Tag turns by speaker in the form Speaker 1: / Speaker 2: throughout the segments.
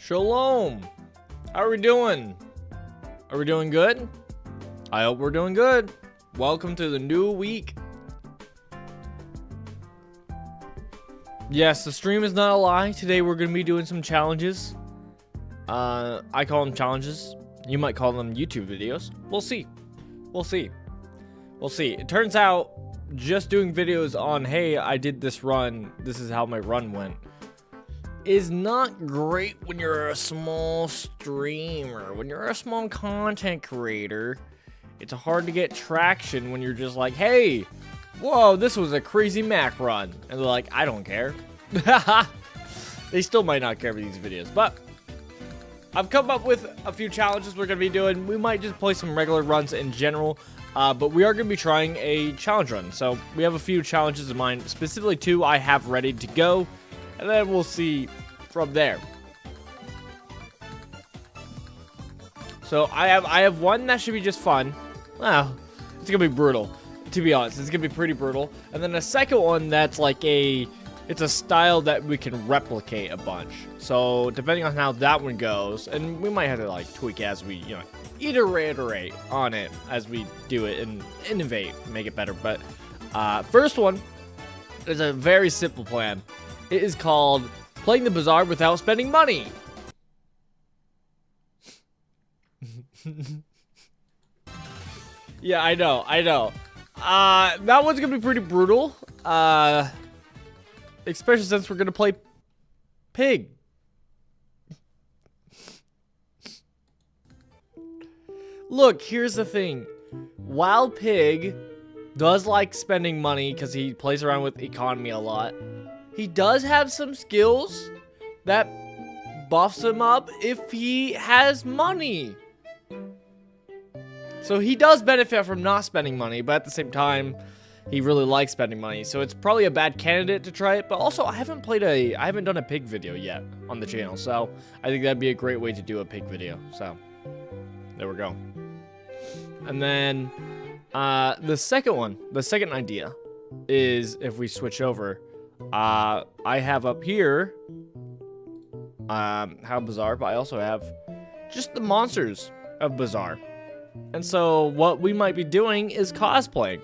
Speaker 1: Shalom. How are we doing? Are we doing good? I hope we're doing good. Welcome to the new week. Yes, the stream is not a lie. Today we're going to be doing some challenges. I call them challenges. You might call them YouTube videos. We'll see. We'll see. We'll see. It turns out just doing videos on, hey, I did this run, this is how my run went, is not great when you're a small streamer. When you're a small content creator, it's hard to get traction when you're just like, hey, whoa, this was a crazy Mac run. And they're like, I don't care. They still might not care for these videos, but I've come up with a few challenges we're going to be doing. We might just play some regular runs in general, but we are going to be trying a challenge run. So we have a few challenges in mind, specifically 2 I have ready to go, and then we'll see from there. So I have one that should be just fun. Well, it's going to be brutal, to be honest. It's going to be pretty brutal. And then a second one that's like it's a style that we can replicate a bunch. So depending on how that one goes, and we might have to like tweak as we, iterate on it as we do it and innovate, make it better. But first one is a very simple plan. It is called playing the Bazaar without spending money. Yeah, I know. That one's gonna be pretty brutal. Especially since we're gonna play Pig. Look, here's the thing. While Pig does like spending money because he plays around with economy a lot, he does have some skills that buffs him up if he has money. So he does benefit from not spending money, but at the same time, he really likes spending money. So it's probably a bad candidate to try it. But also, I haven't done a Pig video yet on the channel. So I think that'd be a great way to do a Pig video. So there we go. And then the second idea is if we switch over. I have up here how Bazaar, but I also have just the monsters of Bazaar. And so what we might be doing is cosplaying.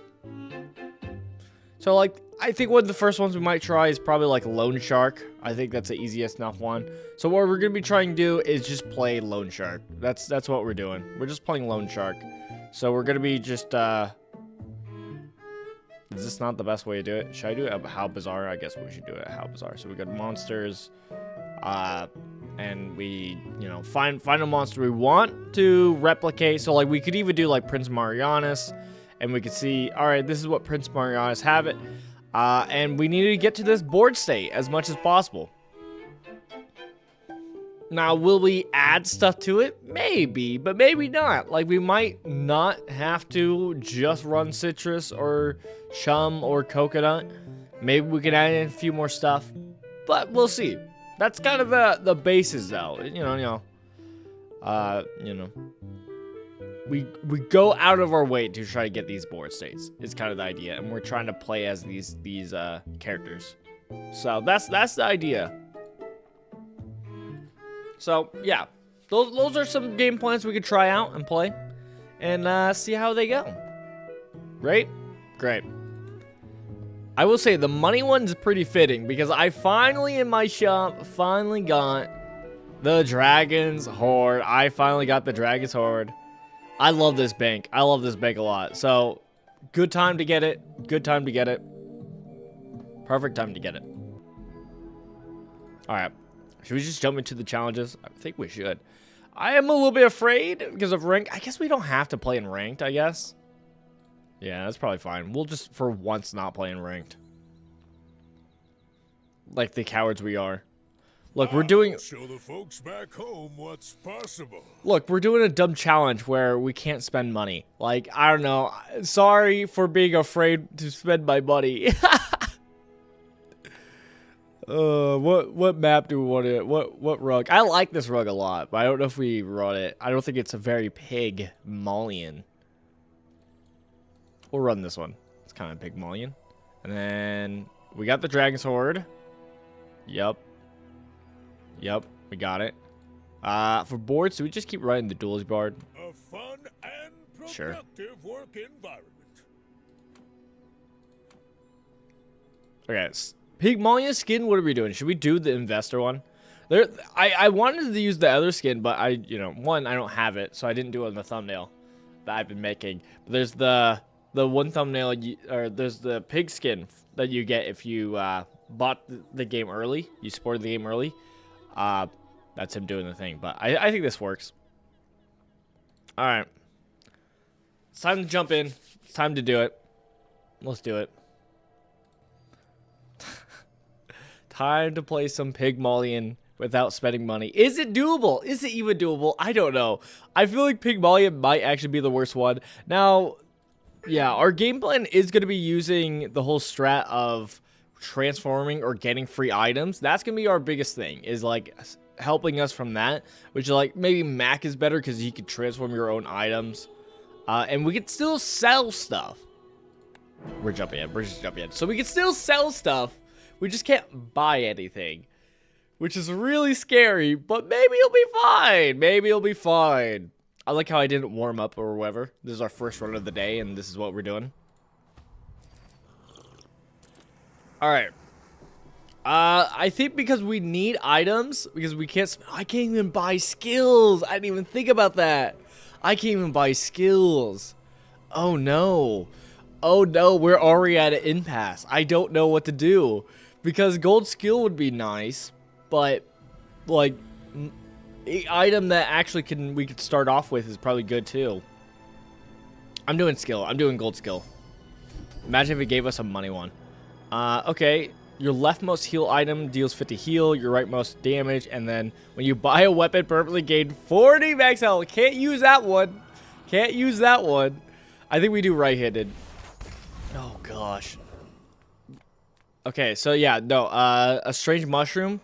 Speaker 1: So like I think one of the first ones we might try is probably like Loan Shark. I think that's the easiest enough one. So what we're gonna be trying to do is just play Loan Shark. That's what we're doing. We're just playing Loan Shark. So we're gonna be just is this not the best way to do it? Should I do it at How Bazaar? I guess we should do it at How Bazaar. So we got monsters, and we, find a monster we want to replicate. So like we could even do like Prince Marianus, and we could see, all right, this is what Prince Marianus have it, and we need to get to this board state as much as possible. Now, will we add stuff to it? Maybe, but maybe not. Like, we might not have to just run citrus or chum or coconut. Maybe we can add in a few more stuff, but we'll see. That's kind of the basis, though. We go out of our way to try to get these board states. Is kind of the idea, and we're trying to play as these characters. So that's the idea. So, yeah, those are some game plans we could try out and play and see how they go. Right? Great. I will say the money one's pretty fitting because I finally, in my shop, got the Dragon's Hoard. I finally got the Dragon's Hoard. I love this bank. I love this bank a lot. So, good time to get it. Good time to get it. Perfect time to get it. All right. Should we just jump into the challenges? I think we should. I am a little bit afraid because of ranked. I guess we don't have to play in ranked, I guess. Yeah, that's probably fine. We'll just, for once, not play in ranked. Like the cowards we are. Look, we're doing...
Speaker 2: Show the folks back home what's possible.
Speaker 1: Look, we're doing a dumb challenge where we can't spend money. Like, I don't know. Sorry for being afraid to spend my money. What map do we want to, what rug? I like this rug a lot, but I don't know if we run it. I don't think it's a very Pygmalion. We'll run this one. It's kind of Pygmalion. And then we got the Dragon's Hoard. Yep. Yep, we got it. For boards, do we just keep writing the duels board?
Speaker 2: A fun and
Speaker 1: Sure.
Speaker 2: productive work environment.
Speaker 1: Okay, Pygmalion skin, what are we doing? Should we do the investor one? I wanted to use the other skin, but one, I don't have it, so I didn't do it on the thumbnail that I've been making. But there's the one thumbnail, or there's the pig skin that you get if you bought the game early. You supported the game early. That's him doing the thing, but I think this works. All right. It's time to jump in. It's time to do it. Let's do it. Time to play some Pygmalion without spending money. Is it doable? Is it even doable? I don't know. I feel like Pygmalion might actually be the worst one. Now, yeah, our game plan is going to be using the whole strat of transforming or getting free items. That's going to be our biggest thing, is like helping us from that, which is like maybe Mac is better because you could transform your own items. And we could still sell stuff. We're jumping in. We're just jumping in. So we can still sell stuff. We just can't buy anything, which is really scary, but maybe it'll be fine. Maybe it'll be fine. I like how I didn't warm up or whatever. This is our first run of the day, and this is what we're doing. All right. I think because we need items, because we can't... I can't even buy skills. I didn't even think about that. I can't even buy skills. Oh, no. Oh, no. We're already at an impasse. I don't know what to do. Because gold skill would be nice, but, like, an item that actually we could start off with is probably good, too. I'm doing skill. I'm doing gold skill. Imagine if it gave us a money one. Okay. Your leftmost heal item deals 50 heal, your rightmost damage, and then when you buy a weapon, permanently gain 40 max health. Can't use that one. Can't use that one. I think we do right-handed. Oh, gosh. Okay, so yeah, no, a strange mushroom.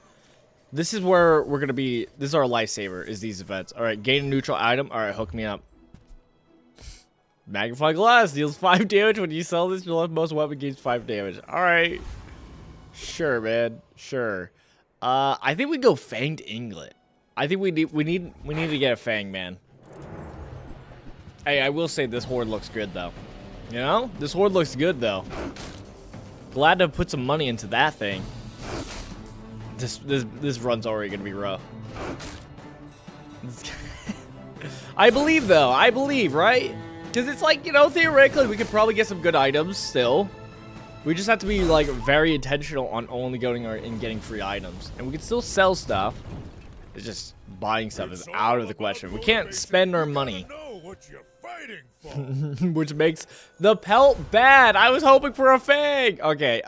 Speaker 1: This is where we're gonna be. This is our lifesaver, is these events. All right, gain a neutral item. All right, hook me up. Magnify glass deals 5 damage when you sell this. Your leftmost weapon gains 5 damage. All right, sure, man, sure. I think we go fanged inglet. I think we need to get a fang, man. Hey, I will say this horde looks good though. You know, this horde looks good though. Glad to put some money into that thing. This run's already gonna be rough. I believe though. I believe, right? Because it's like, you know, theoretically we could probably get some good items still. We just have to be like very intentional on only going and getting free items, and we can still sell stuff. It's just buying stuff is out of the question. We can't spend our money. Which makes the pelt bad. I was hoping for a fang. Okay,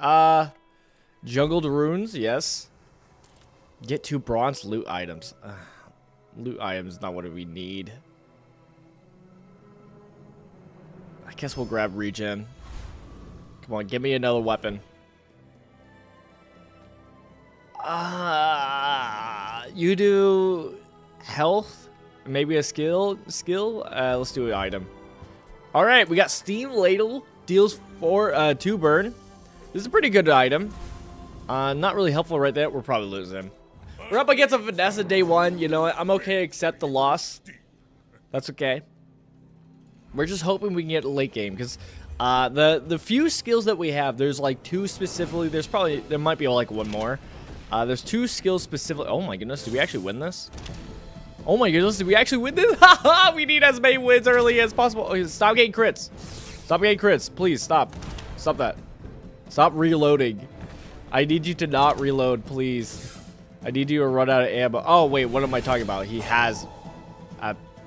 Speaker 1: jungled runes, yes. Get 2 bronze loot items. Loot items is not what we need. I guess we'll grab regen. Come on, give me another weapon. You do health, maybe a skill. Let's do an item. All right, we got steam ladle, deals 2 burn. This is a pretty good item. Not really helpful right there. We're probably losing. We're up against a Vanessa day 1. You know what? I'm okay to accept the loss. That's okay. We're just hoping we can get a late game because the few skills that we have, there's like 2 specifically. There might be like 1 more. There's 2 skills specifically. Oh my goodness, did we actually win this? Oh my goodness, did we actually win this? We need as many wins early as possible. Okay, stop getting crits. Stop getting crits. Please, stop. Stop that. Stop reloading. I need you to not reload, please. I need you to run out of ammo. Oh, wait, what am I talking about? He has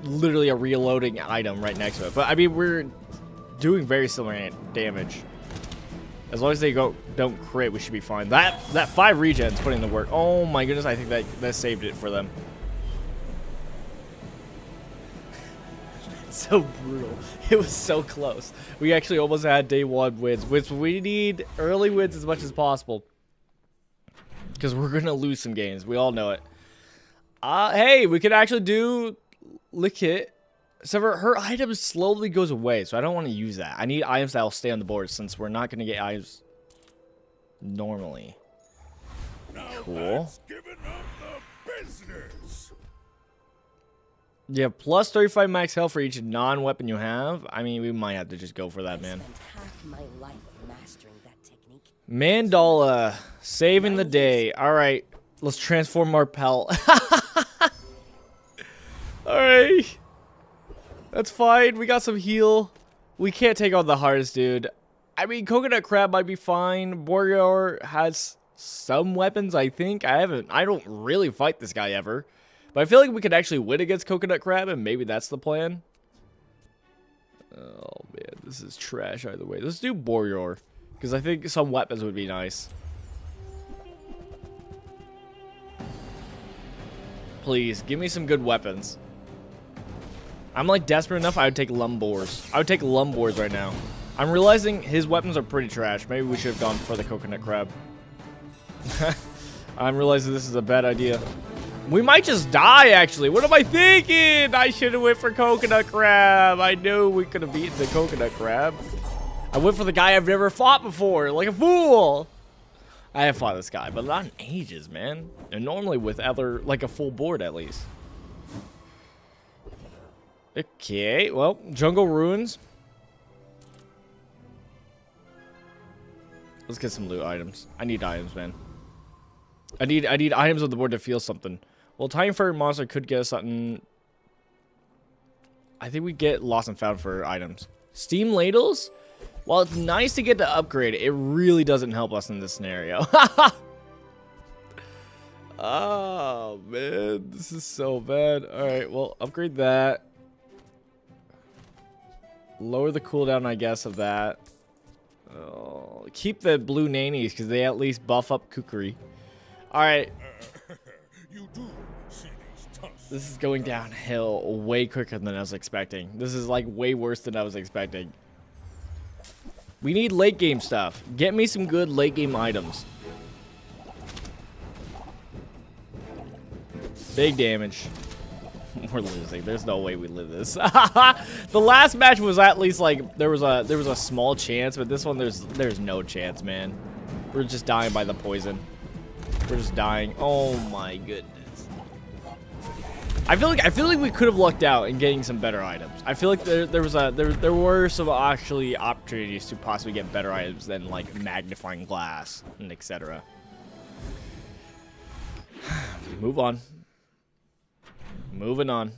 Speaker 1: literally a reloading item right next to it. But, I mean, we're doing very similar damage. As long as they don't crit, we should be fine. That 5 regen's putting the work. Oh, my goodness, I think that saved it for them. So brutal. It was so close. We actually almost had day 1 wins, which we need early wins as much as possible. Because we're going to lose some games. We all know it. Hey, we could actually do Lickit. So her item slowly goes away, so I don't want to use that. I need items that will stay on the board since we're not going to get items normally. Cool. Yeah, plus 35 max health for each non-weapon you have. I mean, we might have to just go for that, man. Mandala, saving the day. All right, let's transform our pelt. All right, that's fine. We got some heal. We can't take on the hardest dude. I mean, Coconut Crab might be fine. Warrior has some weapons, I think. I don't really fight this guy ever. But I feel like we could actually win against Coconut Crab, and maybe that's the plan. Oh, man, this is trash either way. Let's do Warrior, because I think some weapons would be nice. Please, give me some good weapons. I'm, like, desperate enough, I would take Lumbors. I would take Lumbors right now. I'm realizing his weapons are pretty trash. Maybe we should have gone for the Coconut Crab. I'm realizing this is a bad idea. We might just die, actually. What am I thinking? I should have went for Coconut Crab. I knew we could have beaten the Coconut Crab. I went for the guy I've never fought before, like a fool. I have fought this guy, but not in ages, man. And normally with other, like a full board at least. Okay, well, Jungle Ruins. Let's get some loot items. I need items, man. I need items on the board to feel something. Well, Time Fairy Monster could get us something. I think we get Lost and Found for items. Steam Ladles? While it's nice to get the upgrade, it really doesn't help us in this scenario. Oh, man. This is so bad. Alright, well, upgrade that. Lower the cooldown, I guess, of that. Oh, keep the blue nannies, because they at least buff up Kukri. Alright. This is going downhill way quicker than I was expecting. This is like way worse than I was expecting. We need late game stuff. Get me some good late game items. Big damage. We're losing. There's no way we live this. The last match was at least like there was a small chance, but this one there's no chance, man. We're just dying by the poison. We're just dying. Oh my goodness. I feel like we could have lucked out in getting some better items. I feel like there were some actually opportunities to possibly get better items than like magnifying glass and etc. Move on. Moving on.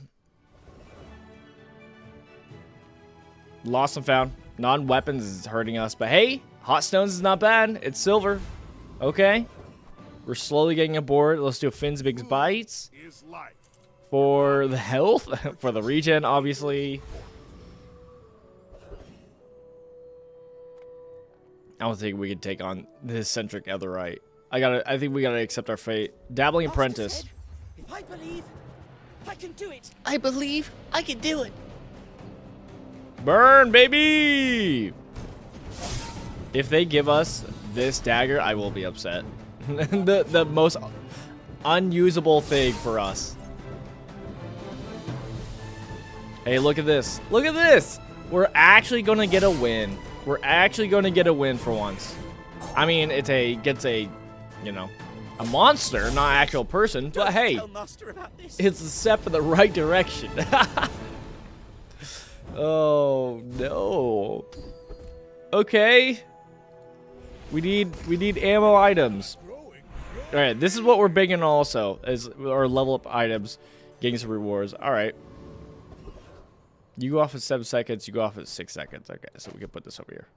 Speaker 1: Lost and Found. Non-weapons is hurting us, but hey, hot stones is not bad. It's silver. Okay. We're slowly getting aboard. Let's do a Finn's Big Bites. For the health, for the regen, obviously. I don't think we can take on this eccentric Etherite. I think we gotta accept our fate. Dabbling Apprentice.
Speaker 3: If I believe, I can do it.
Speaker 1: I believe I can do it. Burn, baby! If they give us this dagger, I will be upset. the most unusable thing for us. Hey, look at this. Look at this. We're actually going to get a win. We're actually going to get a win for once. I mean, gets a, you know, a monster, not an actual person. But hey, it's a step in the right direction. Oh, no. Okay. We need ammo items. All right, this is what we're big in also, is our level up items, getting some rewards. All right. You go off at 7 seconds. You go off at 6 seconds. Okay, so we can put this over here.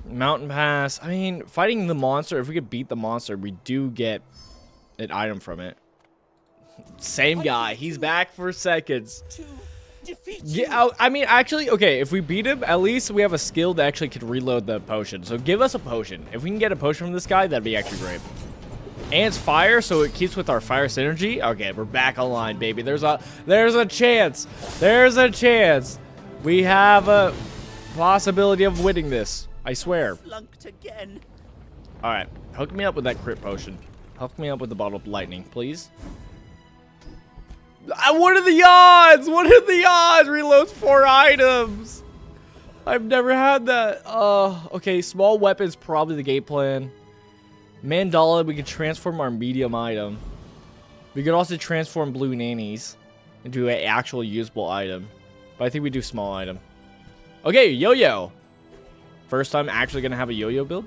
Speaker 1: Mountain Pass. I mean, fighting the monster. If we could beat the monster, we do get an item from it. Same guy. He's back for seconds. Yeah, I mean, actually, okay, if we beat him, at least we have a skill that actually can reload the potion. So give us a potion. If we can get a potion from this guy, that'd be actually great. And it's fire, so it keeps with our fire synergy. Okay, we're back online, baby. There's a chance. There's a chance. We have a possibility of winning this. I swear.
Speaker 3: Flunked again.
Speaker 1: All right, hook me up with that crit potion. Hook me up with the bottle of lightning, please. What are the odds? What are the odds? Reloads 4 items. I've never had that. Okay, small weapons, probably the game plan. Mandala, we can transform our medium item. We could also transform blue nannies into an actual usable item. But I think we do small item. Okay, yo-yo. First time actually going to have a yo-yo build.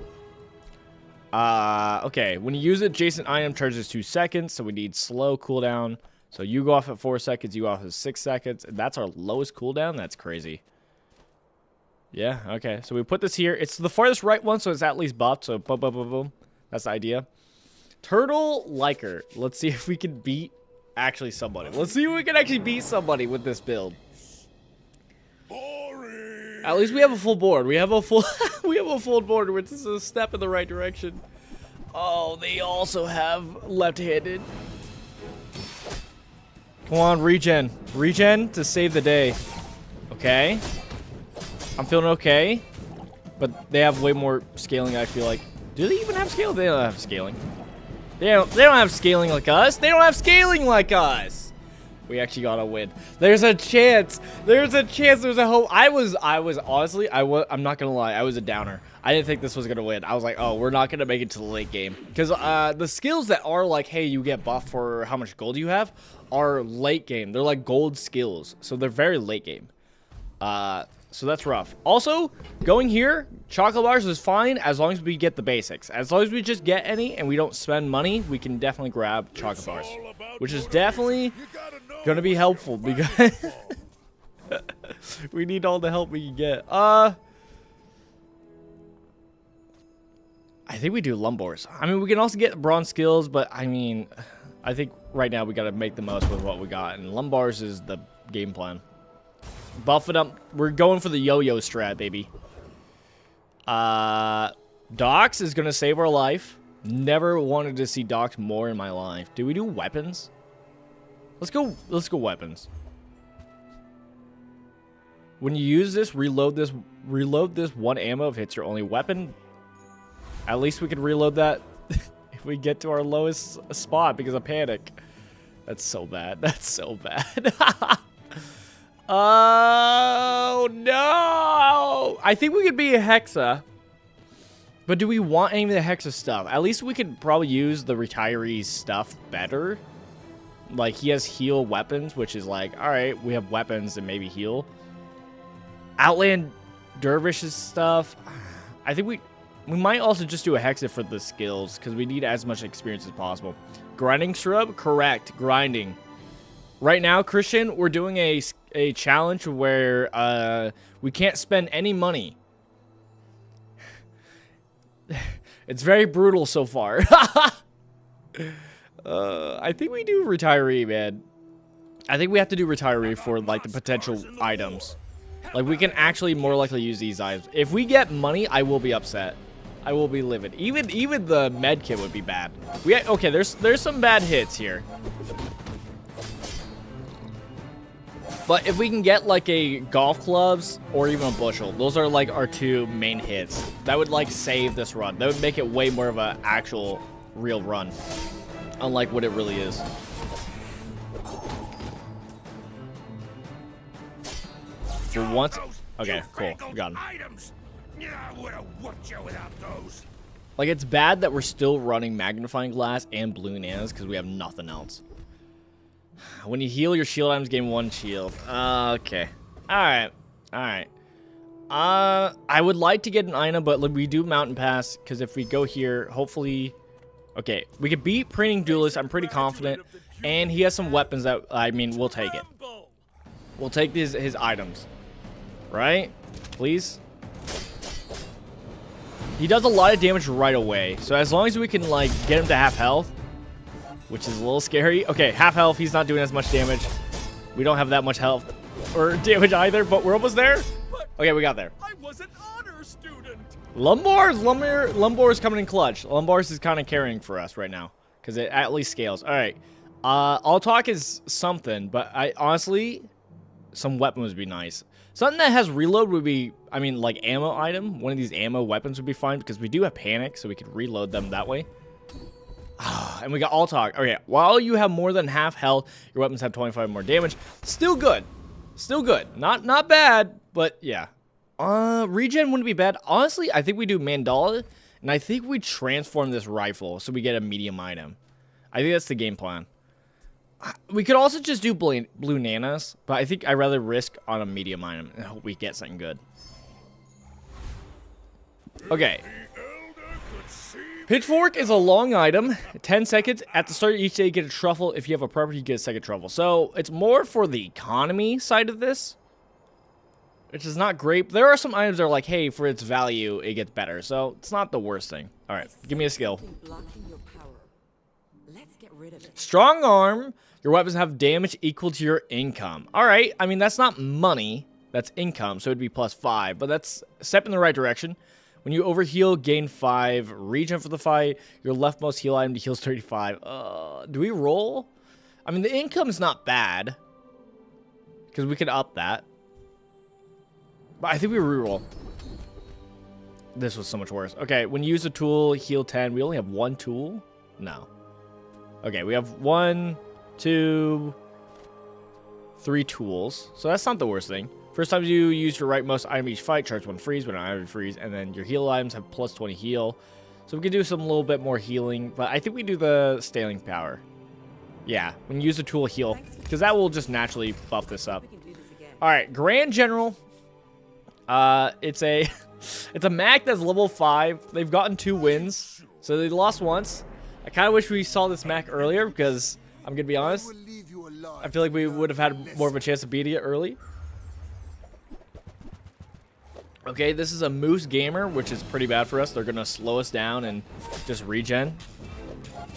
Speaker 1: Okay, when you use it, adjacent item charges 2 seconds, so we need slow cooldown. So you go off at 4 seconds, you go off at 6 seconds, and that's our lowest cooldown? That's crazy. Yeah, okay, so we put this here. It's the farthest right one, so it's at least buffed, so boom, boom, boom, boom. That's the idea. Turtle Liker. Let's see if we can beat actually somebody. Let's see if we can actually beat somebody with this build.
Speaker 2: Boring.
Speaker 1: At least we have a full board. We have a full we have a full board, which is a step in the right direction. Oh, they also have left-handed. Come on, regen. Regen to save the day. Okay. I'm feeling okay. But they have way more scaling, I feel like. Do they even have scaling? They don't have scaling. They don't have scaling like us. They don't have scaling like us. We actually got to win. There's a chance. There's a chance. There's a hope. I was honestly, I'm not going to lie. I was a downer. I didn't think this was going to win. I was like, oh, we're not going to make it to the late game. Because the skills that are like, hey, you get buffed for how much gold you have are late game. They're like gold skills. So they're very late game. So that's rough. Also, going here, chocolate bars is fine as long as we get the basics. As long as we just get any and we don't spend money, we can definitely grab chocolate bars. Which is definitely going to be helpful because we need all the help we can get. I think we do lumbors. I mean, we can also get bronze skills, but I mean, I think right now we got to make the most with what we got. And lumbars is the game plan. Buff it up. We're going for the yo-yo strat, baby. Docs is going to save our life. Never wanted to see Docs more in my life. Do we do weapons? Let's go weapons. When you use this, reload this one ammo if it's your only weapon. At least we can reload that if we get to our lowest spot because of panic. That's so bad. That's so bad. Oh, no. I think we could be a Hexa. But do we want any of the Hexa stuff? At least we could probably use the retiree's stuff better. Like, he has heal weapons, which is like, all right, we have weapons and maybe heal. Outland Dervish's stuff. I think we might also just do a Hexa for the skills because we need as much experience as possible. Grinding Shrub? Correct. Grinding. Right now, Christian, we're doing a challenge where we can't spend any money. It's very brutal so far. I think we do retiree, man. I think we have to do retiree for like the potential items. Like we can actually more likely use these items. If we get money, I will be upset. I will be livid. Even the med kit would be bad. Okay, there's some bad hits here. But if we can get like a golf clubs or even a bushel, those are like our two main hits. That would like save this run. That would make it way more of an actual real run. Unlike what it really is. For once. Okay, cool. We got him. Like it's bad that we're still running magnifying glass and blue nanas because we have nothing else. When you heal, your shield items gain 1 shield. Okay. Alright. Alright. I would like to get an item, but we do mountain pass, because if we go here, hopefully... Okay, we could beat Printing Duelist, I'm pretty confident. And he has some weapons that, I mean, we'll take it. We'll take his items. Right? Please? He does a lot of damage right away. So as long as we can, like, get him to half health... Which is a little scary. Okay, half health. He's not doing as much damage. We don't have that much health or damage either, but we're almost there. Okay, we got there.
Speaker 2: I was an honor student.
Speaker 1: Lumbar's coming in clutch. Lumbar's is kind of carrying for us right now because it at least scales. All right. All talk is something, but I honestly, some weapon would be nice. Something that has reload would be, I mean, like ammo item. One of these ammo weapons would be fine because we do have panic, so we could reload them that way. And we got all talk. Okay, while you have more than half health, your weapons have 25 more damage. Still good. Still good. Not bad, but yeah. Regen wouldn't be bad. Honestly, I think we do Mandala, and I think we transform this rifle so we get a medium item. I think that's the game plan. We could also just do blue nanas, but I think I'd rather risk on a medium item and hope we get something good. Okay. Pitchfork is a long item. 10 seconds. At the start of each day, you get a truffle. If you have a property, you get a second truffle. So it's more for the economy side of this, which is not great. There are some items that are like, hey, for its value, it gets better. So it's not the worst thing. All right, give me a skill. Strong arm. Your weapons have damage equal to your income. All right. I mean, that's not money. That's income. So it'd be +5. But that's a step in the right direction. When you overheal, gain 5. Regen for the fight. Your leftmost heal item heals 35. Do we roll? I mean, the income's not bad, because we could up that. But I think we reroll. This was so much worse. Okay, when you use a tool, heal 10. We only have one tool? No. Okay, we have 1, 2, 3 tools. So that's not the worst thing. First time you use your rightmost item each fight, charge 1 freeze, but an item freeze, and then your heal items have +20 heal. So we could do some little bit more healing, but I think we do the scaling power. Yeah, when you use a tool, heal, because that will just naturally buff this up. All right, Grand General. It's a it's a Mac that's level 5. They've gotten 2 wins, so they lost once. I kind of wish we saw this Mac earlier, because I'm gonna be honest, I feel like we would have had more of a chance of beating it early. Okay, this is a Moose Gamer, which is pretty bad for us. They're going to slow us down and just regen.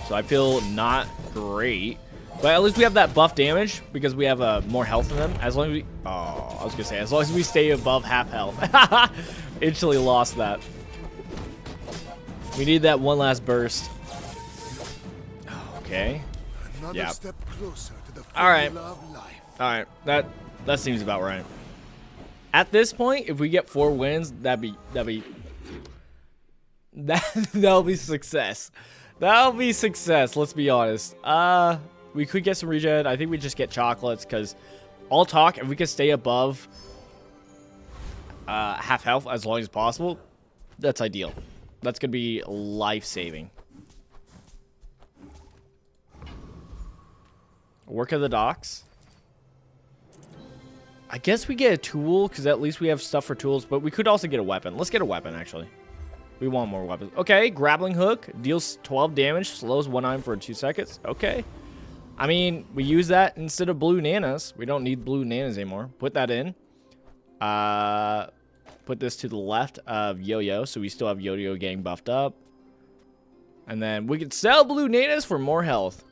Speaker 1: So I feel not great. But at least we have that buff damage because we have more health in them. As long as we... Oh, I was going to say, as long as we stay above half health. Instantly lost that. We need that one last burst. Okay. Yeah. Alright. Alright. That seems about right. At this point, if we get 4 wins, that'll be success. That'll be success. Let's be honest. We could get some regen. I think we just get chocolates because all talk. If we can stay above half health as long as possible, that's ideal. That's gonna be life-saving. Work at the docks. I guess we get a tool, because at least we have stuff for tools, but we could also get a weapon. Let's get a weapon, actually. We want more weapons. Okay, grappling hook. Deals 12 damage. Slows 1 item for 2 seconds. Okay. I mean, we use that instead of blue nanas. We don't need blue nanas anymore. Put that in. Put this to the left of Yo-Yo, so we still have Yo-Yo getting buffed up. And then we can sell blue nanas for more health.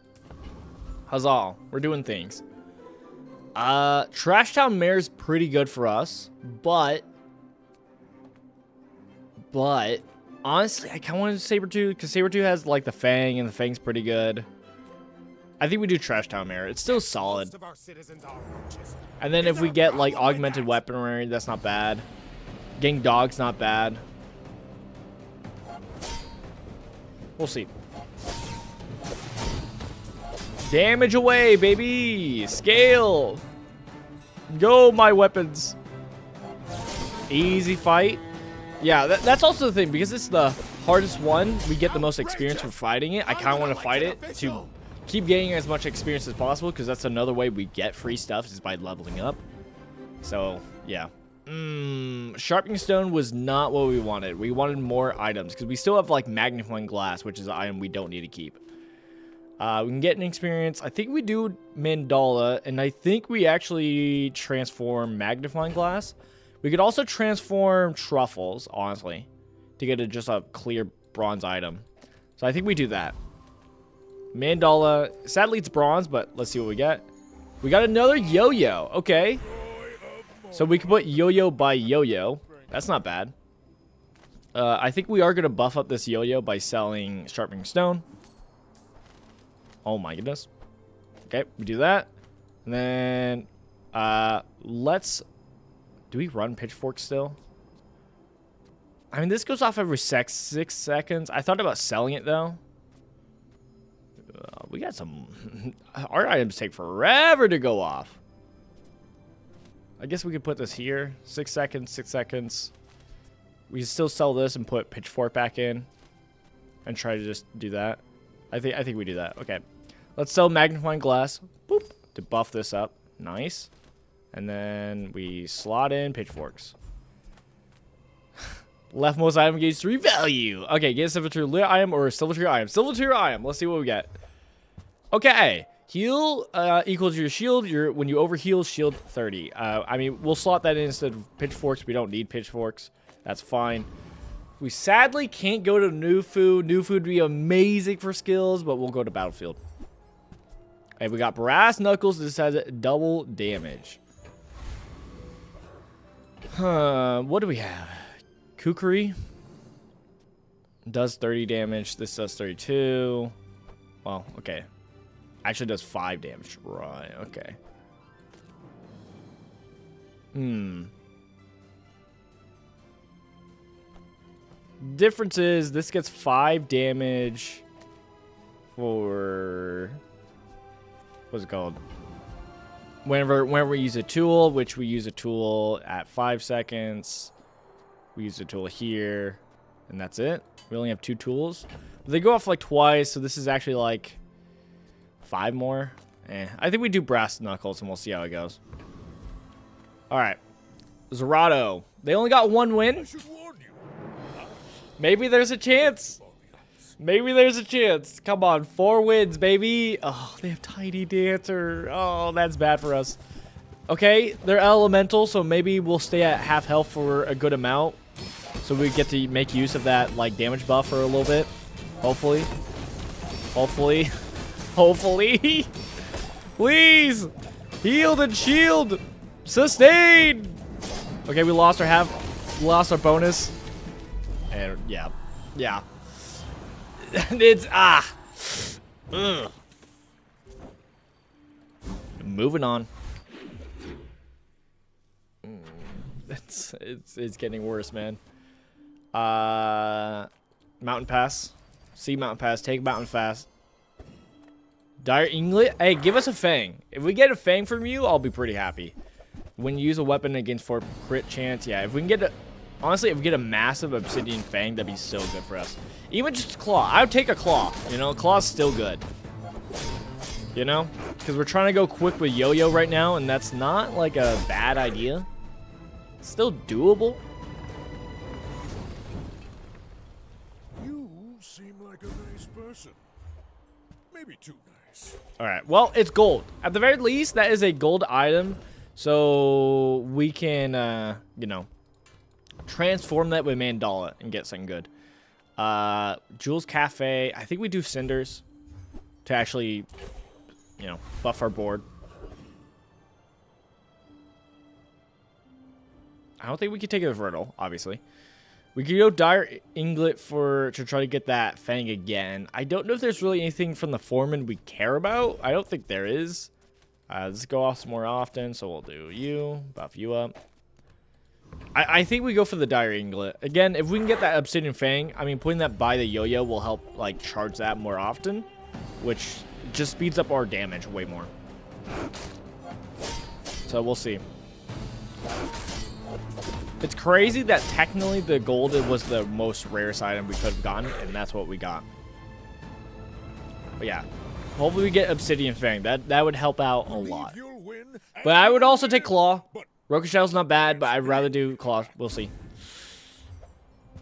Speaker 1: Huzzah. We're doing things. Trash Town Mare's pretty good for us, but honestly, I kind of want to do Sabertooth, because Sabertooth has like the Fang, and the Fang's pretty good. I think we do Trash Town Mare. It's still solid. And then if we get like augmented weaponry, that's not bad. Getting dog's not bad. We'll see. Damage away, baby! Scale! Go, my weapons! Easy fight. Yeah, that's also the thing. Because it's the hardest one, we get the most experience for fighting it. I kind of want to fight it to keep getting as much experience as possible, because that's another way we get free stuff is by leveling up. So, yeah. Sharpening Stone was not what we wanted. We wanted more items, because we still have, like, Magnifying Glass, which is an item we don't need to keep. We can get an experience. I think we do Mandala, and I think we actually transform Magnifying Glass. We could also transform Truffles, honestly, to get just a clear bronze item. So I think we do that. Mandala, sadly it's bronze, but let's see what we get. We got another Yo-Yo. Okay. So we can put Yo-Yo by Yo-Yo. That's not bad. I think we are going to buff up this Yo-Yo by selling Sharpening Stone. Oh my goodness. Okay, we do that. And then let's... Do we run Pitchfork still? I mean, this goes off every 6 seconds. I thought about selling it, though. We got some... Our items take forever to go off. I guess we could put this here. 6 seconds, 6 seconds. We can still sell this and put Pitchfork back in. And try to just do that. I think we do that. Okay. Let's sell magnifying glass. Boop. To buff this up. Nice. And then we slot in pitchforks. Leftmost item gains 3 value. Okay, get a silver tier lit item or a silver tier item. Silver tier item. Let's see what we get. Okay. Heal equals your shield. When you overheal, shield 30. I mean, we'll slot that in instead of pitchforks. We don't need pitchforks. That's fine. We sadly can't go to new food. New food would be amazing for skills, but we'll go to battlefield. Okay, we got brass knuckles. This has double damage. What do we have? Kukri does 30 damage. This does 32. Well, okay. Actually does 5 damage. Right, okay. Difference is this gets 5 damage for... What's it called? Whenever we use a tool, which we use a tool at 5 seconds. We use a tool here. And that's it. We only have 2 tools. They go off like twice, so this is actually like... 5 more. I think we do brass knuckles and we'll see how it goes. Alright. Zerato. They only got 1 win. Maybe there's a chance. Maybe there's a chance. Come on. 4 wins, baby. Oh, they have Tiny Dancer. Oh, that's bad for us. Okay, they're elemental, so maybe we'll stay at half health for a good amount. So we get to make use of that like damage buff for a little bit. Hopefully. Hopefully. Hopefully. Please. Healed and shield. Sustain. Okay, we lost our bonus. And yeah. Yeah. It's Ugh. Moving on. It's getting worse, man. Mountain Pass. See Mountain Pass. Take Mountain Pass. Dire Inglet. Hey, give us a Fang. If we get a Fang from you, I'll be pretty happy. When you use a weapon against 4 crit chance, yeah. If we can get a... Honestly, if we get a massive Obsidian Fang, that'd be so good for us. Even just a Claw. I would take a Claw. You know, Claw's still good. You know? Because we're trying to go quick with Yo-Yo right now, and that's not, like, a bad idea. It's still doable.
Speaker 2: You seem like a nice person. Maybe too nice.
Speaker 1: Alright, well, it's gold. At the very least, that is a gold item. So, we can, you know, transform that with Mandala and get something good. Jules Cafe. I think we do Cinders to actually, you know, buff our board. I don't think we could take a Vertal, obviously. We could go Dire Inglet to try to get that Fang again. I don't know if there's really anything from the Foreman we care about. I don't think there is. Let's go off some more often, so we'll do you, buff you up. I think we go for the Dire Inglet. Again, if we can get that Obsidian Fang, I mean, putting that by the Yo-Yo will help, like, charge that more often, which just speeds up our damage way more. So we'll see. It's crazy that technically the gold was the most rarest item we could have gotten, and that's what we got. But yeah, hopefully we get Obsidian Fang. That would help out a lot. But I would also take Claw. Broken Shackle's not bad, but I'd rather do Claw. We'll see.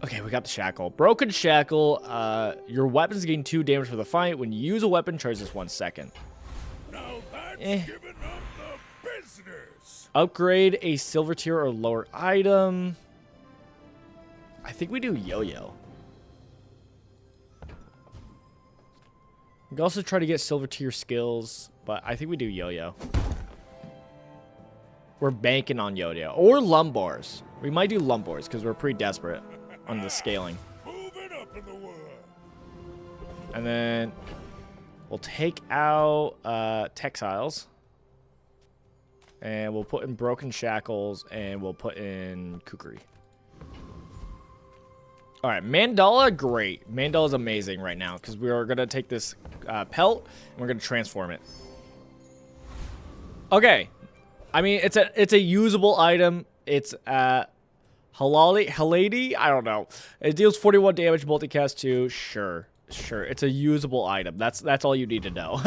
Speaker 1: Okay, we got the Shackle. Broken Shackle. Your weapons gain 2 damage for the fight. When you use a weapon, charges 1 second.
Speaker 2: Now that's giving up the business.
Speaker 1: Upgrade a silver tier or lower item. I think we do Yo-Yo. We can also try to get silver tier skills, but I think we do Yo-Yo. We're banking on Yo-Yo. Or Lumbars. We might do Lumbars because we're pretty desperate on the scaling.
Speaker 2: Moving up in the world.
Speaker 1: And then we'll take out Textiles. And we'll put in Broken Shackles. And we'll put in Kukri. Alright, Mandala, great. Mandala's amazing right now. Because we are going to take this pelt. And we're going to transform it. Okay. I mean, it's a usable item. It's Haladi, I don't know. It deals 41 damage, multicast 2. Sure. Sure, it's a usable item. That's all you need to know.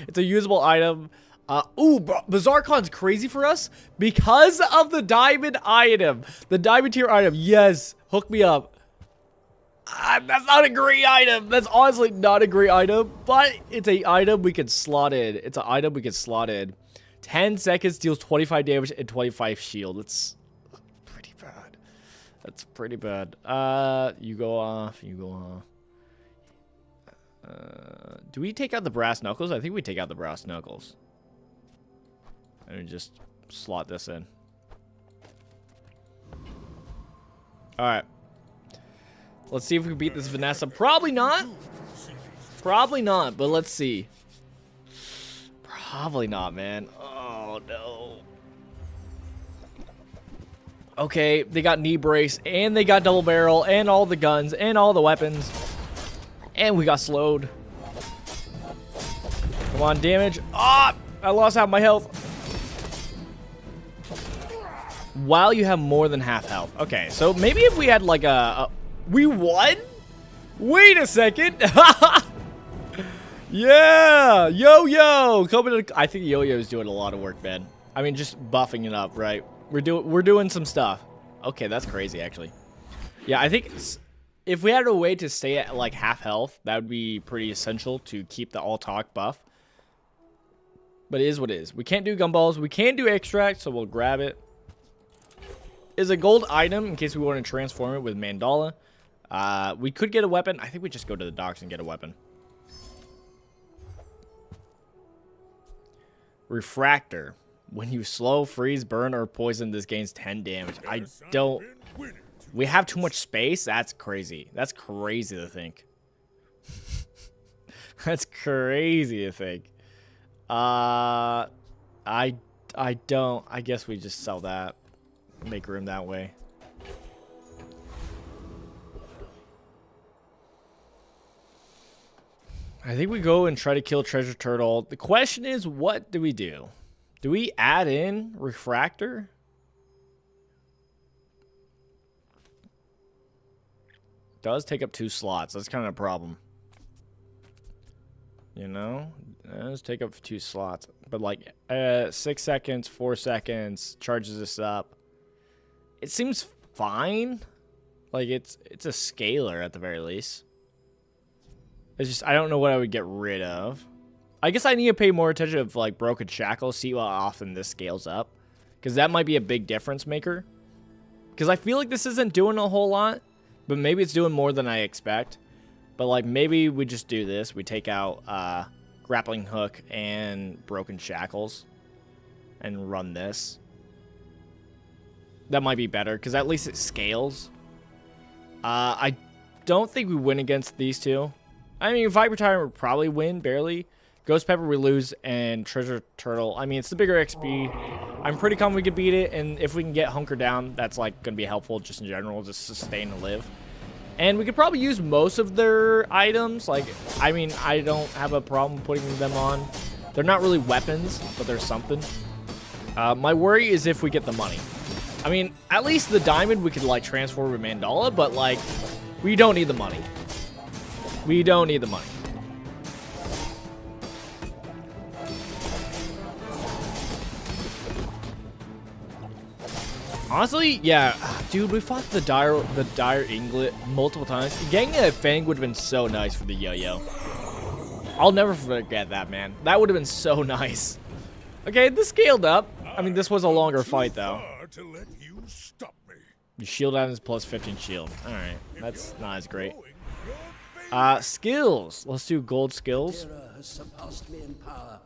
Speaker 1: It's a usable item. Ooh, BazaarCon's crazy for us because of the diamond item. The diamond tier item. Yes, hook me up. That's not a great item. That's honestly not a great item, but it's a item we can slot in. It's an item we can slot in. 10 seconds deals 25 damage and 25 shield. It's pretty bad. That's pretty bad. You go off. You go off. Do we take out the brass knuckles? I think we take out the brass knuckles. And just slot this in. Alright. Let's see if we can beat this Vanessa. Probably not. Probably not, but let's see. Probably not, man. Oh, no. Okay, they got knee brace, and they got double barrel, and all the guns, and all the weapons. And we got slowed. Come on, damage. Ah! I lost half my health. While you have more than half health. Okay, so maybe if we had like we won? Wait a second. Yeah. Yo-Yo. Coming to, I think Yo-Yo is doing a lot of work, man. I mean, just buffing it up, right? We're doing some stuff. Okay, that's crazy, actually. Yeah, I think if we had a way to stay at like half health, that would be pretty essential to keep the all talk buff. But it is what it is. We can't do gumballs. We can do extract, so we'll grab it. Is a gold item in case we want to transform it with Mandala. We could get a weapon. I think we just go to the docks and get a weapon. Refractor. When you slow, freeze, burn, or poison, this gains 10 damage. I don't... We have too much space? That's crazy. That's crazy to think. That's crazy to think. I don't. I guess we just sell that. Make room that way. I think we go and try to kill Treasure Turtle. The question is, what do we do? Do we add in Refractor? Does take up 2 slots. That's kind of a problem. You know? It does take up 2 slots. But like 6 seconds, 4 seconds, charges this up. It seems fine. Like it's a scaler at the very least. It's just I don't know what I would get rid of. I guess I need to pay more attention of like Broken Shackle, see how often this scales up. Because that might be a big difference maker. Because I feel like this isn't doing a whole lot. But maybe it's doing more than I expect. But like maybe we just do this. We take out Grappling Hook and Broken Shackles. And run this. That might be better, because at least it scales. I don't think we win against these two. I mean, Viper Tyrant would probably win, barely. Ghost Pepper we lose, and Treasure Turtle, I mean, it's the bigger XP. I'm pretty confident we could beat it, and if we can get Hunker down, that's, like, going to be helpful just in general, just sustain and live. And we could probably use most of their items. Like, I mean, I don't have a problem putting them on. They're not really weapons, but they're something. My worry is if we get the money. I mean, at least the diamond we could, like, transform with Mandala, but, like, we don't need the money. We don't need the money. Honestly, yeah. Dude, we fought the dire Inglet multiple times. Getting a Fang would have been so nice for the Yo-Yo. I'll never forget that, man. That would have been so nice. Okay, this scaled up. I mean, this was a longer fight, though.
Speaker 2: To let you stop me.
Speaker 1: Your shield items plus 15 shield. Alright, that's not as great. Skills. Let's do gold skills.
Speaker 4: Emperor has surpassed me in power,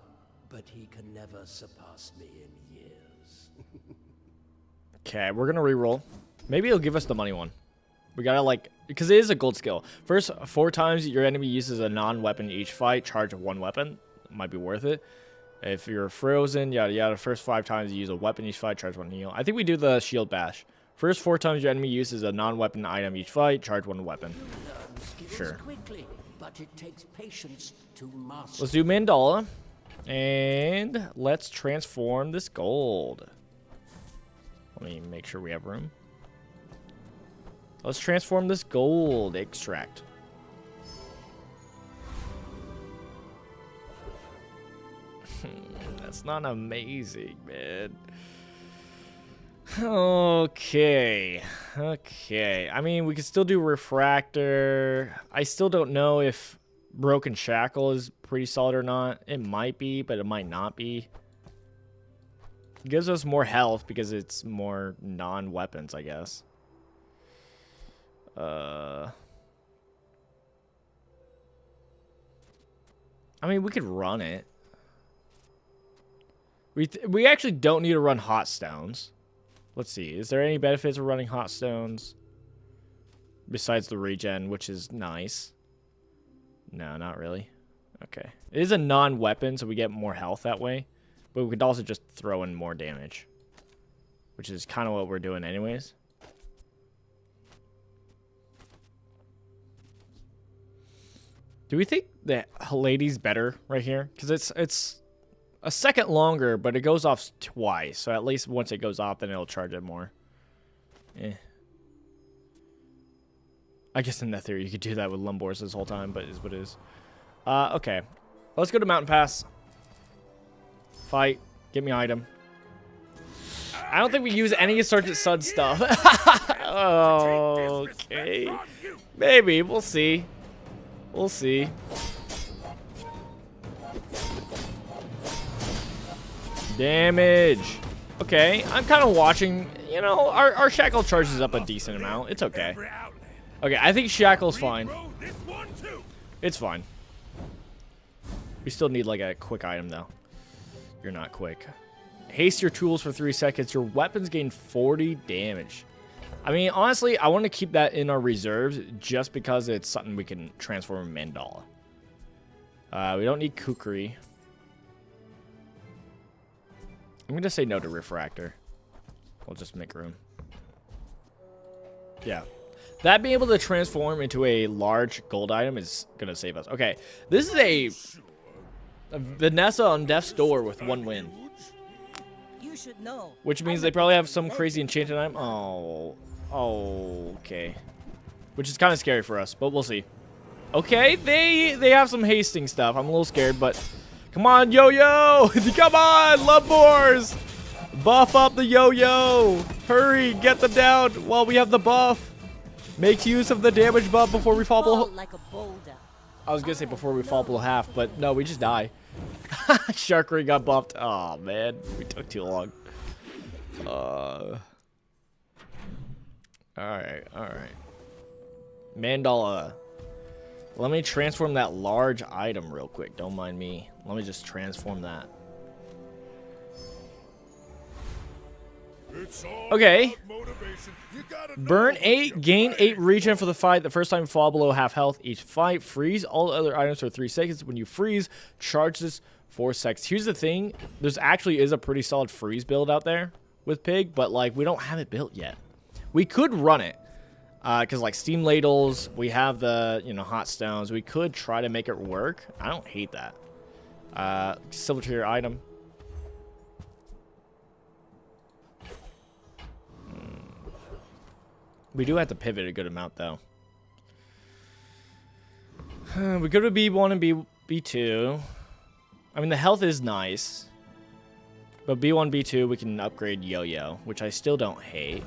Speaker 4: but he can never surpass me in years.
Speaker 1: Okay, we're gonna reroll. Maybe it'll give us the money one. We gotta like, because it is a gold skill. First 4 times your enemy uses a non-weapon each fight, charge of 1 weapon. Might be worth it. If you're frozen, yada yada. First 5 times you use a weapon each fight, charge 1 heal. I think we do the shield bash. First 4 times your enemy uses a non-weapon item each fight, charge 1 weapon. Sure.
Speaker 4: Quickly, but it takes patience to master.
Speaker 1: Let's do Mandala. And let's transform this gold. Let me make sure we have room. Let's transform this gold extract. That's not amazing, man. Okay. Okay. I mean, we could still do Refractor. I still don't know if Broken Shackle is pretty solid or not. It might be, but it might not be. It gives us more health because it's more non-weapons, I guess. I mean, we could run it. We actually don't need to run Hot Stones. Let's see. Is there any benefits of running Hot Stones? Besides the regen, which is nice. No, not really. Okay. It is a non-weapon, so we get more health that way. But we could also just throw in more damage. Which is kind of what we're doing anyways. Do we think that Lady's better right here? Because it's a second longer, but it goes off twice. So at least once it goes off, then it'll charge it more. I guess in that theory, you could do that with Lumbors this whole time, but it is what it is. Okay. Let's go to Mountain Pass. Fight. Get me item. I don't think we use any of Sergeant Sun's stuff. Okay. Maybe. We'll see. We'll see. Damage. Okay, I'm kind of watching. You know, our Shackle charges up a decent amount. It's okay. Okay, I think Shackle's fine. It's fine. We still need like a quick item though. You're not quick. Haste your tools for 3 seconds. Your weapons gain 40 damage. I mean, honestly, I want to keep that in our reserves just because it's something we can transform in Mandala. We don't need Kukri. I'm going to say no to Refractor. We'll just make room. Yeah. That being able to transform into a large gold item is going to save us. Okay. This is a Vanessa on Death's Door with 1 win.
Speaker 3: You should know.
Speaker 1: Which means they probably have some crazy enchanted item. Oh. Okay. Which is kind of scary for us, but we'll see. Okay, they have some hasting stuff. I'm a little scared, but come on, yo-yo! Come on, Lumbors! Buff up the yo-yo! Hurry, get them down while we have the buff. Make use of the damage buff before we fall below.
Speaker 3: Like a boulder.
Speaker 1: I was gonna say before we fall below half, but no, we just die. Shark Ring got buffed. Oh man, we took too long. Alright. Mandala. Let me transform that large item real quick. Don't mind me. Let me just transform that. Okay. Burn 8, gain 8 regen for the fight. The first time you fall below half health each fight. Freeze all other items for 3 seconds. When you freeze, charge this 4 seconds. Here's the thing. There's actually is a pretty solid freeze build out there with Pig, but like we don't have it built yet. We could run it. Because like steam ladles, we have the, you know, hot stones. We could try to make it work. I don't hate that. Silver tier item. We do have to pivot a good amount though. We go to B1 and B2. I mean, the health is nice. But B1, B2, we can upgrade Yo-Yo, which I still don't hate.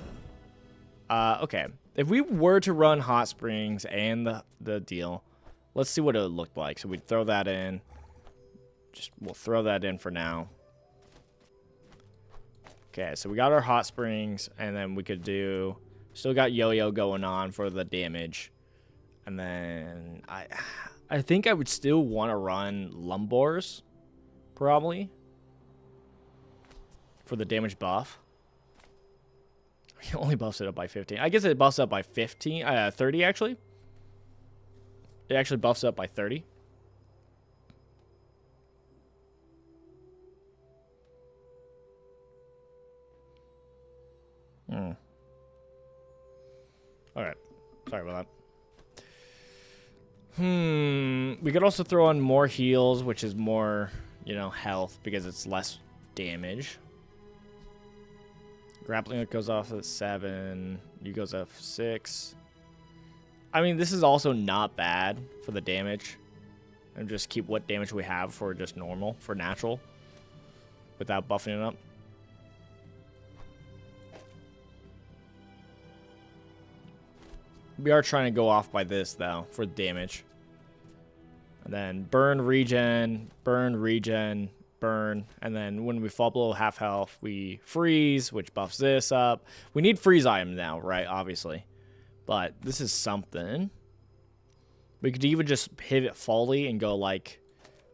Speaker 1: Okay. If we were to run Hot Springs and the deal, let's see what it would look like. So we'd throw that in. We'll throw that in for now. Okay, so we got our Hot Springs, and then we could do... Still got Yo-Yo going on for the damage. And then I think I would still want to run Lumbors, probably, for the damage buff. It only buffs it up by 15. I guess it buffs up by 30 actually. It actually buffs up by 30. Alright. Sorry about that. We could also throw on more heals, which is more, you know, health because it's less damage. Grappling hook goes off at 7. You goes off 6. I mean, this is also not bad for the damage. And just keep what damage we have for just normal, for natural. without buffing it up. We are trying to go off by this, though, for damage. And then burn, regen, burn. And then when we fall below half health, we freeze, which buffs this up. We need freeze item now, right? Obviously. But this is something. We could even just pivot Folly and go, like,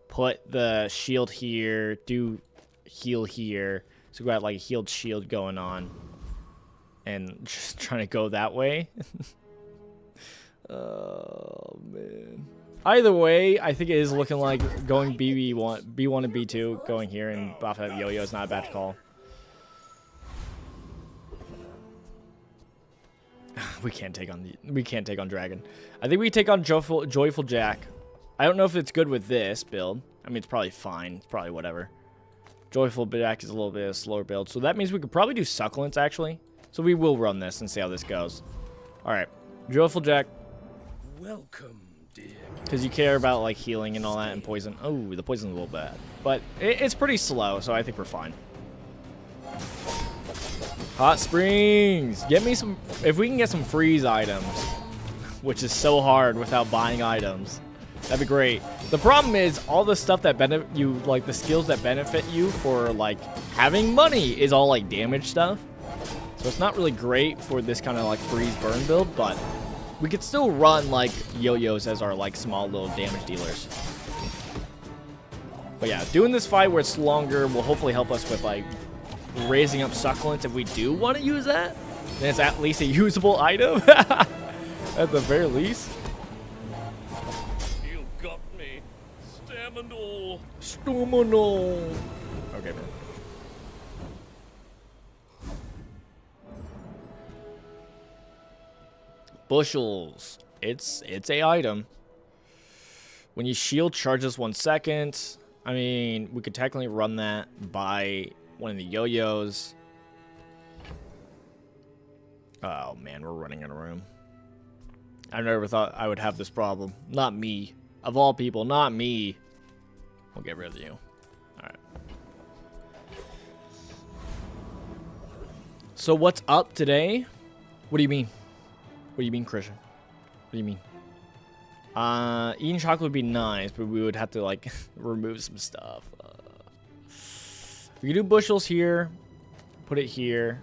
Speaker 1: put the shield here, do heal here. So we got, like, a healed shield going on. And just trying to go that way. Oh, man. Either way, I think it is looking like going B1 and B2, going here and buff that yo-yo is not a bad call. We can't take on Dragon. I think we take on Joyful Jack. I don't know if it's good with this build. I mean, it's probably fine. It's probably whatever. Joyful Jack is a little bit of a slower build, so that means we could probably do Succulents actually. So we will run this and see how this goes. All right, Joyful Jack.
Speaker 4: Welcome, dear.
Speaker 1: Because you care about like healing and all that and poison. Oh, the poison's a little bad, but it's pretty slow, so I think we're fine. Hot Springs. Get me some. If we can get some freeze items, which is so hard without buying items, that'd be great. The problem is all the stuff that benefit you, like the skills that benefit you for like having money, is all like damage stuff. So it's not really great for this kind of like freeze burn build, but we could still run like yo-yos as our like small little damage dealers. But yeah, doing this fight where it's longer will hopefully help us with like raising up Succulents if we do want to use that. Then it's at least a usable item. At the very least.
Speaker 2: You got me. Staminal.
Speaker 1: Staminal. Okay, man. Bushels. It's a item. When you shield, charges 1 second. I mean, we could technically run that by one of the yo-yos. Oh man, we're running out of room. I never thought I would have this problem. Not me. Of all people, not me. We'll get rid of you. Alright. So what's up today? What do you mean? What do you mean, Christian? What do you mean? Eating chocolate would be nice, but we would have to like remove some stuff. We can do bushels here, put it here,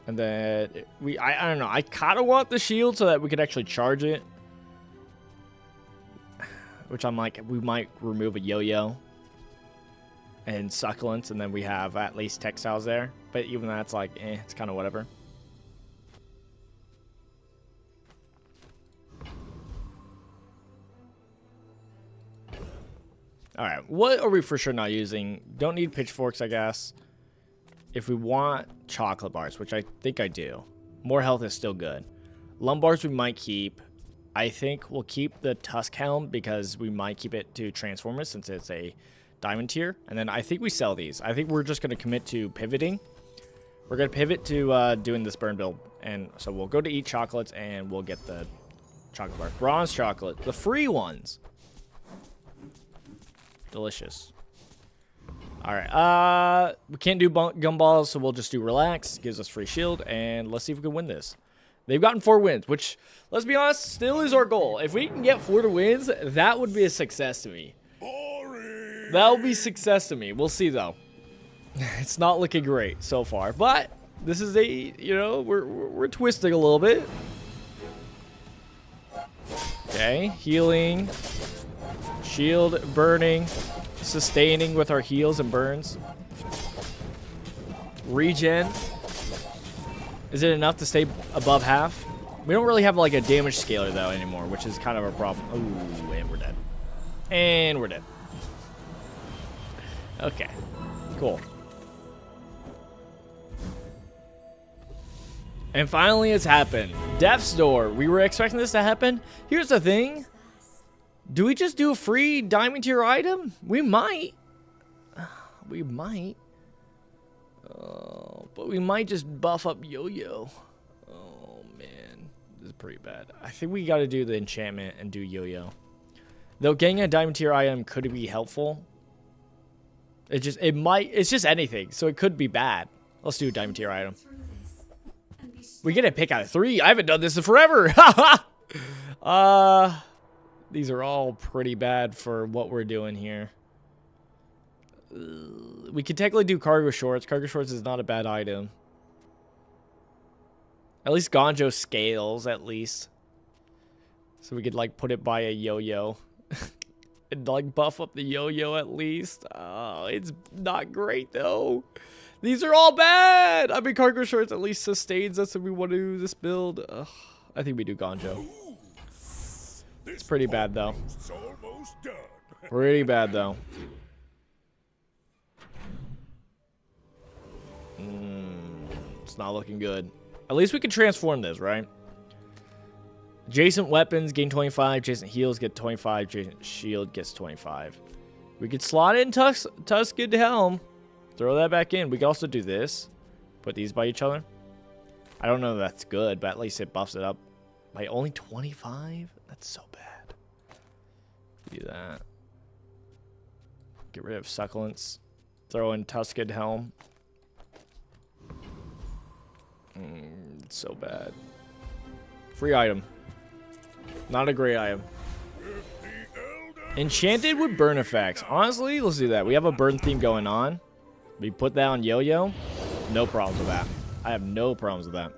Speaker 1: and then I don't know. I kind of want the shield so that we could actually charge it, which I'm like, we might remove a yo-yo and Succulents, and then we have at least textiles there. But even that's like, it's kind of whatever. Alright, what are we for sure not using? Don't need pitchforks, I guess. If we want chocolate bars, which I think I do. More health is still good. Lumbars we might keep. I think we'll keep the Tusk Helm because we might keep it to Transformers since it's a diamond tier. And then I think we sell these. I think we're just going to commit to pivoting. We're going to pivot to doing this burn build. And so we'll go to eat chocolates and we'll get the chocolate bar. Bronze chocolate. The free ones. Delicious. Alright, we can't do gumballs, so we'll just do relax. Gives us free shield, and let's see if we can win this. They've gotten 4 wins, which, let's be honest, still is our goal. If we can get 4 wins, that would be a success to me.
Speaker 2: Boring.
Speaker 1: That would be success to me. We'll see, though. It's not looking great so far, but this is a, you know, we're twisting a little bit. Okay, healing. Shield, burning, sustaining with our heals and burns. Regen. Is it enough to stay above half? We don't really have like a damage scaler though anymore, which is kind of a problem. Ooh, and we're dead. And we're dead. Okay, cool. And finally it's happened. Death's Door. We were expecting this to happen. Here's the thing. Do we just do a free diamond tier item? We might. We might. But we might just buff up yo-yo. Oh, man. This is pretty bad. I think we got to do the enchantment and do yo-yo. Though getting a diamond tier item could be helpful. It's just anything, so it could be bad. Let's do a diamond tier item. We get a pick out of 3. I haven't done this in forever. These are all pretty bad for what we're doing here. We could technically do cargo shorts. Cargo shorts is not a bad item. At least Gonjo scales, at least. So we could, like, put it by a yo-yo. And, like, buff up the yo-yo at least. Oh, it's not great, though. These are all bad. I mean, cargo shorts at least sustains us if we want to do this build. Ugh, I think we do Gonjo. It's pretty bad, though. Pretty bad, though. It's not looking good. At least we can transform this, right? Adjacent weapons gain 25. Adjacent heals get 25. Adjacent shield gets 25. We could slot in Tusked Helm. Throw that back in. We can also do this. Put these by each other. I don't know if that's good, but at least it buffs it up by only 25. That's so bad. Do that. Get rid of succulents. Throw in Tusked Helm. It's so bad. Free item. Not a great item. Enchanted with burn effects. Honestly, let's do that. We have a burn theme going on. We put that on yo-yo. No problems with that. I have no problems with that.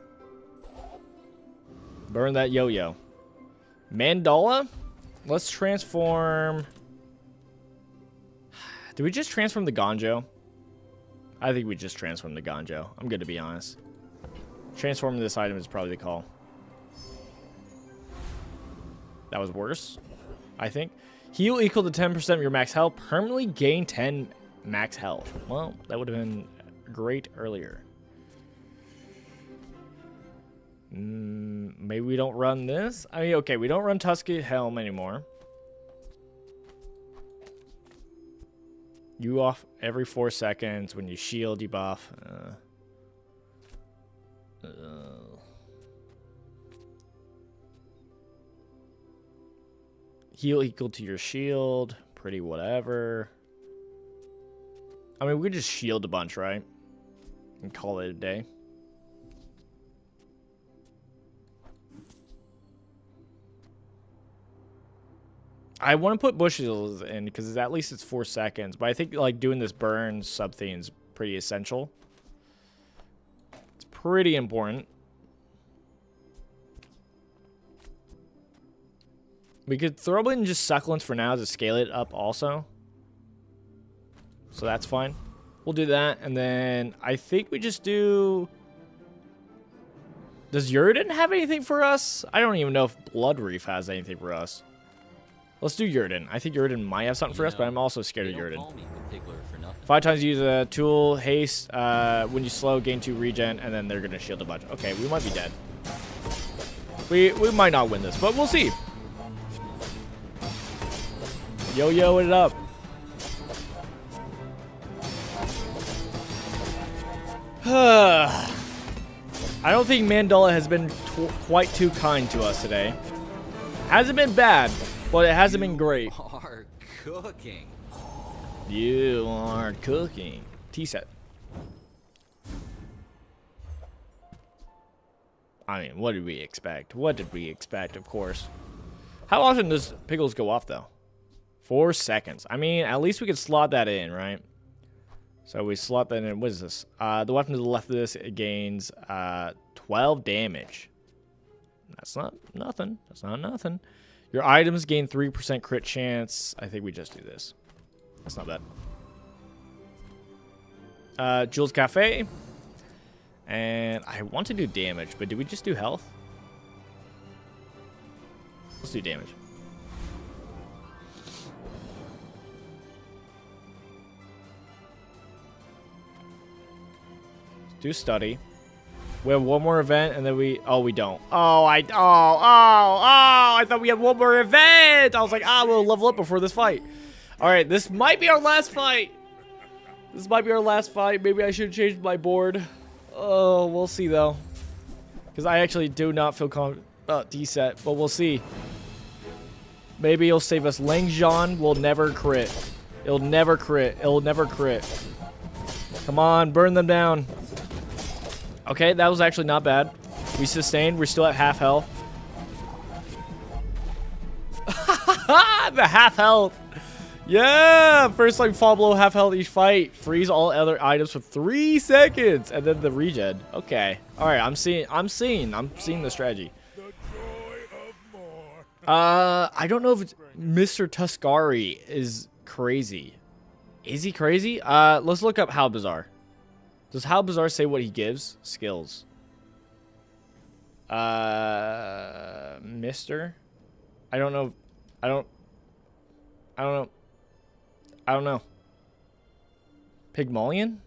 Speaker 1: Burn that yo-yo. Mandala. Let's transform. Did we just transform the Gonjo? I think we just transformed the Gonjo. I'm good to be honest. Transforming this item is probably the call. That was worse, I think. Heal equal to 10% of your max health. Permanently gain 10 max health. Well, that would have been great earlier. Maybe we don't run this. I mean, okay, we don't run Tusked Helm anymore. You off every 4 seconds. When you shield, you buff. Heal equal to your shield. Pretty whatever. I mean, we could just shield a bunch, right? And call it a day. I want to put bushes in because at least it's 4 seconds. But I think like doing this burn sub thing is pretty essential. It's pretty important. We could throw in just succulents for now to scale it up also. So that's fine. We'll do that. And then I think we just do... Does Uridan have anything for us? I don't even know if Blood Reef has anything for us. Let's do Uridan. I think Uridan might have something for us, but I'm also scared of Uridan. 5 times use a tool, haste, when you slow, gain 2 regen, and then they're going to shield a bunch. Okay, we might be dead. We might not win this, but we'll see. Yo-yo it up. I don't think Mandala has been quite too kind to us today. Hasn't been bad, but it hasn't been great.
Speaker 5: You are cooking.
Speaker 1: You are cooking. T-set. I mean, what did we expect? What did we expect, of course? How often does Pickles go off, though? 4 seconds. I mean, at least we could slot that in, right? So we slot that in. What is this? The weapon to the left of this, it gains 12 damage. That's not nothing. That's not nothing. Your items gain 3% crit chance. I think we just do this. That's not bad. Jules Cafe. And I want to do damage, but do we just do health? Let's do damage. Do study. We have one more event, and then we... Oh, we don't. I thought we had one more event. I was like, we'll level up before this fight. All right, this might be our last fight. This might be our last fight. Maybe I should change my board. Oh, we'll see, though. Because I actually do not feel confident about D-set, but we'll see. Maybe he'll save us. Langzhan will never crit. It'll never crit. It'll never crit. Come on, burn them down. Okay, that was actually not bad. We sustained. We're still at half health. The half health. Yeah, first like fall below half health each fight. Freeze all other items for 3 seconds, and then the regen. Okay, all right. I'm seeing the strategy.
Speaker 2: The joy of more.
Speaker 1: I don't know if it's Mr. Tuscari is crazy. Is he crazy? Let's look up How Bazaar. Does How Bazaar say what he gives? Skills. Mr. I don't know. I don't know. Pygmalion?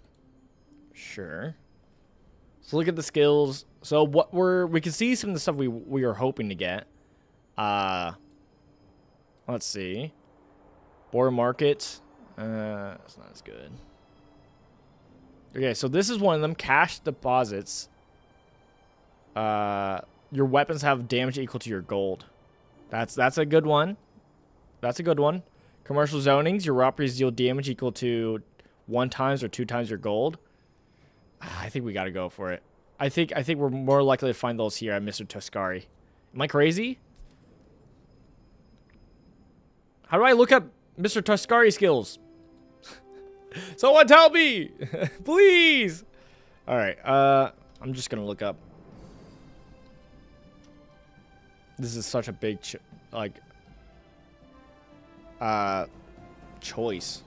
Speaker 1: Sure. So look at the skills. So what we can see some of the stuff we are hoping to get. Let's see. Boar market. It's not as good. Okay, so this is one of them. Cash deposits. Your weapons have damage equal to your gold. That's a good one. That's a good one. Commercial zonings. Your properties deal damage equal to 1 times or 2 times your gold. I think we got to go for it. I think we're more likely to find those here at Mr. Tuscari. Am I crazy? How do I look up Mr. Tuscari skills? Someone tell me! Please! Alright, I'm just gonna look up. This is such a big, choice.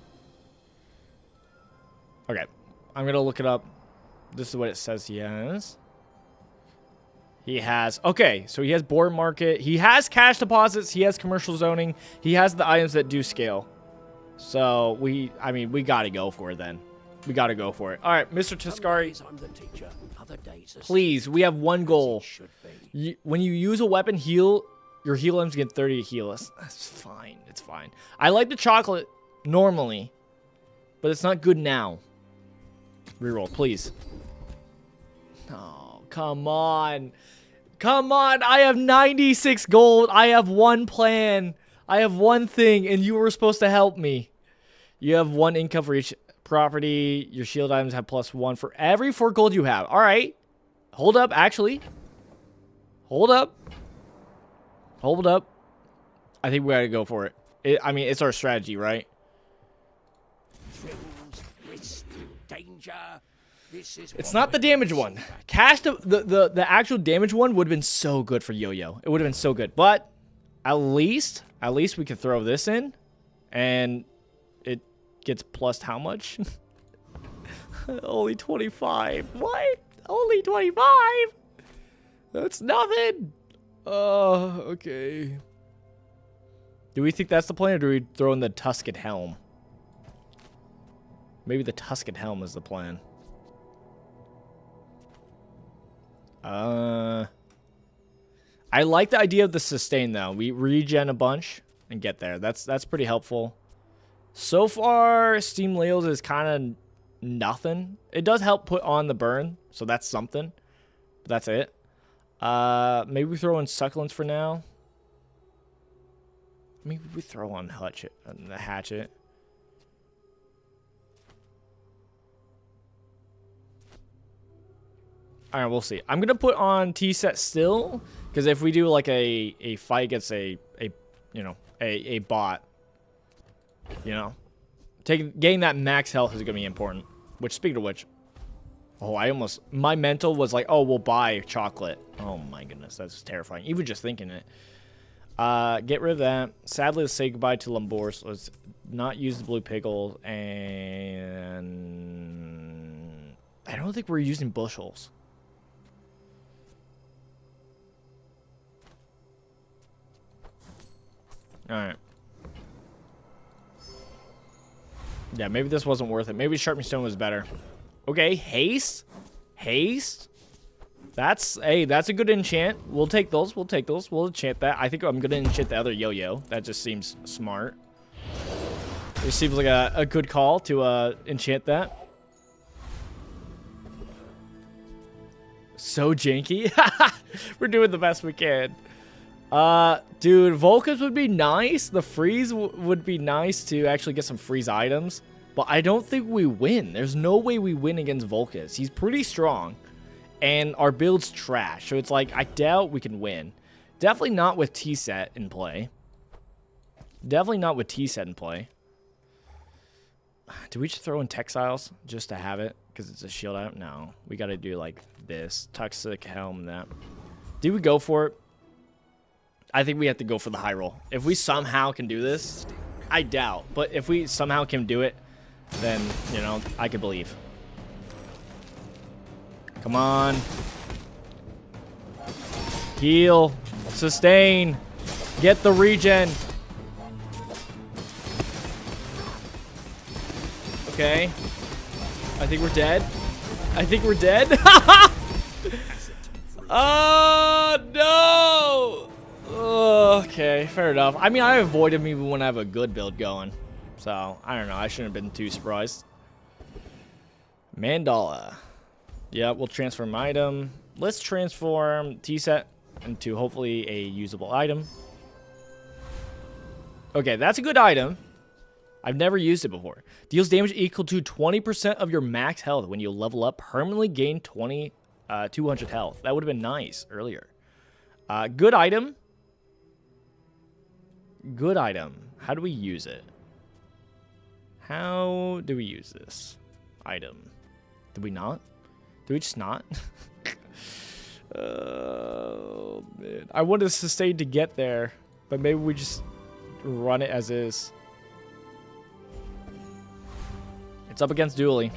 Speaker 1: Okay, I'm gonna look it up. This is what it says he has. He has, okay, so he has board market. He has cash deposits. He has commercial zoning. He has the items that do scale. So I mean, we gotta go for it then. We gotta go for it. All right, Mr. Tuscari, please, we have one goal. When you use a weapon, your heal items get 30 to heal us. That's fine. It's fine. I like the chocolate normally, but it's not good now. Reroll, please. Oh, come on. Come on. I have 96 gold. I have one plan. I have one thing, and you were supposed to help me. You have 1 income for each property. Your shield items have +1 for every 4 gold you have. All right. Hold up, actually. Hold up. Hold up. I think we gotta go for it. I mean, it's our strategy, right?
Speaker 4: Thrills, risk, danger.
Speaker 1: It's not the damage one. Cash the actual damage one would have been so good for Yo-Yo. It would have been so good. But at least we could throw this in, and it gets plus how much? Only 25. What? Only 25? That's nothing. Okay. Do we think that's the plan, or do we throw in the Tuscan Helm? Maybe the Tuscan Helm is the plan. I like the idea of the sustain though. We regen a bunch and get there. That's pretty helpful. So far, Steam Layles is kind of nothing. It does help put on the burn, so that's something. But that's it. Maybe we throw in succulents for now. Maybe we throw on the hatchet. All right, we'll see. I'm gonna put on T-set still, because if we do like a fight against a bot, getting that max health is gonna be important. Which, speaking of which, my mental was like, oh, we'll buy chocolate. Oh my goodness, that's terrifying. Even just thinking it. Get rid of that. Sadly, let's say goodbye to Lumbor. So let's not use the blue pickle, and I don't think we're using bushels. Alright. Yeah, maybe this wasn't worth it. Maybe Sharpening Stone was better. Okay, haste? Haste? That's a good enchant. We'll take those. We'll enchant that. I think I'm gonna enchant the other yo-yo. That just seems smart. It seems like a good call to enchant that. So janky. We're doing the best we can. Dude, Vulcans would be nice. The freeze would be nice to actually get some freeze items. But I don't think we win. There's no way we win against Vulcans. He's pretty strong. And our build's trash. So it's like, I doubt we can win. Definitely not with T-set in play. Definitely not with T-set in play. Do we just throw in textiles just to have it? Because it's a shield item? No. We got to do like this. Toxic helm and that. Do we go for it? I think we have to go for the high roll. If we somehow can do this, I doubt. But if we somehow can do it, then, you know, I could believe. Come on. Heal. Sustain. Get the regen. Okay. I think we're dead. I think we're dead. Oh, no. Okay, fair enough. I mean, I avoid him even when I have a good build going. So, I don't know. I shouldn't have been too surprised. Mandala. Yeah, we'll transform item. Let's transform T-set into hopefully a usable item. Okay, that's a good item. I've never used it before. Deals damage equal to 20% of your max health when you level up. Permanently gain 200 health. That would have been nice earlier. Good item. Good item. How do we use it? How do we use this item? Did we not? Did we just not? Oh, man. I wanted to sustain to get there, but maybe we just run it as is. It's up against Dooley.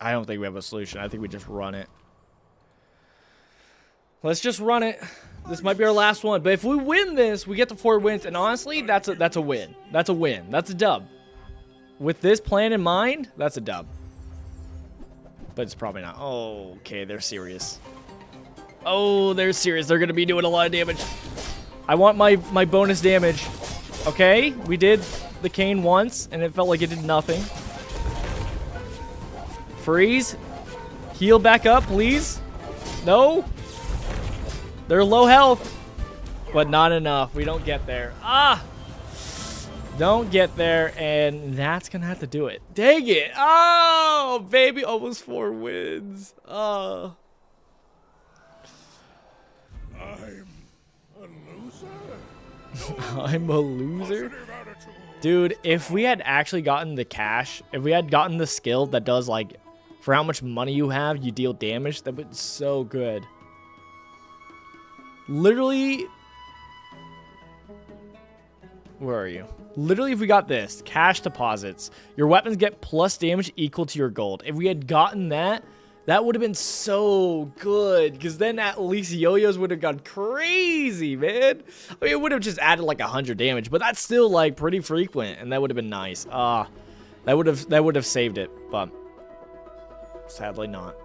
Speaker 1: I don't think we have a solution. I think we just run it. Let's just run it. This might be our last one. But if we win this, we get the 4 wins. And honestly, that's a win. That's a win. That's a dub. With this plan in mind, that's a dub. But it's probably not. Oh, okay, they're serious. Oh, they're serious. They're going to be doing a lot of damage. I want my bonus damage. Okay, we did the cane once, and it felt like it did nothing. Freeze. Heal back up, please. No. They're low health, but not enough. We don't get there. Ah! Don't get there, and that's going to have to do it. Dang it. Oh, baby. Almost 4 wins. Oh.
Speaker 2: I'm a loser?
Speaker 1: I'm a loser? Dude, if we had actually gotten the cash, if we had gotten the skill that does, like, for how much money you have, you deal damage, that would be so good. Literally, where are you? Literally, if we got this, cash deposits, your weapons get plus damage equal to your gold. If we had gotten that, that would have been so good, because then at least yo-yos would have gone crazy, man. I mean, it would have just added like 100 damage, but that's still like pretty frequent, and that would have been nice. That would have saved it, but sadly not.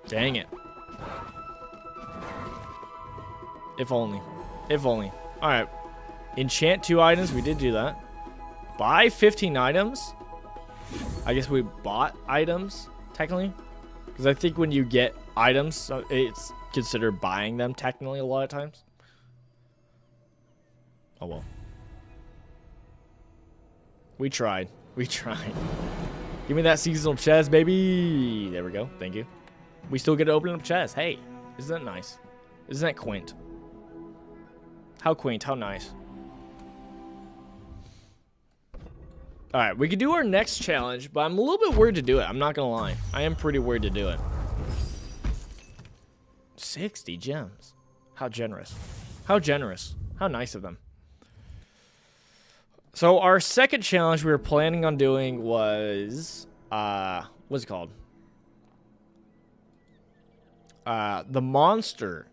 Speaker 1: Dang it. If only. If only. Alright. Enchant 2 items. We did do that. Buy 15 items. I guess we bought items, technically. Because I think when you get items, it's considered buying them, technically, a lot of times. Oh, well. We tried. We tried. Give me that seasonal chest, baby. There we go. Thank you. We still get to open up chests. Hey, isn't that nice? Isn't that quaint? How quaint, how nice. Alright, we could do our next challenge, but I'm a little bit worried to do it. I'm not gonna lie. I am pretty worried to do it. 60 gems. How generous. How generous. How nice of them. So our second challenge we were planning on doing was... what's it called? The monster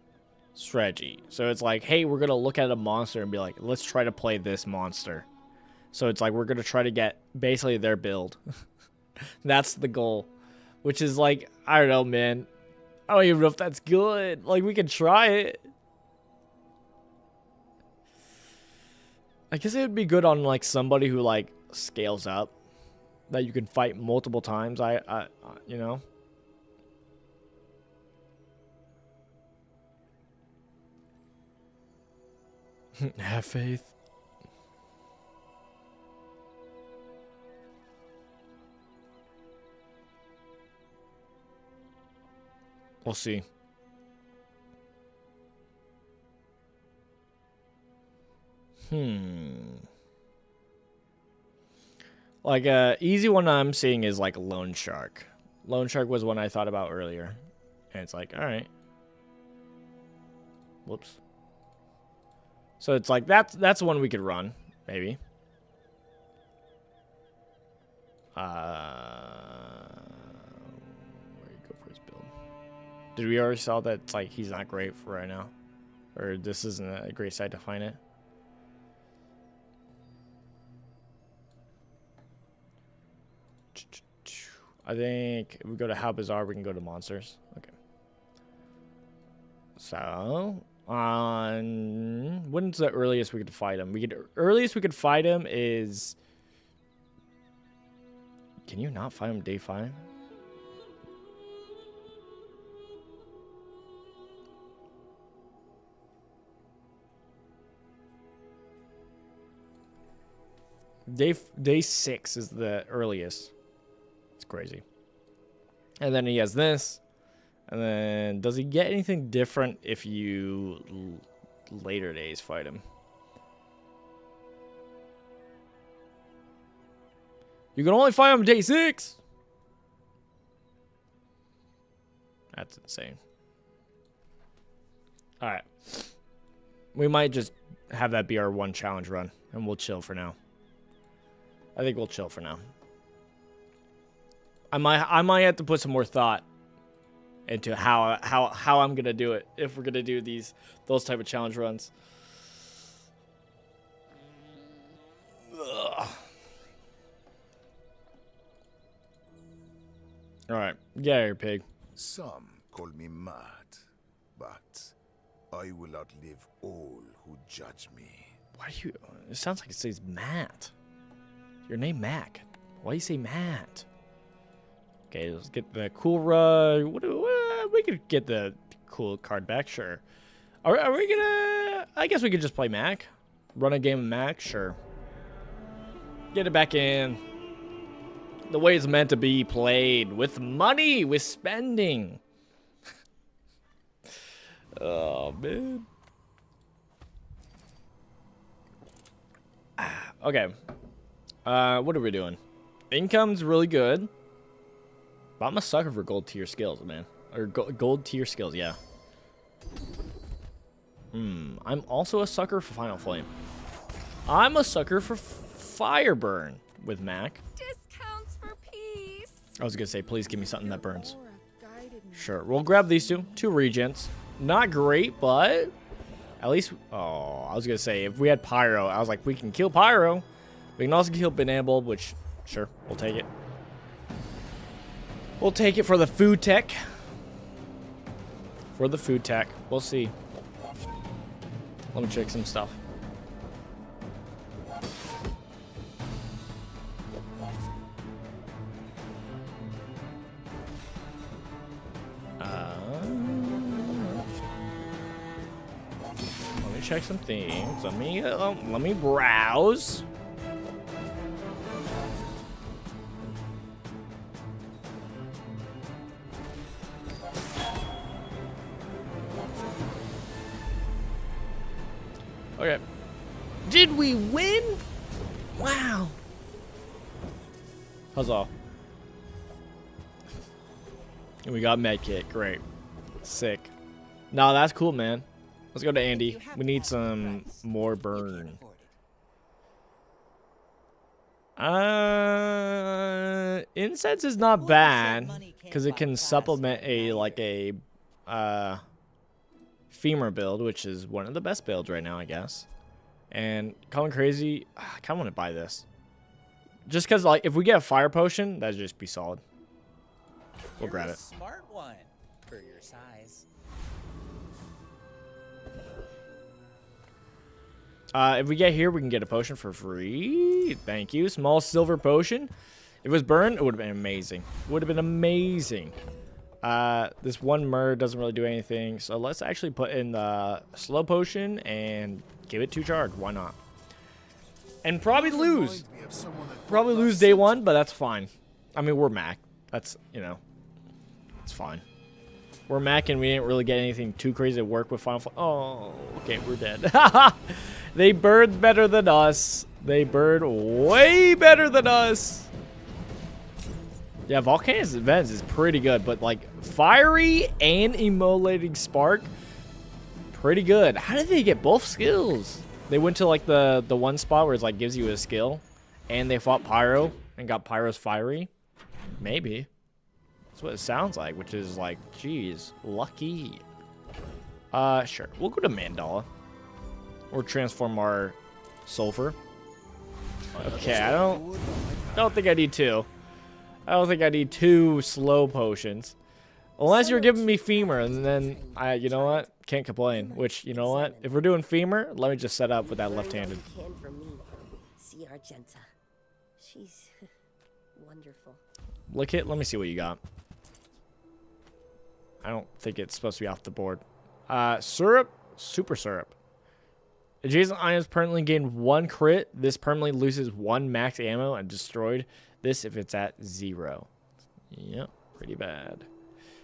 Speaker 1: strategy. So it's like, hey, we're gonna look at a monster and be like, let's try to play this monster. So it's like we're gonna try to get basically their build. That's the goal, which is like, I don't know, man. I don't even know if that's good. Like, we could try it. I guess it would be good on like somebody who like scales up. that you can fight multiple times. You know. Have faith. We'll see. Like easy one I'm seeing is like Loan Shark. Loan Shark was one I thought about earlier. And it's like, all right. Whoops. So it's like that's one we could run, maybe. Where you go for his build? Did we already saw that it's like he's not great for right now? Or this isn't a great site to find it? I think if we go to How Bazaar, we can go to monsters. Okay. So, when's the earliest we could fight him? Earliest we could fight him is. Can you not fight him day 5? Day 6 is the earliest. It's crazy. And then he has this. And then does he get anything different if you later days fight him? You can only fight him day 6. That's insane. All right. We might just have that be our one challenge run and we'll chill for now. I think we'll chill for now. I might have to put some more thought into how I'm gonna do it if we're gonna do those type of challenge runs. Ugh. All right, get out of here, pig.
Speaker 2: Some call me mad, but I will outlive all who judge me.
Speaker 1: Why do you? It sounds like it says Matt. Your name Mac. Why do you say Matt? Okay, let's get the cool rug. We could get the cool card back, sure. Are we gonna? I guess we could just play Mac. Run a game of Mac, sure. Get it back in. The way it's meant to be played. With money, with spending. Oh, man. Okay. What are we doing? Income's really good. But I'm a sucker for gold tier skills, man. Or gold tier skills, yeah. I'm also a sucker for Final Flame. I'm a sucker for Fire Burn with Mac.
Speaker 6: Discounts for peace.
Speaker 1: I was gonna say, please give me something that burns. Sure, we'll grab these two regents. Not great, but at least. Oh, I was gonna say if we had Pyro, I was like, we can kill Pyro. We can also kill Banana Bulb, which, sure, we'll take it. We'll take it for the food tech. For the food tech, we'll see. Let me check some stuff. Let me check some things. Let me browse. Okay. Did we win? Wow. Huzzah. And we got medkit. Great. Sick. No, that's cool, man. Let's go to Andy. We need some more burn. Incense is not bad because it can supplement a femur build, which is one of the best builds right now, I guess. And Calling Crazy, I kind of want to buy this. Just because, like, if we get a fire potion, that'd just be solid. We'll grab it.
Speaker 5: Smart one for your size.
Speaker 1: If we get here, we can get a potion for free. Thank you. Small silver potion. If it was burn, it would have been amazing. It would have been amazing. This one myrrh doesn't really do anything. So let's actually put in the slow potion and give it 2 charge. Why not? And probably lose. Probably lose day 1, but that's fine. I mean, we're Mac. That's, you know, it's fine. We're Mac and we didn't really get anything too crazy to work with Final Fantasy. Oh, okay, we're dead. They bird better than us. They bird way better than us. Yeah, Volcanic Events is pretty good, but like Fiery and Immolating Spark, pretty good. How did they get both skills? They went to like the one spot where it's like gives you a skill, and they fought Pyro and got Pyro's Fiery. Maybe. That's what it sounds like, which is like, geez, lucky. Sure. We'll go to Mandala. Or transform our Sulfur. Okay, I don't think I need 2. I don't think I need 2 slow potions. Unless you're giving me Femur, and then you know what? Can't complain. Which, you know what? If we're doing Femur, let me just set up with that left-handed.
Speaker 7: See Argenta. She's wonderful.
Speaker 1: Lick it. Let me see what you got. I don't think it's supposed to be off the board. Syrup. Super Syrup. Adjacent items permanently gain 1 crit. This permanently loses 1 max ammo and destroyed this if it's at 0. Yep, pretty bad.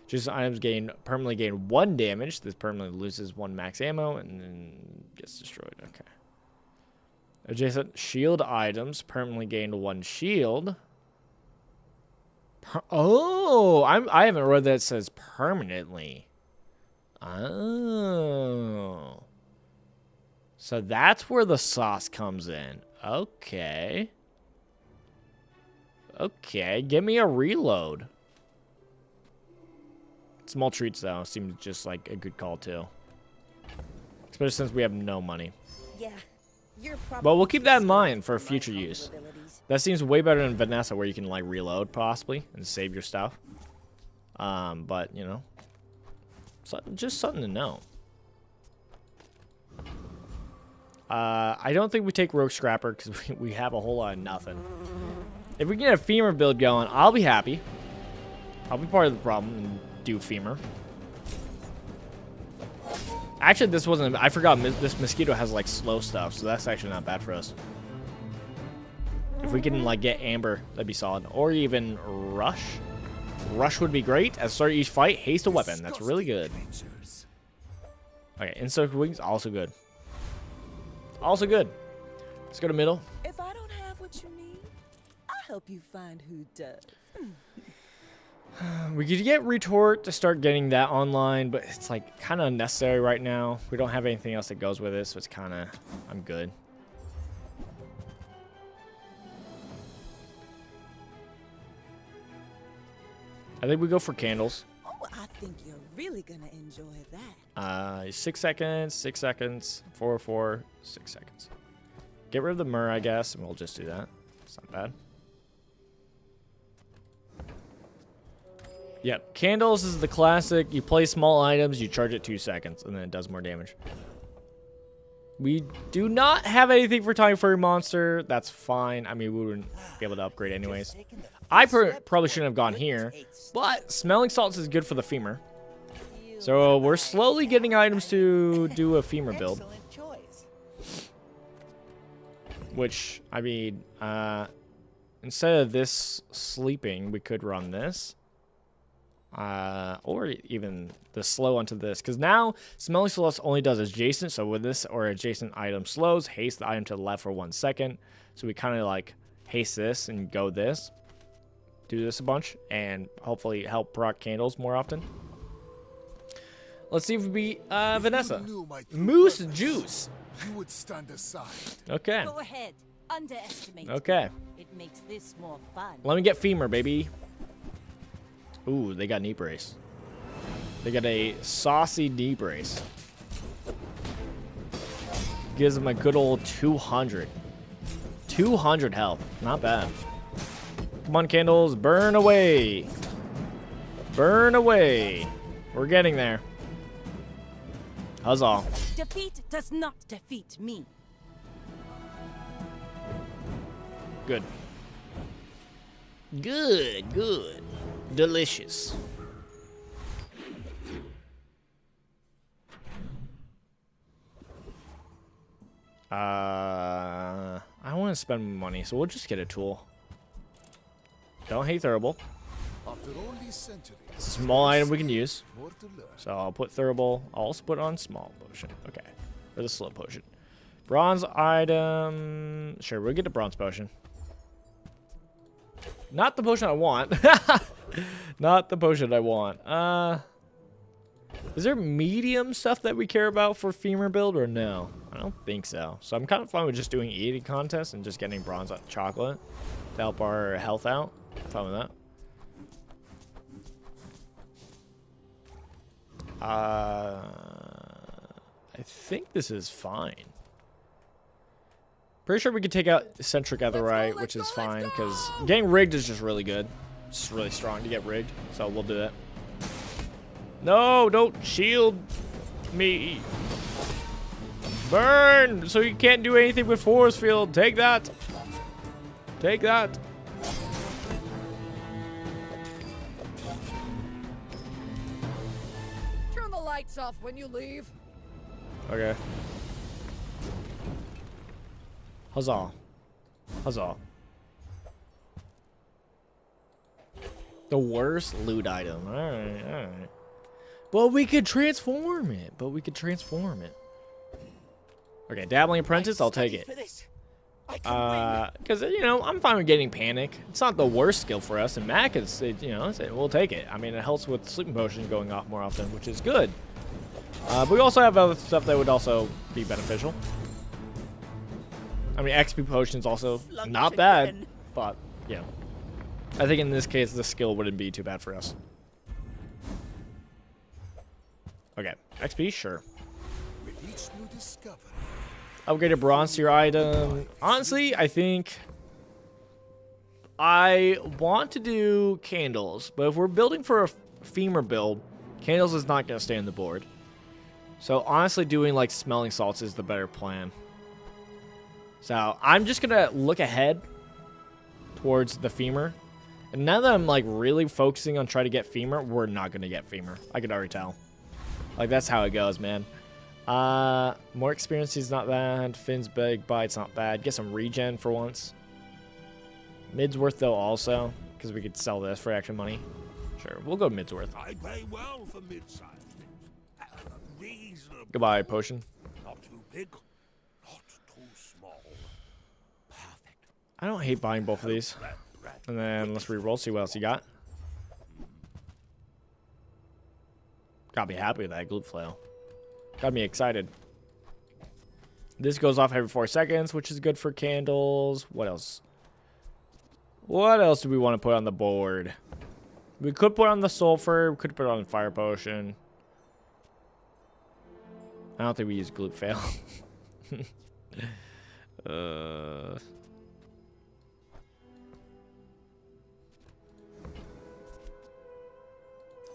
Speaker 1: Adjacent items permanently gain 1 damage. This permanently loses 1 max ammo and then gets destroyed. Okay. Adjacent shield items permanently gain 1 shield. I haven't read that it says permanently. Oh. So that's where the sauce comes in. Okay. Okay, give me a reload. Small treats, though, seems just like a good call, too. Especially since we have no money.
Speaker 7: Yeah, you're probably
Speaker 1: But we'll keep that in mind for future use. That seems way better than Vanessa, where you can, like, reload, possibly, and save your stuff. But, you know, just something to know. I don't think we take Rogue Scrapper because we have a whole lot of nothing. If we can get a Femur build going, I'll be happy. I'll be part of the problem and do Femur. Actually, this wasn't... I forgot this mosquito has, like, slow stuff, so that's actually not bad for us. If we can, like, get Amber, that'd be solid. Or even Rush. Rush would be great. At the start of each fight, haste a weapon. That's really good. Okay, Insect Wings, also good. Also good. Let's go to middle.
Speaker 3: If I don't have what you need, I'll help you find who does.
Speaker 1: We could get Retort to start getting that online, but it's like kind of unnecessary right now. We don't have anything else that goes with it, so it's kind of... I'm good. I think we go for candles.
Speaker 3: Oh, I think you're really gonna enjoy that.
Speaker 1: 6 seconds, 6 seconds, 4, 4, 6 seconds. Get rid of the myrrh, I guess, and we'll just do that. It's not bad. Yep, candles is the classic. You play small items, you charge it 2 seconds, and then it does more damage. We do not have anything for Time Furry Monster. That's fine. I mean, we wouldn't be able to upgrade anyways. I probably shouldn't have gone here, but Smelling Salts is good for the Femur. So we're slowly getting items to do a Femur build. Which, I mean, instead of this sleeping, we could run this. Or even the slow onto this. Because now, Smelling Salts only does adjacent. So with this or adjacent item slows, haste the item to the left for 1 second. So we kind of like haste this and go this. Do this a bunch. And hopefully help proc candles more often. Let's see if we beat Vanessa. Moose Juice.
Speaker 2: You would stand aside.
Speaker 1: Okay.
Speaker 3: Go ahead. Underestimate.
Speaker 1: Okay.
Speaker 3: It makes this more fun.
Speaker 1: Let me get Femur, baby. Ooh, they got knee brace. They got a saucy knee brace. Gives them a good old 200. 200 health. Not bad. Come on, candles. Burn away. Burn away. We're getting there. Huzzah.
Speaker 3: Defeat does not defeat me.
Speaker 1: Good. Good, good. Delicious. I don't want to spend money, so we'll just get a tool. Don't hate Thurible.
Speaker 2: After all these centuries,
Speaker 1: It's a small item we can use.
Speaker 2: more to learn.
Speaker 1: So I'll put Thurible. I'll also put on small potion. Okay. Or the slow potion. Bronze item. Sure, we'll get a bronze potion. Not the potion I want. Not the potion I want. Is there medium stuff that we care about for femur build or no? I don't think so. So I'm kind of fine with just doing eating contests and just getting bronze chocolate to help our health out. I'm fine with that. I think this is fine. Pretty sure we could take out Eccentric Etherite, which is fine, because getting rigged is just really good. It's just really strong to get rigged, so we'll do it. No, don't shield me. Burn! So you can't do anything with Force Field. Take that. Take that.
Speaker 6: Turn the lights off when you leave.
Speaker 1: Okay. Huzzah. Huzzah. The worst loot item. Alright, alright. But we could transform it. Okay, Dabbling Apprentice, I'll take it. Because, you know, I'm fine with getting Panic. It's not the worst skill for us, and Mac is, you know, we'll take it. I mean, it helps with Sleeping Potion going off more often, which is good. But we also have other stuff that would also be beneficial. I mean, XP Potion's also not bad, but, you know. I think in this case, the skill wouldn't be too bad for us. Okay, XP, sure.
Speaker 2: With each new discovery,
Speaker 1: Upgrade a bronze tier item. Honestly, I think I want to do candles, but if we're building for a femur build, candles is not going to stay on the board. So honestly, doing like smelling salts is the better plan. So I'm just going to look ahead towards the femur. And now that I'm like really focusing on trying to get femur, we're not going to get femur. I could already tell. Like, that's how it goes, man. More experience is not bad. Finn's big bite's not bad. Get some regen for once. Mid's worth though also, because we could sell this for extra money. Sure, we'll go mid's worth.
Speaker 2: I pay well for mid-sized things. Reasonable.
Speaker 1: Goodbye, potion.
Speaker 2: Not too big, not too small. Perfect.
Speaker 1: I don't hate buying both of these. And then let's re-roll, see what else you got. Gotta be happy with that glute flail. Got me excited. This goes off every 4 seconds, which is good for candles. What else? What else do we want to put on the board? We could put on the sulfur. We could put on fire potion. I don't think we use glute fail.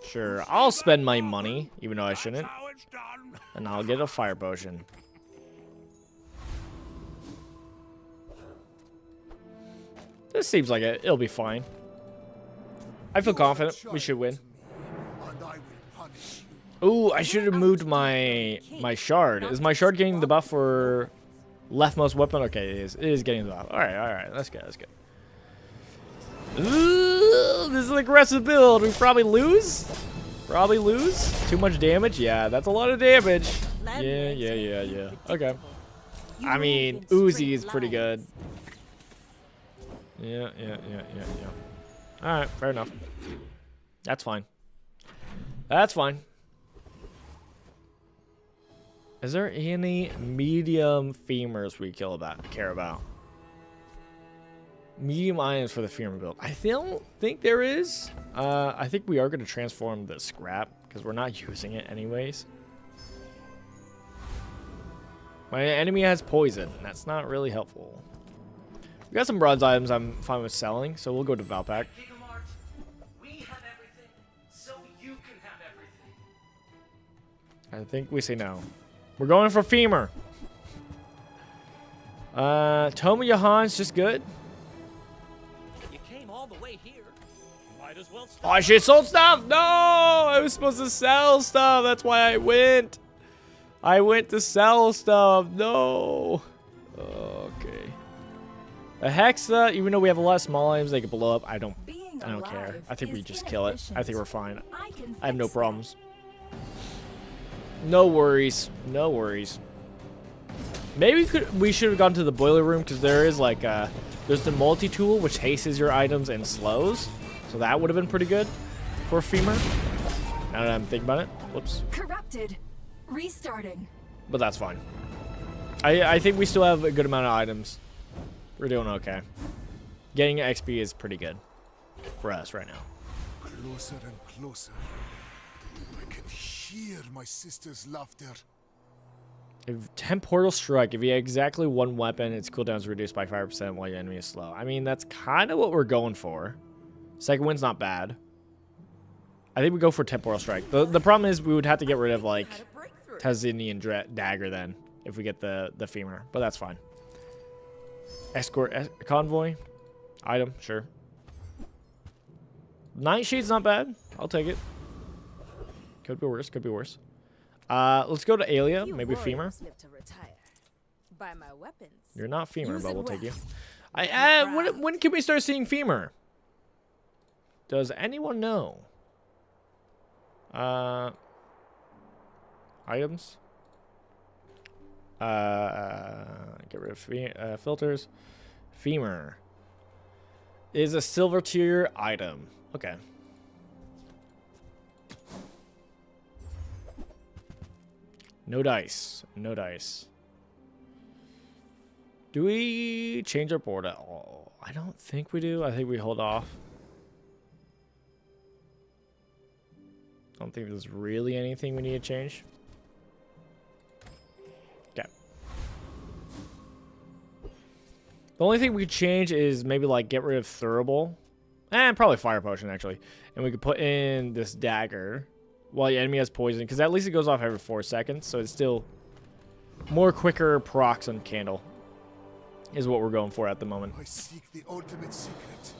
Speaker 1: Sure, I'll spend my money, even though I shouldn't.
Speaker 2: How it's done.
Speaker 1: And I'll get a fire potion. This seems like it'll be fine. I feel confident we should win.
Speaker 2: And I will punish you.
Speaker 1: Ooh, I should have moved my shard. Is my shard getting the buff for leftmost weapon? Okay, it is. It is getting the buff. All right. That's good. That's good. Ooh, this is an aggressive build. We probably lose. Probably lose. Too much damage. Yeah, that's a lot of damage. Yeah. Okay. I mean, Uzi is pretty good. Yeah. All right, fair enough. That's fine. That's fine. Is there any medium femurs we care about? Medium items for the femur build. I don't think there is. I think we are going to transform the scrap because we're not using it anyways. My enemy has poison. That's not really helpful. We got some bronze items I'm fine with selling, so we'll go to Valpak.
Speaker 4: We have everything, so you can have everything.
Speaker 1: I think we say no. We're going for femur. Toma Johan's just good.
Speaker 5: You came all the way here
Speaker 1: Oh, I should have sold stuff. No, I was supposed to sell stuff. That's why I went. I went to sell stuff. No. Okay. A Hexa, even though we have a lot of small items, they can blow up. I don't care. I think we just kill it. I think we're fine. I have no problems. No worries. No worries. Maybe we should have gone to the boiler room because there is like there's the multi-tool which hastens your items and slows. So that would have been pretty good for femur. Now that I'm thinking about it. Whoops.
Speaker 8: Corrupted. Restarting.
Speaker 1: But that's fine. I think we still have a good amount of items. We're doing okay. Getting XP is pretty good for us right now.
Speaker 2: Closer and closer. I can hear my sister's laughter.
Speaker 1: If Temporal Strike, if you have exactly one weapon, its cooldown is reduced by 5% while your enemy is slow. I mean, that's kind of what we're going for. Second wind's not bad. I think we go for Temporal Strike. The problem is we would have to get rid of, like, Tazinian Dagger then, if we get the femur. But that's fine. Escort Convoy. Item, sure. Nightshade's not bad. I'll take it. Could be worse, could be worse. Let's go to Aelia, maybe femur.
Speaker 3: By my weapons.
Speaker 1: You're not femur, but we'll take you.
Speaker 3: well.
Speaker 1: When can we start seeing femur? Does anyone know? Items. Get rid of filters. Femur is a silver tier item. Okay. No dice. No dice. Do we change our board at all? I don't think we do. I think we hold off. I don't think there's really anything we need to change. Okay. The only thing we could change is maybe like get rid of Thurible. And probably Fire Potion actually. And we could put in this dagger while the enemy has poison. Because at least it goes off every 4 seconds. So it's still more quicker procs on Candle. Is what we're going for at the moment.
Speaker 2: I seek the ultimate secret.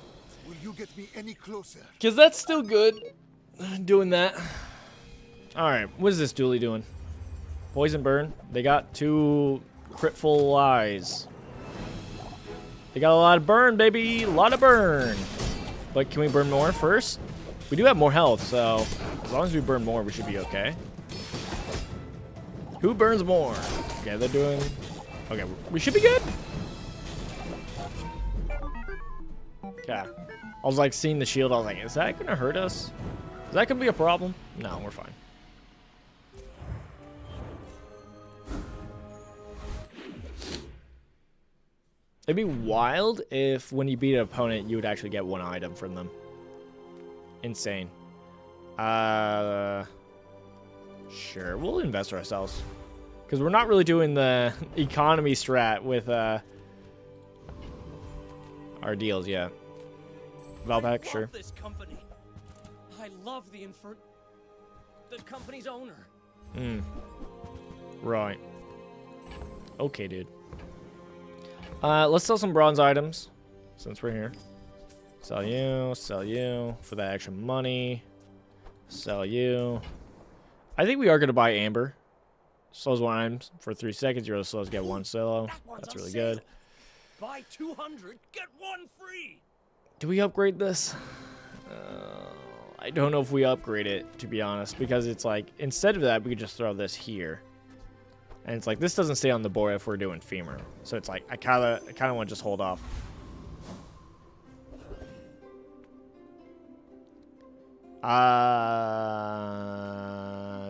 Speaker 2: Will you get me any closer?
Speaker 1: Because that's still good. Doing that. Alright, what is this dually doing? Poison burn. They got 2 critful eyes. They got a lot of burn, baby. A lot of burn. But can we burn more first? We do have more health, so as long as we burn more, we should be okay. Who burns more? Okay, they're doing... Okay, we should be good. Yeah. I was like seeing the shield. I was like, is that going to hurt us? Is that going to be a problem? No, we're fine. It'd be wild if when you beat an opponent, you would actually get 1 item from them. Insane. Sure, we'll invest ourselves. Because we're not really doing the economy strat with our deals yet. Valpak, sure.
Speaker 4: This company. I love the company's owner.
Speaker 1: Right. Okay, dude. Let's sell some bronze items since we're here. Sell you for that extra money. Sell you. I think we are gonna buy Amber. Slows 1 items for 3 seconds. You're slows get 1 solo. That's really good.
Speaker 4: Buy 200, get 1 free.
Speaker 1: Do we upgrade this? I don't know if we upgrade it, to be honest, because it's like instead of that we could just throw this here. And it's like this doesn't stay on the board if we're doing femur. So it's like I kind of want to just hold off.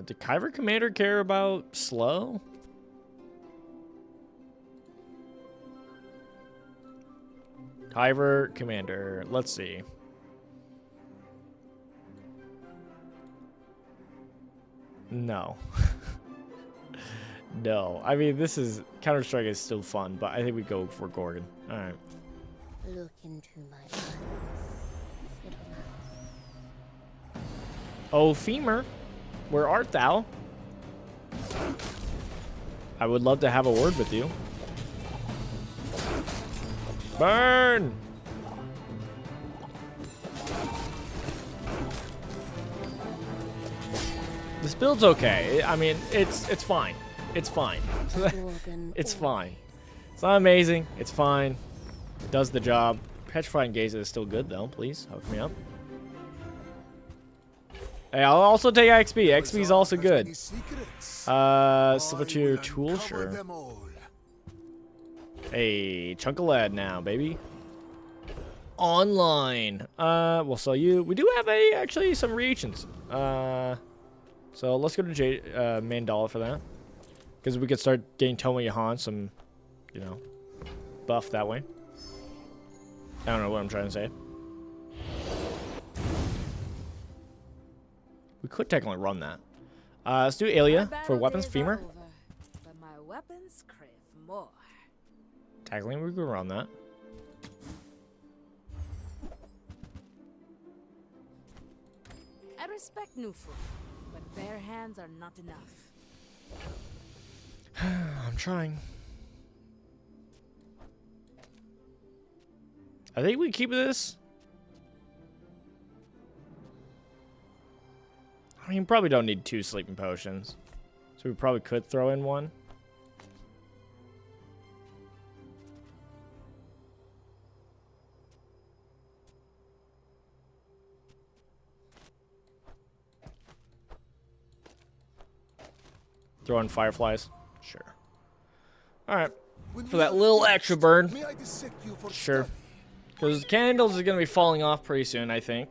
Speaker 1: Did Kyver Commander care about slow? Kyver Commander, let's see. No. No. I mean, this is... Counter-Strike is still fun, but I think we go for Gorgon. Alright.
Speaker 7: Look into my eyes, little mouse.
Speaker 1: Oh, Femur. Where art thou? I would love to have a word with you. Burn! This build's okay. I mean, it's fine. It's fine.
Speaker 7: Organ
Speaker 1: It's fine. It's not amazing. It's fine. It does the job. Petrifying Gaze is still good, though. Please, hook me up. Hey, I'll also take XP. XP is also good. Switch your tool, sure. Hey, chunk of lead now, baby. Online. We'll sell you. We do have actually some reagents. So let's go to Mandala for that. Because we could start getting Tomoyahan some, you know, buff that way. I don't know what I'm trying to say. We could technically run that. Let's do Alia for weapons, femur.
Speaker 6: But my weapons crave more.
Speaker 1: Technically, we could run that.
Speaker 6: I respect new food, but bare hands are not enough.
Speaker 1: I'm trying. I think we keep this. I mean, probably don't need 2 sleeping potions. So we probably could throw in 1. Throw in fireflies. Sure. Alright. For that little extra burn. Sure. Because candles is going to be falling off pretty soon, I think.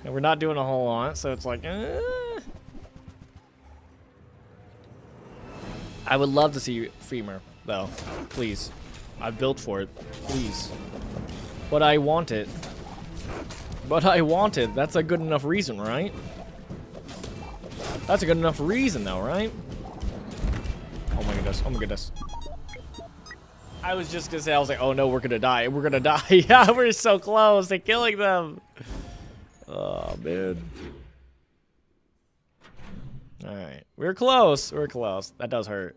Speaker 1: And we're not doing a whole lot, so it's like, I would love to see femur, though. Please. I've built for it. Please. But I want it. But I want it. That's a good enough reason, right? That's a good enough reason, though, right? Oh my goodness. Oh my goodness. I was just gonna say, I was like, oh no, we're gonna die. We're gonna die. Yeah, we're so close to killing them. Oh, man. Alright. We're close. We're close. That does hurt.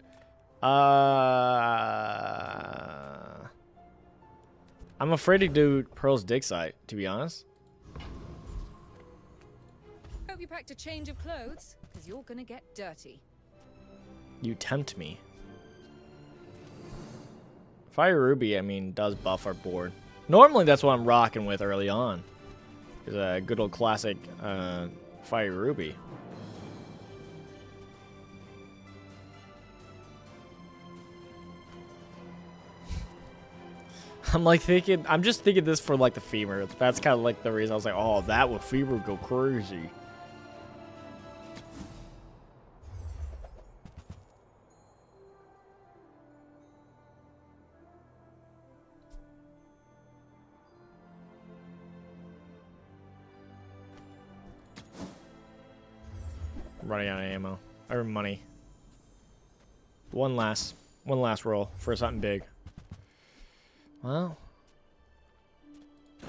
Speaker 1: I'm afraid to do Pearl's dig site, to be honest.
Speaker 6: Hope you packed a change of clothes, because you're gonna get dirty.
Speaker 1: You tempt me. Fire Ruby, I mean, does buff our board. Normally, that's what I'm rocking with early on. Is a good old classic Fire Ruby. I'm just thinking this for like the femur. That's kind of like the reason I was like, oh, that would femur go crazy. I'm running out of ammo or money. One last roll for something big. Well,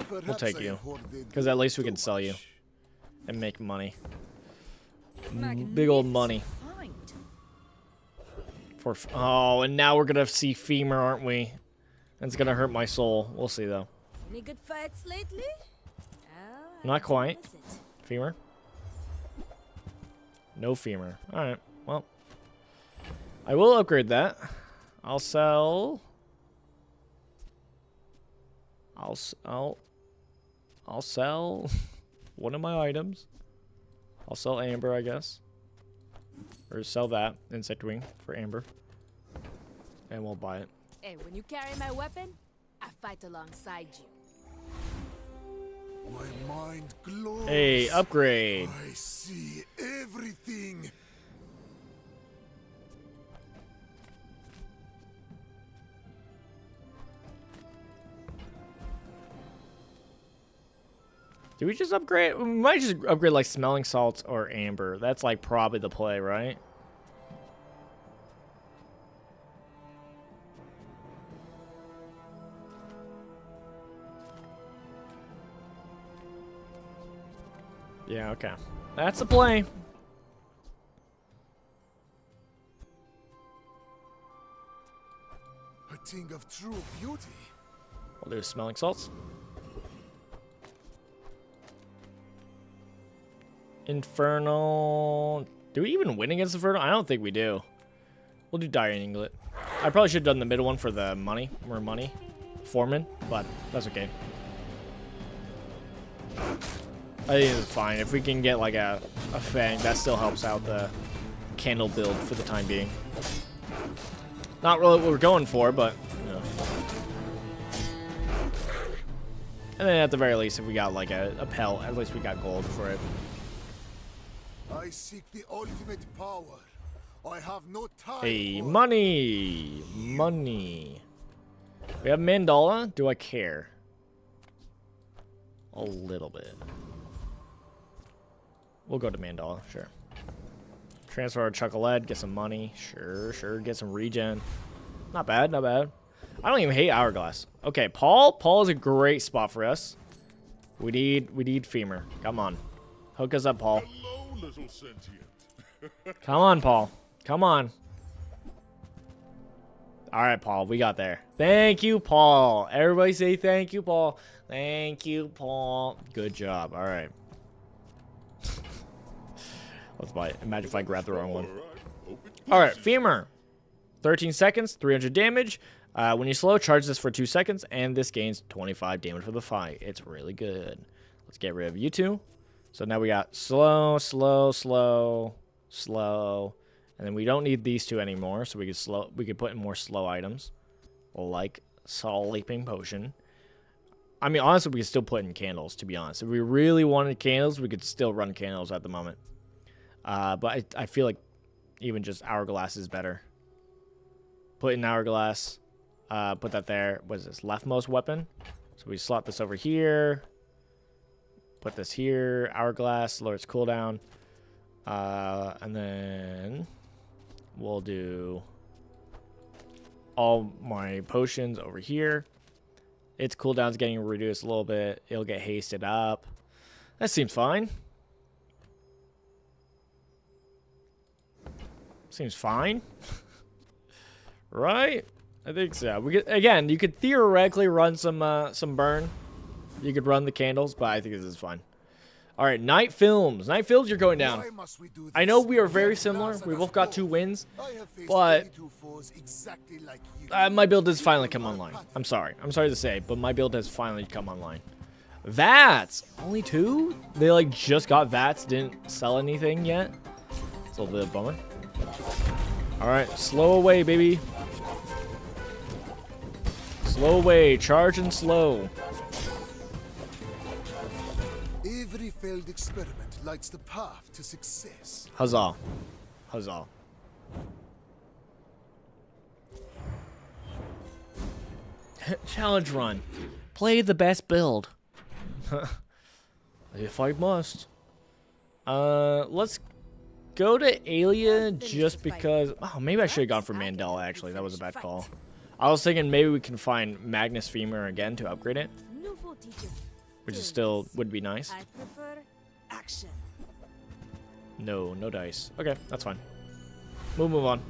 Speaker 1: we'll take you, because at least we can sell you and make money. Big old money. Oh, and now we're gonna see femur, aren't we? And it's gonna hurt my soul. We'll see though.
Speaker 3: Any good fights lately?
Speaker 1: Not quite. Femur. No femur. All right. Well, I will upgrade that. I'll sell. I'll sell one of my items. I'll sell amber, I guess. Or sell that insect wing for amber. And we'll buy it.
Speaker 6: Hey, when you carry my weapon, I fight alongside you.
Speaker 2: My mind glows.
Speaker 1: Hey, upgrade.
Speaker 2: I see everything.
Speaker 1: Do we just upgrade? We might just upgrade like smelling salts or amber. That's like probably the play, right? Yeah, okay. That's the play.
Speaker 2: A thing of true beauty.
Speaker 1: We'll do smelling salts. Infernal. Do we even win against Infernal? I don't think we do. We'll do Dire Inglet. I probably should have done the middle one for the money. More money. Foreman, but that's okay. I think it's fine. If we can get like a Fang, that still helps out the candle build for the time being. Not really what we're going for, but you know. And then at the very least, if we got like a pelt, at least we got gold for it.
Speaker 2: I seek the ultimate power. I have no time.
Speaker 1: Hey,
Speaker 2: for
Speaker 1: money! Money. We have Mandala. Do I care? A little bit. We'll go to Mandala, sure. Transfer our Chocolate, get some money. Sure, sure. Get some regen. Not bad, not bad. I don't even hate Hourglass. Okay, Paul. Paul is a great spot for us. We need Femur. Come on. Hook us up, Paul.
Speaker 2: Hello, little sentient.
Speaker 1: Come on, Paul. Come on. All right, Paul. We got there. Thank you, Paul. Everybody say thank you, Paul. Thank you, Paul. Good job. All right. Let's buy it. Imagine if I grab the wrong one. All right, Femur. 13 seconds, 300 damage. When you slow, charge this for 2 seconds, and this gains 25 damage for the fight. It's really good. Let's get rid of you two. So now we got slow, slow, slow, slow, and then we don't need these two anymore. So we could put in more slow items, like Soul Leaping Potion. I mean, honestly, we could still put in candles. To be honest, if we really wanted candles, we could still run candles at the moment. But I feel like even just Hourglass is better. Put in Hourglass. Put that there. What is this? Leftmost weapon. So we slot this over here. Put this here. Hourglass. Lower its cooldown. And then we'll do all my potions over here. Its cooldown's getting reduced a little bit. It'll get hasted up. That seems fine. Seems fine. Right? I think so. We could, again, you could theoretically run some burn. You could run the candles, but I think this is fine. All right, Night Films. Night Films, you're going down. I know we are very similar. We both got 2 wins, but my build has finally come online. I'm sorry to say, but my build has finally come online. Vats, only 2? They like just got Vats, didn't sell anything yet. It's a little bit of a bummer. All right, slow away, baby. Slow away, charge and slow.
Speaker 2: Every failed experiment lights the path to success.
Speaker 1: Huzzah. Huzzah. Challenge run. Play the best build. If I must. Let's go to Aelia just because... Oh, maybe I should have gone for Mandela, actually. That was a bad call. I was thinking maybe we can find Magnus Femur again to upgrade it. Which is still would be nice.
Speaker 6: I prefer action.
Speaker 1: No dice. Okay, that's fine. We'll move on.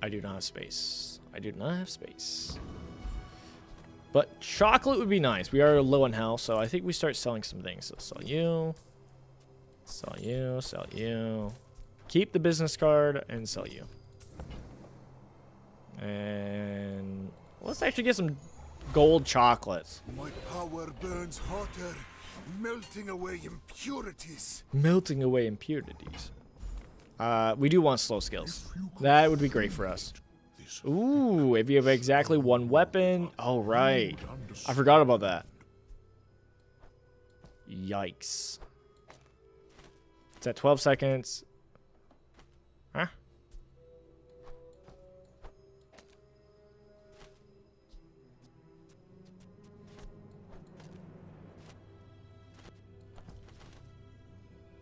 Speaker 1: I do not have space. I do not have space. But chocolate would be nice. We are low on health, so I think we start selling some things. So sell you. Sell you. Sell you. Keep the business card and sell you. And let's actually get some gold chocolates.
Speaker 2: My power burns hotter, melting away impurities.
Speaker 1: Melting away impurities. We do want slow skills. That would be great for us. Ooh, if you have exactly 1 weapon. Oh, right. I forgot about that. Yikes. It's at 12 seconds. Huh?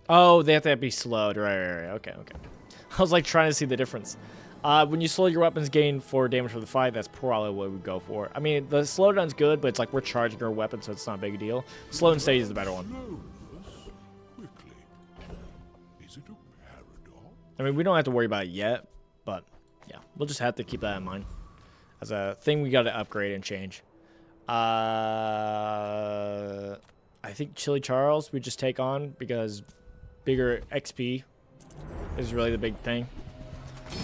Speaker 1: Oh, they have to be slowed. Right. Okay. I was like trying to see the difference. When you slow your weapons, gain 4 damage for the fight. That's probably what we would go for. I mean, the slowdown's good, but it's like we're charging our weapon, so it's not a big deal. Slow and steady is the better one.
Speaker 2: Quickly. Is it a paradox?
Speaker 1: I mean, we don't have to worry about it yet, but yeah, we'll just have to keep that in mind as a thing we got to upgrade and change. I think Chili Charles we just take on because bigger XP is really the big thing.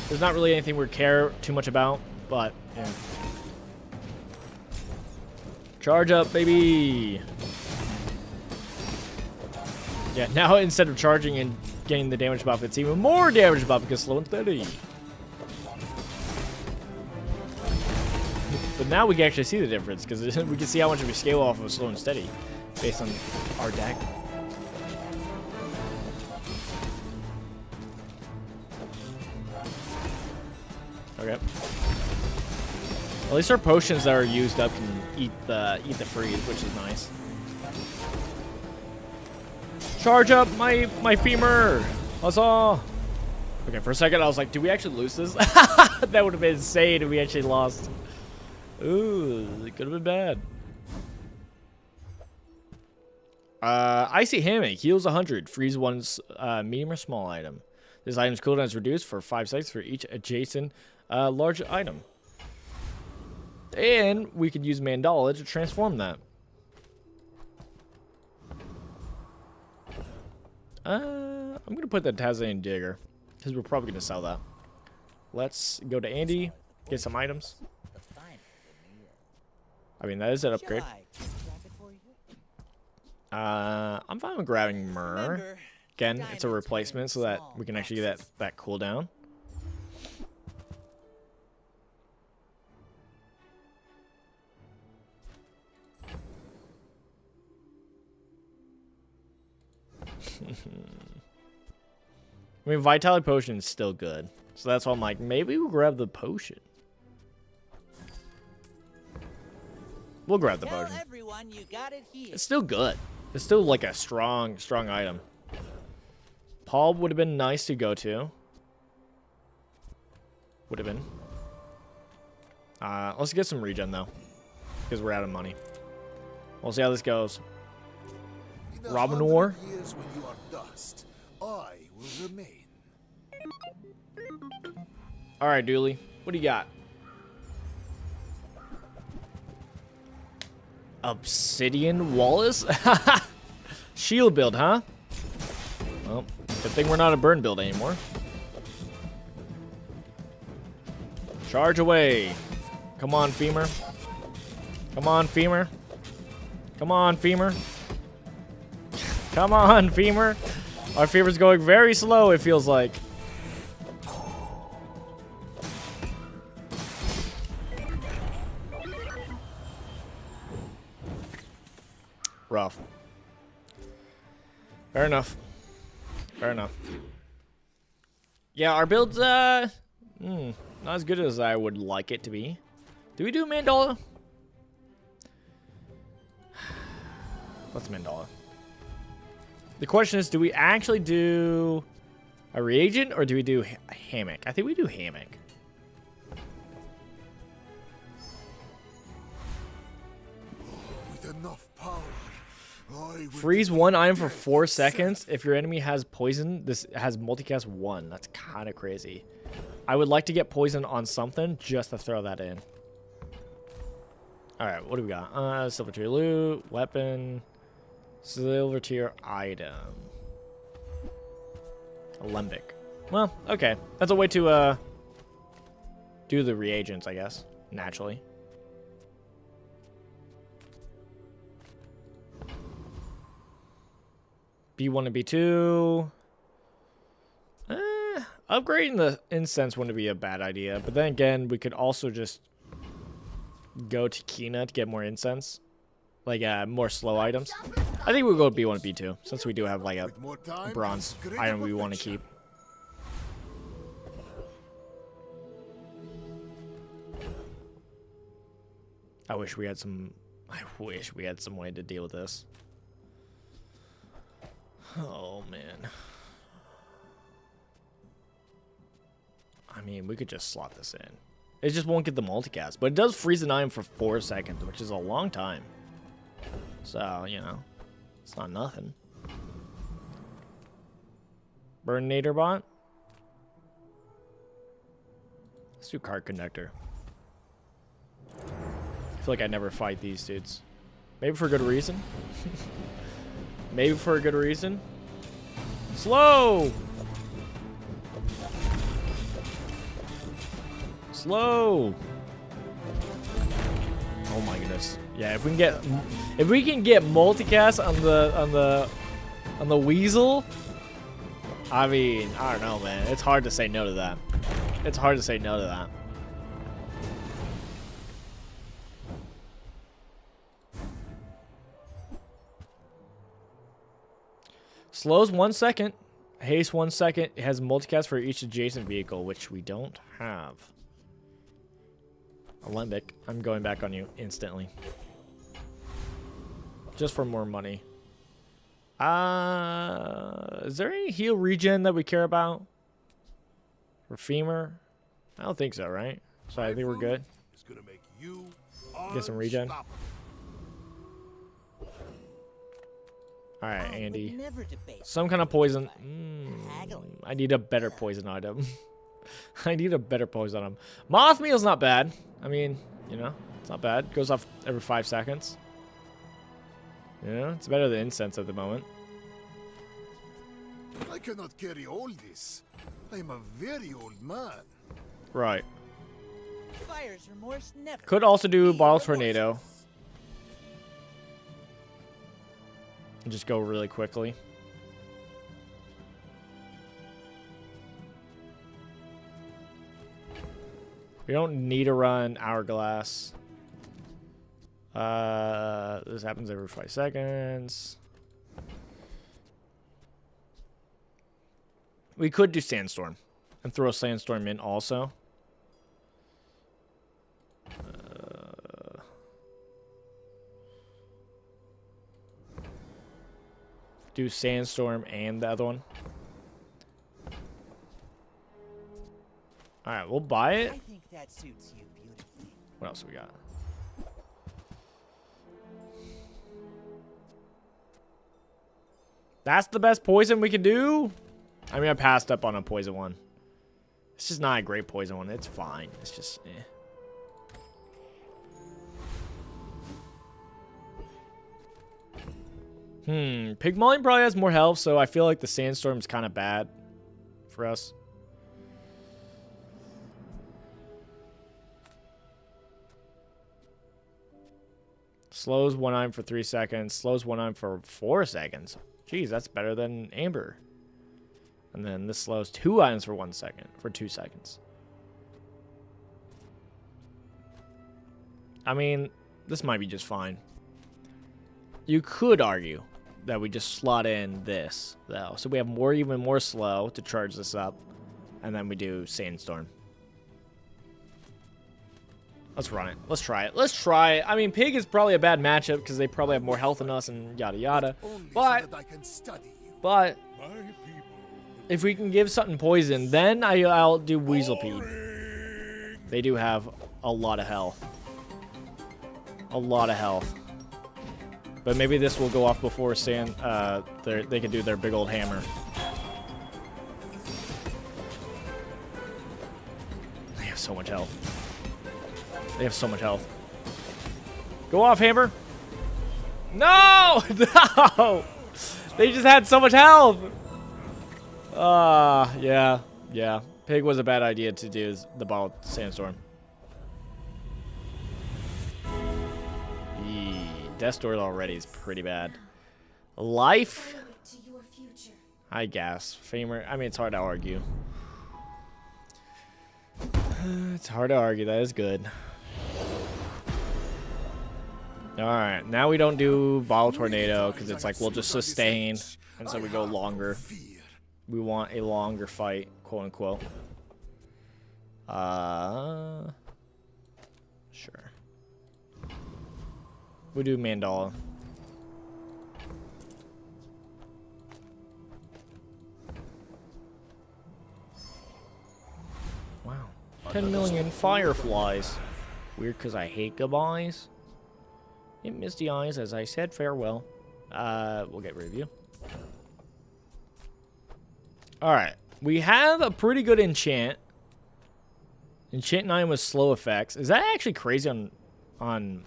Speaker 1: There's not really anything we care too much about, but yeah. Charge up, baby. Yeah, now instead of charging and getting the damage buff, it's even more damage buff because slow and steady. But now we can actually see the difference because we can see how much we scale off of slow and steady based on our deck. Okay. At least our potions that are used up can eat the freeze, which is nice. Charge up my femur! Huzzah! Okay, for a second I was like, do we actually lose this? That would have been insane if we actually lost. Ooh, it could have been bad. Icy Hammock heals 100, freeze one's medium or small item. This item's cooldown is reduced for 5 seconds for each adjacent large item. And we could use Mandala to transform that. I'm gonna put the Tasmanian Digger because we're probably gonna sell that. Let's go to Andy, get some items. I mean, that is an upgrade. I'm fine with grabbing Myrrh. Again, it's a replacement so that we can actually get that cooldown. I mean, Vitality Potion is still good. So that's why I'm like, maybe we'll grab the potion. We'll grab the potion.
Speaker 5: Everyone you got it here.
Speaker 1: It's still good. It's still like a strong item. Paul would have been nice to go to. Would have been. Let's get some regen though. Because we're out of money. We'll see how this goes. Robin War.
Speaker 2: Years when you are dust, I will remain.
Speaker 1: Alright, Dooley. What do you got? Obsidian Wallace? Shield build, huh? Well, good thing we're not a burn build anymore. Charge away. Come on, Femur. Come on, Femur. Come on, Femur. Come on, Femur. Our Femur's going very slow, it feels like. Rough. Fair enough. Fair enough. Yeah, our build's not as good as I would like it to be. Do we do Mandala? Let's Mandala. The question is, do we actually do a reagent or do we do a hammock? I think we do hammock.
Speaker 2: With enough power, I will
Speaker 1: Freeze one item for 4 seconds. If your enemy has poison, this has multicast 1. That's kind of crazy. I would like to get poison on something just to throw that in. All right, what do we got? Silver tier loot, weapon, silver tier item, alembic. Well, okay, that's a way to do the reagents, I guess, naturally. B1 and B2. Upgrading the incense wouldn't be a bad idea, but then again, we could also just go to Kina to get more incense, like more slow items. I think we'll go with B1 and B2 since we do have like a bronze item we want to keep. I wish we had some way to deal with this. Oh man. I mean, we could just slot this in. It just won't get the multicast, but it does freeze an item for 4 seconds, which is a long time. So, you know, it's not nothing. Burninator bot. Let's do card connector. I feel like I never fight these dudes. Maybe for good reason. Maybe for a good reason. Slow! Slow! Oh my goodness. Yeah, if we can get multicast on the weasel, I mean, I don't know, man. It's hard to say no to that. It's hard to say no to that. Slows 1 second. Haste 1 second. It has multicast for each adjacent vehicle, which we don't have. Alembic, I'm going back on you instantly. Just for more money. Is there any heal regen that we care about? For femur? I don't think so, right? So I think we're good.
Speaker 2: It's gonna make you
Speaker 1: Get some regen.
Speaker 2: unstoppable.
Speaker 1: Alright, Andy.
Speaker 5: Never debate.
Speaker 1: Some kind of poison.
Speaker 5: Haggling.
Speaker 1: I need a better poison item. I need a better poison item. Moth meal's not bad. I mean, you know, it's not bad. Goes off every 5 seconds. You know, it's better than incense at the moment.
Speaker 2: I cannot carry all this. I am a very old man.
Speaker 1: Right.
Speaker 5: Buyer's remorse never.
Speaker 1: Could also do
Speaker 5: be
Speaker 1: bottle
Speaker 5: remorseless.
Speaker 1: tornado. And just go really quickly. We don't need to run hourglass. This happens every 5 seconds. We could do sandstorm and throw a sandstorm in also. Do sandstorm and the other one. All right, we'll buy it.
Speaker 5: I think that suits you beautifully.
Speaker 1: What else we got? That's the best poison we can do? I mean, I passed up on a poison one. It's just not a great poison one. It's fine. It's just, eh. Pigmalion probably has more health, so I feel like the sandstorm's kind of bad for us. Slows one item for 3 seconds. Slows one item for 4 seconds. Jeez, that's better than Amber. And then this slows 2 items for 1 second. For 2 seconds. I mean, this might be just fine. You could argue that we just slot in this, though. So we have even more slow to charge this up. And then we do Sandstorm. Let's run it. Let's try it. Let's try it. I mean, Pig is probably a bad matchup because they probably have more health than us and yada yada.
Speaker 2: Only
Speaker 1: But,
Speaker 2: so that I can study you.
Speaker 1: but,
Speaker 2: My people.
Speaker 1: if we can give something poison, then I'll do Weasel Pea.
Speaker 2: Boring.
Speaker 1: They do have a lot of health. A lot of health. But maybe this will go off before they can do their big old hammer. They have so much health. They have so much health. Go off, hammer. No! No! They just had so much health! Yeah. Yeah. Pig was a bad idea to do the ball sandstorm. Death Door already is pretty bad. Life? I guess. Famer. I mean, it's hard to argue. It's hard to argue. That is good. Alright. Now we don't do Bottle Tornado because it's like we'll just sustain. And so we go longer. We want a longer fight, quote unquote. Sure. We'll do Mandala. Wow. 10 million fireflies. Weird because I hate goodbyes. It misty eyes as I said farewell. We'll get rid of you. Alright. We have a pretty good enchant. Enchant 9 with slow effects. Is that actually crazy on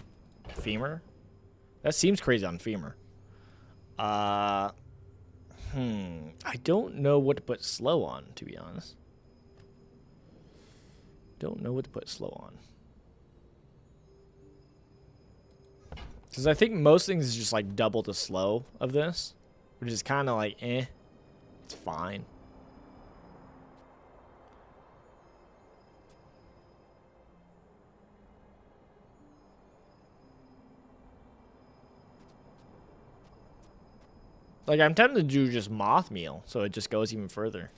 Speaker 1: Femur? That seems crazy on femur. I don't know what to put slow on, to be honest. Don't know what to put slow on. Because I think most things is just like double the slow of this. Which is kind of like, eh. It's fine. Like, I'm tempted to do just moth meal, so it just goes even further.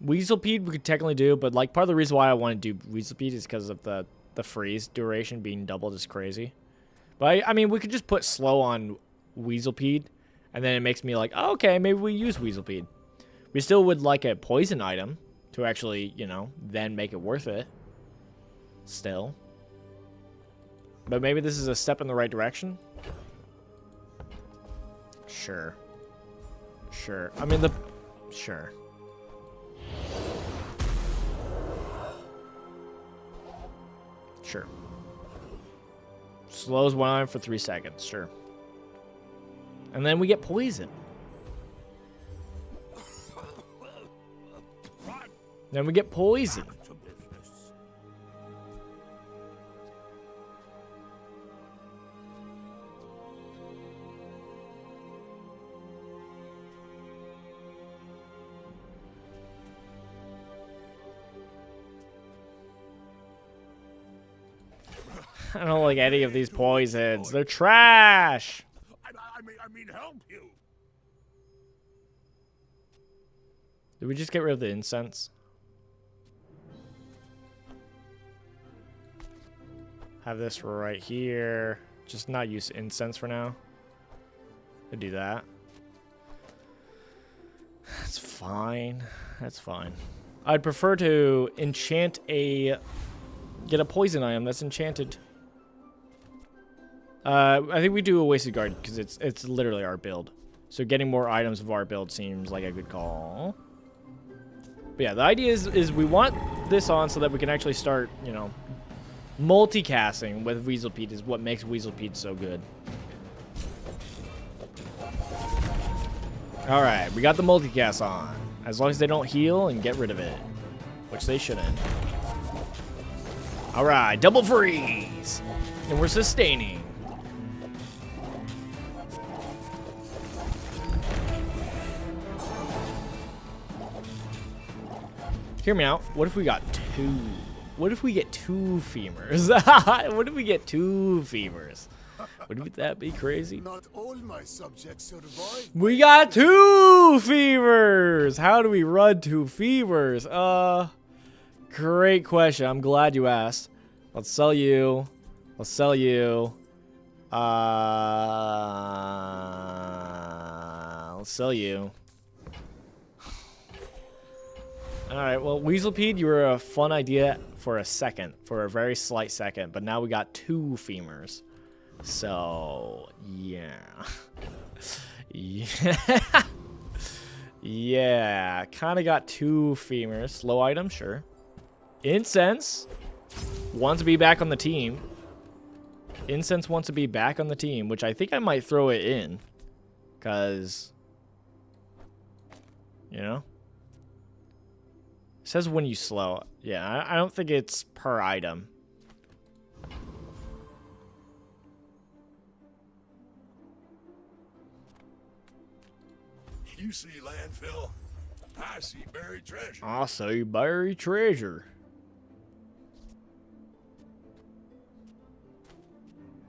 Speaker 1: Weaselpede we could technically do, but like part of the reason why I want to do Weaselpede is because of the freeze duration being doubled is crazy. But I mean, we could just put slow on Weaselpede, and then it makes me like, oh, okay, maybe we use Weaselpede. We still would like a poison item to actually, you know, then make it worth it. Still. But maybe this is a step in the right direction. Sure. Sure. I mean, sure. Sure. Slows one item for 3 seconds. Sure. And then we get poison. Then we get poison. I don't like any of these poisons. They're trash.
Speaker 2: I mean, help you.
Speaker 1: Did we just get rid of the incense? Have this right here. Just not use incense for now. Could do that. That's fine. That's fine. I'd prefer to enchant get a poison item that's enchanted. I think we do a wasted guard because it's literally our build. So getting more items of our build seems like a good call. But yeah, the idea is we want this on so that we can actually start, you know, multicasting with Weaselpede is what makes Weaselpede so good. Alright, we got the multicast on. As long as they don't heal and get rid of it. Which they shouldn't. Alright, double freeze! And we're sustaining. Hear me out. What if we got two? What if we get two femurs? What if we get two femurs? Wouldn't that be crazy?
Speaker 2: Not all my subjects survive.
Speaker 1: We got two femurs! How do we run two femurs? Great question. I'm glad you asked. Let's sell you. Let's sell you. Let's sell you. Alright, well, Weaselpede, you were a fun idea for a second. For a very slight second. But now we got two femurs. So, yeah. Yeah. Yeah. Kind of got two femurs. Slow item, sure. Incense wants to be back on the team. Incense wants to be back on the team, which I think I might throw it in. Because, you know. It says when you slow. Yeah, I don't think it's per item.
Speaker 2: You see landfill, I see buried treasure.
Speaker 1: I see buried treasure.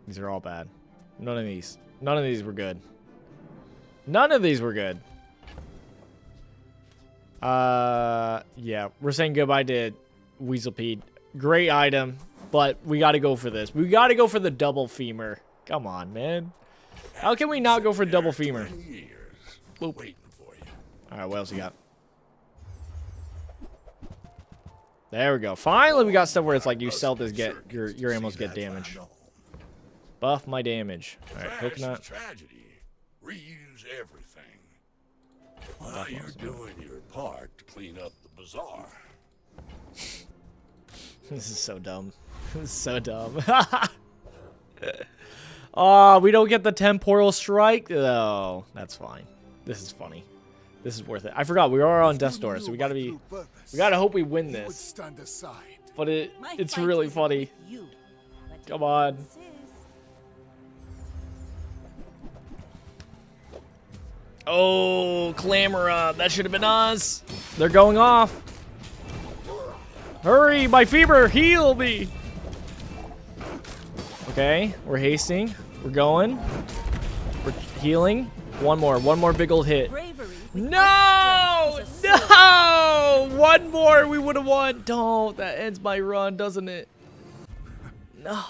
Speaker 1: These are all bad. None of these were good. None of these were good. Yeah, we're saying goodbye to Weaselpede. Great item, but we got to go for this. We got to go for the double femur. Come on, man. How can we not go for double femur? Boop.
Speaker 2: Waiting for you.
Speaker 1: All right, what else you got? There we go. Finally, we got stuff where it's like you sell this, get your ammos get damage. Buff my damage. All right, coconut.
Speaker 2: Tragedy. Reuse everything. Well, you're doing your part to clean up the bazaar.
Speaker 1: This is so dumb. So dumb. Oh, we don't get the temporal strike though. That's fine. This is funny. This is worth it. I forgot we are on Death's Door, so we gotta hope we win this.
Speaker 2: Stand aside.
Speaker 1: But
Speaker 5: My
Speaker 1: it's
Speaker 5: fight
Speaker 1: really
Speaker 5: isn't
Speaker 1: funny.
Speaker 5: with you, but
Speaker 1: Come on.
Speaker 5: this is.
Speaker 1: Oh, Clamora. That should have been us. They're going off. Hurry, my fever, heal me. Okay, we're hasting. We're going. We're healing. One more big old hit.
Speaker 5: Bravery with
Speaker 1: No!
Speaker 5: strength is a sword.
Speaker 1: No! One more, we would have won. Don't. That ends my run, doesn't it? No.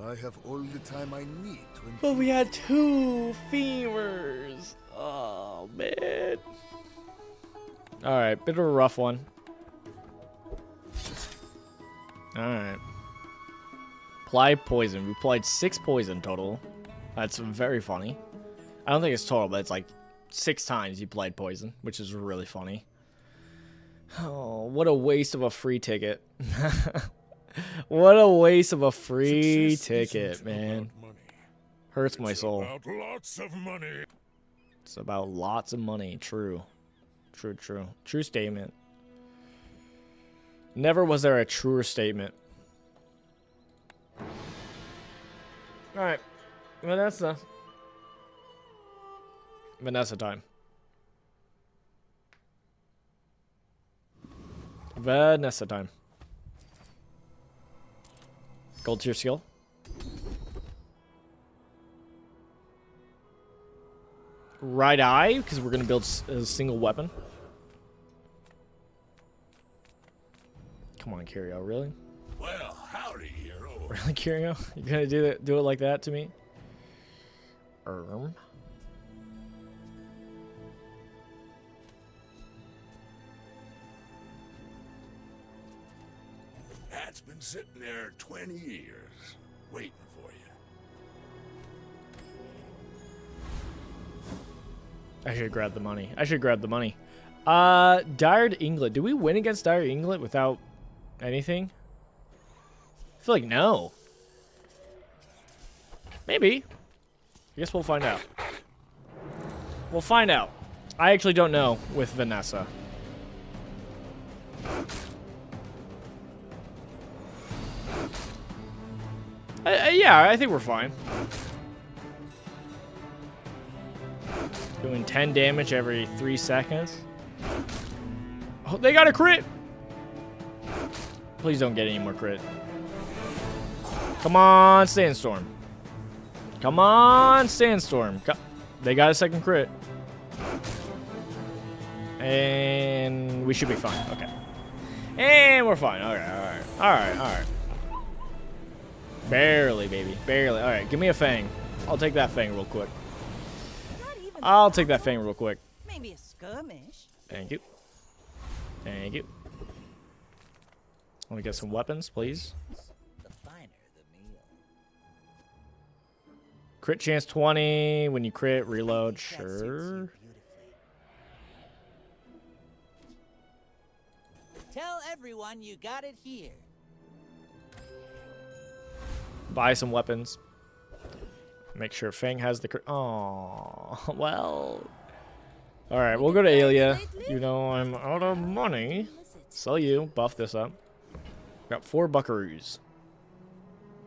Speaker 2: I have all the time I need to.
Speaker 1: But we had 2 femurs. Oh, man. Alright, bit of a rough one. Alright. Apply poison. We applied 6 poison total. That's very funny. I don't think it's total, but it's like 6 times you applied poison, which is really funny. Oh, what a waste of a free ticket. What a waste of a free ticket, man. Hurts my soul.
Speaker 2: About lots of money.
Speaker 1: It's about lots of money. True. True, true. True statement. Never was there a truer statement. Alright. Vanessa time. Vanessa time. Gold tier skill. Right eye, because we're going to build a single weapon. Come on, Curio, really?
Speaker 2: Well, howdy, hero.
Speaker 1: Really, Curio? You're going to do it like that to me?
Speaker 2: That's been sitting there 20 years, waiting for you.
Speaker 1: I should grab the money. Dire Inglet. Do we win against Dire Inglet without anything? I feel like no. Maybe. I guess we'll find out. We'll find out. I actually don't know with Vanessa. Yeah, I think we're fine. Doing 10 damage every 3 seconds. Oh, they got a crit! Please don't get any more crit. Come on, Sandstorm. Come on, Sandstorm. They got a second crit. And we should be fine. Okay. And we're fine. Okay, alright. Barely, baby. Barely. Alright, give me a fang. I'll take that fang real quick.
Speaker 5: Not even
Speaker 1: I'll take that fang real quick.
Speaker 5: maybe a skirmish.
Speaker 1: Thank you. Thank you. Let me get some weapons, please.
Speaker 5: The finer the meal.
Speaker 1: Crit chance 20. When you crit, reload.
Speaker 5: That suits you
Speaker 1: Sure.
Speaker 5: beautifully. Tell everyone you got it here.
Speaker 1: Buy some weapons. Make sure Fang has the crit. Oh, well. Alright, we'll go to Aelia. You know, I'm out of money. Sell you. Buff this up. Got 4 buckaroos.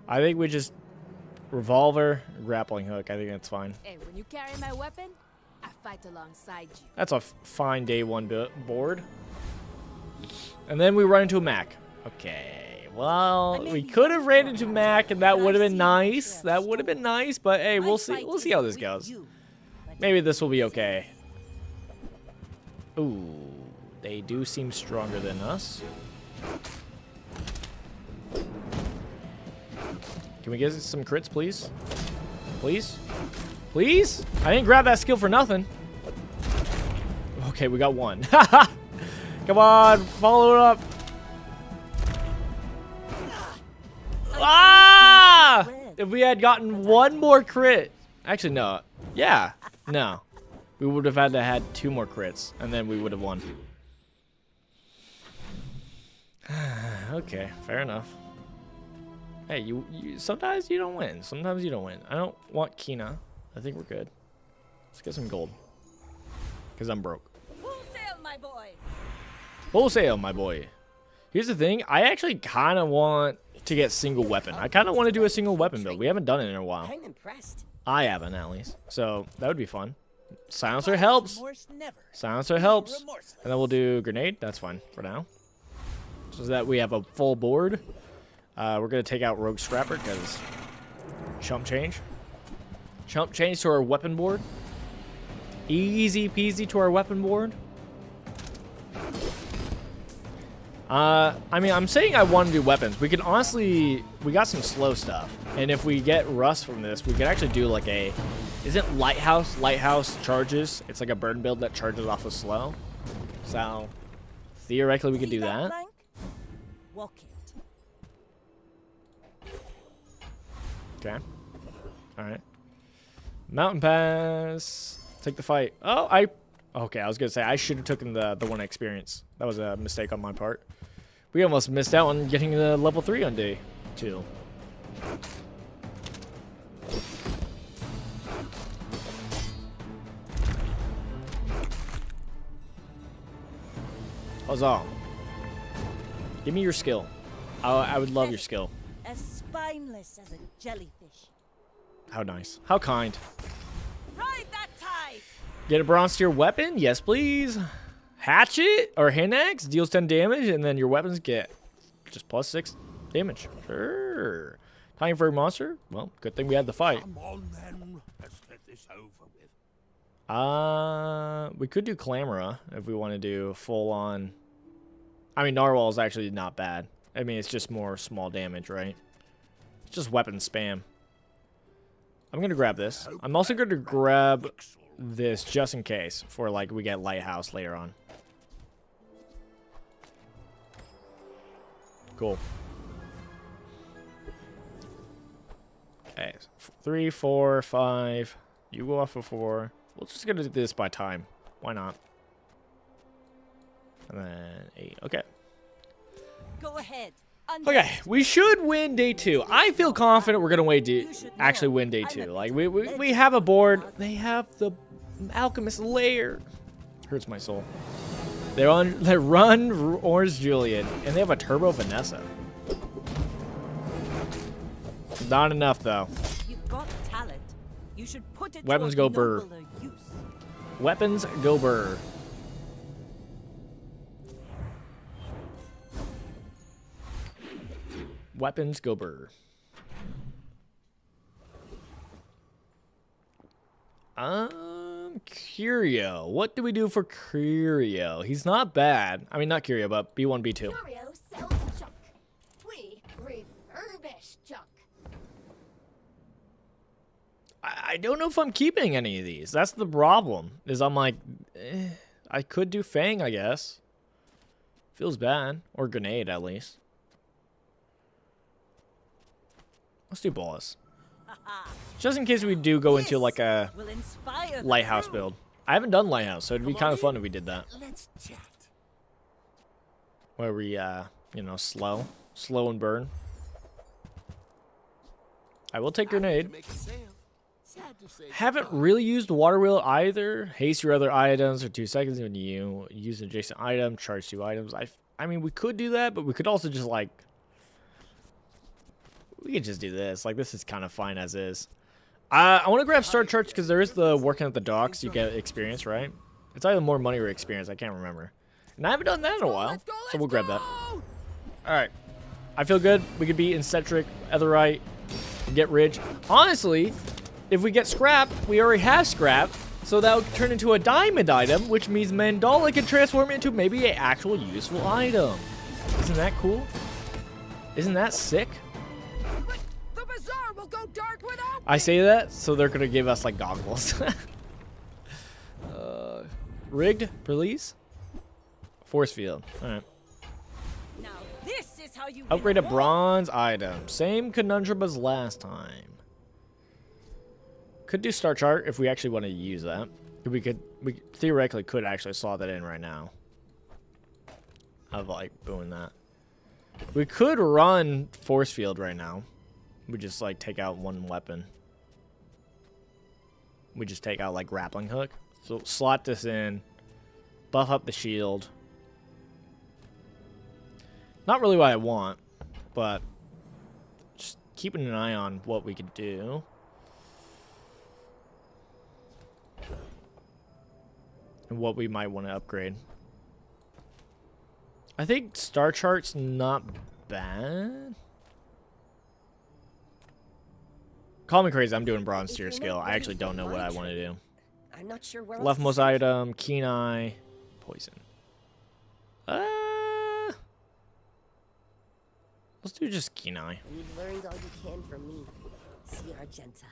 Speaker 1: I think we just... Revolver, grappling hook. I think that's fine.
Speaker 6: Hey, when you carry my weapon, I fight alongside you.
Speaker 1: That's a fine day 1 board. And then we run into a Mac. Okay. Well, we could have ran into Mac, and that would have been nice. That would have been nice, but hey, we'll see. We'll see how this goes. Maybe this will be okay. Ooh, they do seem stronger than us. Can we get some crits, please? Please? Please? I didn't grab that skill for nothing. Okay, we got 1. Come on, follow it up. Ah! If we had gotten 1 more crit. Actually, no. Yeah. No. We would have had to had 2 more crits, and then we would have won. Okay, fair enough. Hey, you sometimes you don't win. Sometimes you don't win. I don't want Kina. I think we're good. Let's get some gold. Because I'm broke.
Speaker 3: Wholesale, my boy.
Speaker 1: Wholesale, my boy. Here's the thing. I actually kind of want to get single weapon. I kind of want to do a single weapon build. We haven't done it in a while.
Speaker 7: I'm impressed.
Speaker 1: I haven't, at least. So that would be fun. Silencer helps. Silencer helps. And then we'll do grenade. That's fine for now. So that we have a full board. We're going to take out Rogue Scrapper because chump change. Chump change to our weapon board. Easy peasy to our weapon board. I mean, I'm saying I want to do weapons. We can honestly, we got some slow stuff. And if we get rust from this, we could actually do like a, isn't Lighthouse? Lighthouse charges. It's like a burn build that charges off of slow. So theoretically we could do that.
Speaker 3: Plank? Walk it.
Speaker 1: Okay. All right. Mountain Pass. Take the fight. Oh, okay, I was going to say I should have taken the one experience. That was a mistake on my part. We almost missed out on getting the level 3 on day 2. Huzzah. Give me your skill. I would love your skill.
Speaker 3: As spineless as a jellyfish.
Speaker 1: How nice. How kind.
Speaker 3: Ride that tide!
Speaker 1: Get a bronze tier weapon? Yes, please. Hatchet or hand axe deals 10 damage, and then your weapons get just plus 6 damage. Sure. Time for a monster? Well, good thing we had the fight.
Speaker 2: Come on then. Let's get this over with.
Speaker 1: We could do Clamora if we want to do full on. I mean, Narwhal is actually not bad. I mean, it's just more small damage, right? It's just weapon spam. I'm going to grab this. I'm also going to grab this just in case for like we get Lighthouse later on. Cool. Okay, 3, 4, 5. You go off of 4. We're just gonna do this by time. Why not? And then 8. Okay.
Speaker 3: Go ahead.
Speaker 1: Okay, we should win day 2. I feel confident we're gonna actually win day 2. Like we have a board. They have the Alchemist Lair. Hurts my soul. They run Orange Julian, and they have a Turbo Vanessa. Not enough though.
Speaker 3: You've got talent. You should put it
Speaker 1: Weapons
Speaker 3: to
Speaker 1: go
Speaker 3: a
Speaker 1: burr.
Speaker 3: nobler use.
Speaker 1: Weapons go burr. Weapons go burr. Curio. What do we do for Curio? He's not bad. I mean, not Curio, but B1, B2.
Speaker 7: Curio sells junk. We refurbish junk.
Speaker 1: I don't know if I'm keeping any of these. That's the problem. Is I'm like, I could do Fang, I guess. Feels bad. Or Grenade, at least. Let's do Bolas. Just in case we do go into like a
Speaker 3: Will inspire the
Speaker 1: Lighthouse
Speaker 3: crew.
Speaker 1: build. I haven't done Lighthouse, so it'd be kind of fun if we did that.
Speaker 4: Let's chat.
Speaker 1: Where we, you know, slow and burn. I will take Grenade.
Speaker 4: Make a sale. Sad to say.
Speaker 1: Haven't really used Water Wheel either. Haste your other items for 2 seconds when you use an adjacent item. Charge 2 items. I mean, we could do that, but we could also just like... We could just do this. Like, this is kind of fine as is. I want to grab Star Charge because there is the working at the docks. You get experience, right? It's either more money or experience. I can't remember. And I haven't done that in a while. So we'll grab that. All right. I feel good. We could be Incentric, Etherite, get Ridge. Honestly, if we get Scrap, we already have Scrap. So that would turn into a diamond item, which means Mandala can transform into maybe an actual useful item. Isn't that cool? Isn't that sick?
Speaker 8: The bazaar will go dark without.
Speaker 1: I say that, so they're gonna give us like goggles. Rigged, please. Force field. All right.
Speaker 3: Now this is how you
Speaker 1: Upgrade a
Speaker 3: win war.
Speaker 1: bronze item. Same conundrum as last time. Could do Star Chart if we actually want to use that. We theoretically could actually slot that in right now. Of like doing that. We could run force field right now. We just like take out one weapon. We just take out like grappling hook. So slot this in. Buff up the shield. Not really what I want, but just keeping an eye on what we could do. And what we might want to upgrade. I think Star Chart's not bad. Call me crazy, I'm doing bronze tier skill. I actually don't know what I want to do.
Speaker 7: I'm not sure where
Speaker 1: Leftmost item, keen eye, poison. Let's do just keen eye.
Speaker 7: And you've learned all you can from me. See Argenta.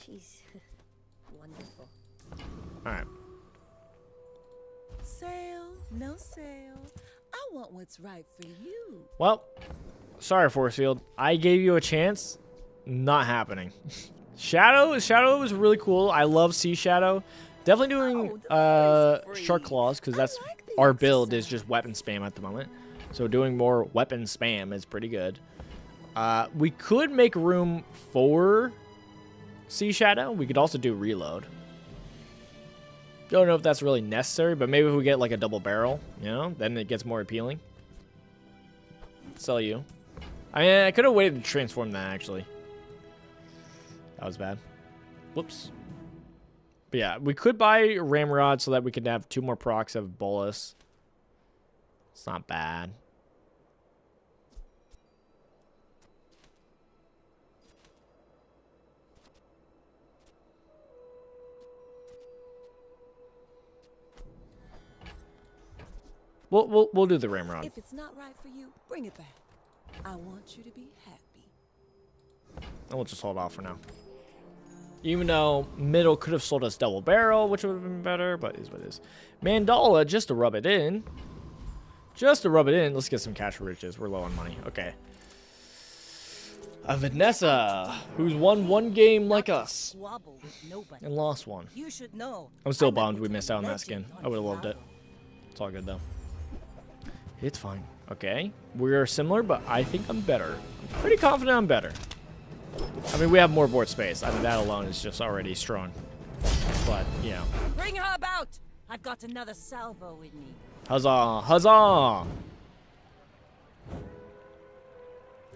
Speaker 7: She's wonderful.
Speaker 1: Alright.
Speaker 3: Sale, no sale. I want what's right for you.
Speaker 1: Well, sorry, Force Field. I gave you a chance. Not happening. Shadow was really cool. I love Sea Shadow. Definitely doing Shark Claws, because that's our build is just weapon spam at the moment. So doing more weapon spam is pretty good. We could make room for Sea Shadow. We could also do reload. Don't know if that's really necessary, but maybe if we get like a double barrel, you know, then it gets more appealing. Sell you. I mean, I could have waited to transform that, actually. That was bad. Whoops. But yeah, we could buy Ramrod so that we could have 2 more procs of Bolus. It's not bad. We'll do the Ramrod.
Speaker 3: If it's not right for you, bring it back. I want you to be happy.
Speaker 1: And we'll just hold off for now. Even though Middle could have sold us double barrel, which would have been better, but it is what it is. Mandala, just to rub it in. Just to rub it in. Let's get some cash for riches. We're low on money. Okay. Vanessa, who's won 1 game like us
Speaker 5: Squabble with nobody.
Speaker 1: and lost 1.
Speaker 5: You should know.
Speaker 1: I'm still
Speaker 5: I'm a
Speaker 1: bummed we missed out on that skin.
Speaker 5: legend
Speaker 1: I would have
Speaker 5: on
Speaker 1: loved it.
Speaker 5: Diablo.
Speaker 1: It's all good though. It's fine. Okay. We are similar, but I think I'm better. I'm pretty confident I'm better. I mean, we have more board space. I mean, that alone is just already strong. But, you know.
Speaker 5: Bring her about. I've got another salvo in me.
Speaker 1: Huzzah! Huzzah!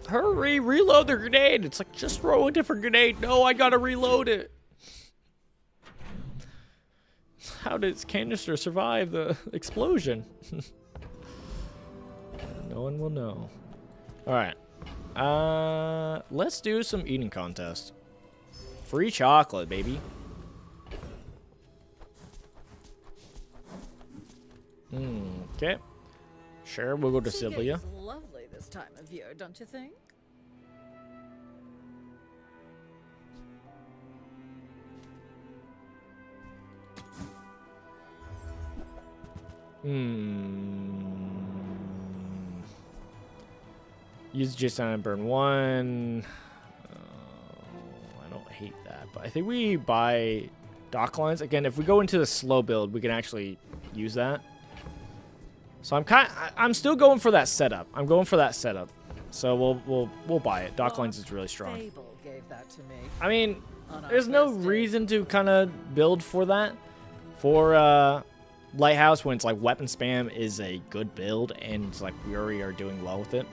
Speaker 1: Hurry! Reload the grenade! It's like, just throw a different grenade. No, I gotta reload it. How did its canister survive the explosion? No one will know. Alright. Let's do some eating contest. Free chocolate, baby. Okay. Sure, we'll go to Sylvia.
Speaker 8: It's lovely this time of year, don't you think?
Speaker 1: Use Jason and burn 1. I don't hate that, but I think we buy dock lines again. If we go into the slow build, we can actually use that. So I'm still going for that setup. I'm going for that setup. So we'll buy it. Dock lines is really strong.
Speaker 8: Fable gave that to me.
Speaker 1: I mean,
Speaker 8: On our
Speaker 1: there's no
Speaker 8: first date.
Speaker 1: reason to kind of build for that. For Lighthouse, when it's like weapon spam is a good build, and it's like we already are doing well with it.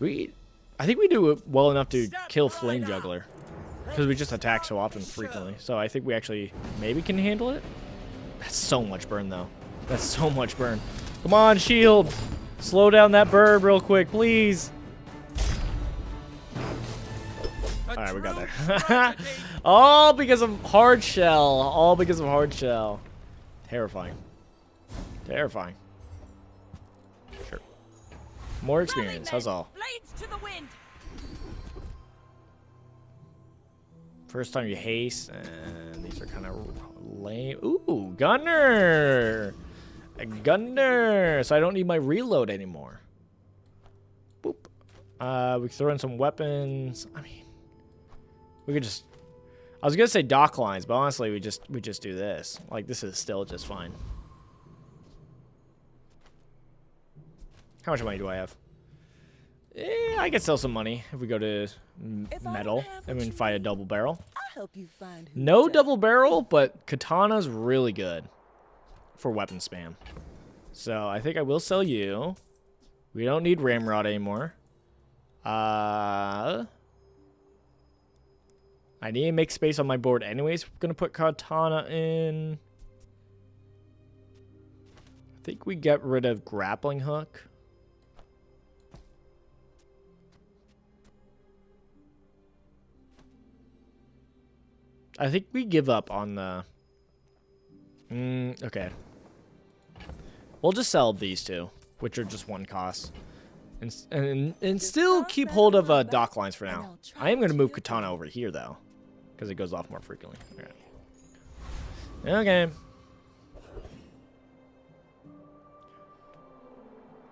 Speaker 1: I think we do it well enough to kill Flame Juggler, because we just attack so often frequently. So I think we actually maybe can handle it. That's so much burn though. That's so much burn. Come on, shield. Slow down that bird real quick, please. Alright, we got there. All because of hard shell. All because of hard shell. Terrifying. Terrifying. Sure. More experience, that's all.
Speaker 5: Blades to the wind.
Speaker 1: First time you haste, and these are kind of lame. Ooh, gunner! A gunner! So I don't need my reload anymore. Boop. We can throw in some weapons. I mean, we could just... I was gonna say dock lines, but honestly, we just do this. Like, this is still just fine. How much money do I have? I could sell some money if we go to
Speaker 3: If I don't
Speaker 1: metal
Speaker 3: have
Speaker 1: and
Speaker 3: what
Speaker 1: we
Speaker 3: you
Speaker 1: fight a
Speaker 3: need,
Speaker 1: double barrel.
Speaker 3: I'll help you find who
Speaker 1: No
Speaker 3: does.
Speaker 1: double barrel, but katana's really good for weapon spam. So I think I will sell you. We don't need ramrod anymore. I need to make space on my board anyways. We're gonna put katana in. I think we get rid of grappling hook. I think we give up on the... okay. We'll just sell these two, which are just one cost. And still keep hold of dock lines for now. I am going to move katana over here, though. Because it goes off more frequently. Okay.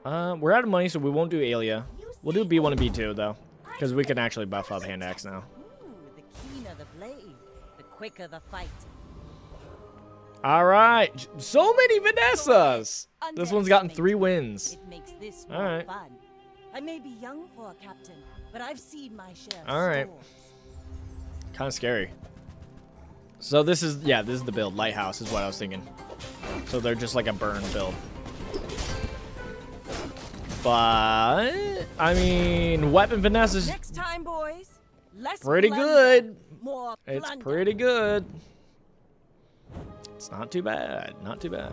Speaker 1: We're out of money, so we won't do Alia. We'll do B1 and B2, though. Because we can actually buff up hand axe now.
Speaker 5: Ooh, the keener the blade, the quicker the fight.
Speaker 1: All right. So many Vanessas. This one's gotten 3 wins.
Speaker 5: It makes this
Speaker 1: All
Speaker 5: more
Speaker 1: right.
Speaker 5: fun. I may be young for a captain, but I've seen my share of
Speaker 1: All right.
Speaker 5: storms.
Speaker 1: Kind of scary. So this is, yeah, this is the build. Lighthouse is what I was thinking. So they're just like a burn build. But, I mean, weapon finesse is
Speaker 5: Next time, boys. Less
Speaker 1: pretty
Speaker 5: plunder,
Speaker 1: good.
Speaker 5: More
Speaker 1: It's
Speaker 5: plunder.
Speaker 1: pretty good. It's not too bad. Not too bad.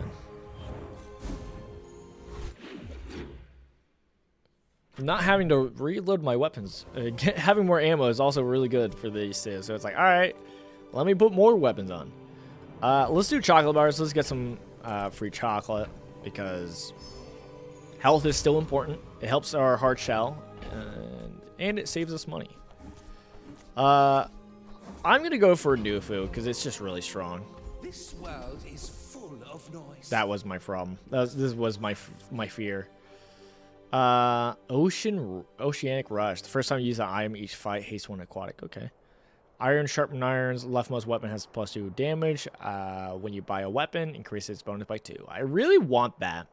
Speaker 1: Not having to reload my weapons. Having more ammo is also really good for these two. So it's like, all right, let me put more weapons on. Let's do chocolate bars. Let's get some free chocolate because health is still important. It helps our hard shell and it saves us money. I'm going to go for Nufu because it's just really strong.
Speaker 4: This world is full of noise.
Speaker 1: That was my problem. This was my fear. Oceanic Rush. The first time you use that item, each fight haste one aquatic. Okay. Iron sharpened irons. Leftmost weapon has +2 damage. When you buy a weapon, increase its bonus by 2. I really want that,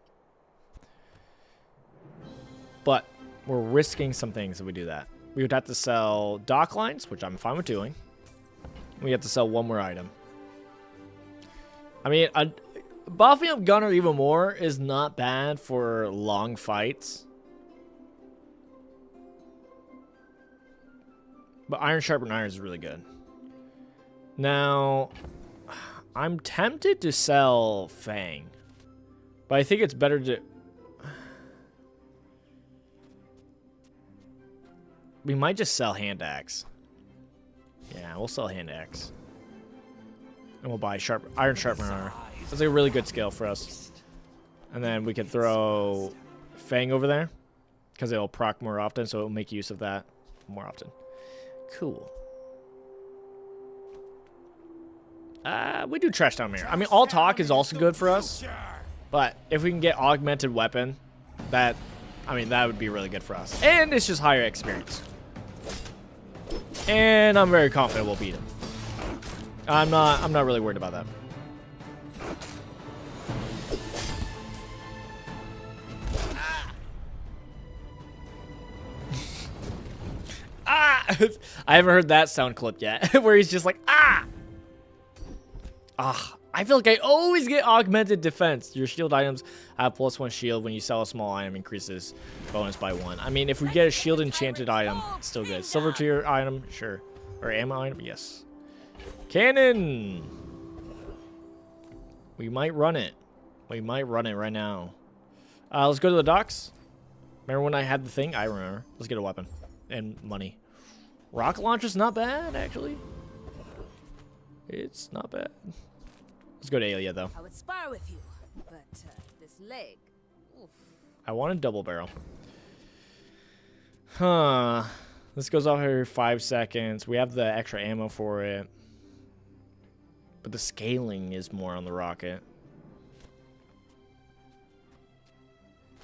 Speaker 1: but we're risking some things if we do that. We would have to sell dock lines, which I'm fine with doing. We have to sell one more item. I mean, buffing up Gunner even more is not bad for long fights. But Iron Sharpened Iron is really good. Now, I'm tempted to sell Fang. But I think it's better to... We might just sell Hand Axe. Yeah, we'll sell Hand Axe. And we'll buy Iron Sharpened Iron. That's a really good skill for us. And then we can throw Fang over there. Because it'll proc more often, so it'll make use of that more often. Cool. We do Trash Down Mirror. I mean, all talk is also good for us. But if we can get augmented weapon, that would be really good for us. And it's just higher experience. And I'm very confident we'll beat him. I'm not really worried about that. Ah! I haven't heard that sound clip yet, where he's just like, ah! Ah, I feel like I always get augmented defense. Your shield items have +1 shield. When you sell a small item, increases bonus by 1. I mean, if we get a shield enchanted item, it's still good. Silver tier item, sure. Or ammo item, yes. Cannon! We might run it. We might run it right now. Let's go to the docks. Remember when I had the thing? I remember. Let's get a weapon. And money. Rocket launcher's not bad, actually. It's not bad. Let's go to Alia, though.
Speaker 6: I would spar with you, but this leg. Oof.
Speaker 1: I want a double barrel. Huh. This goes off every 5 seconds. We have the extra ammo for it. But the scaling is more on the rocket.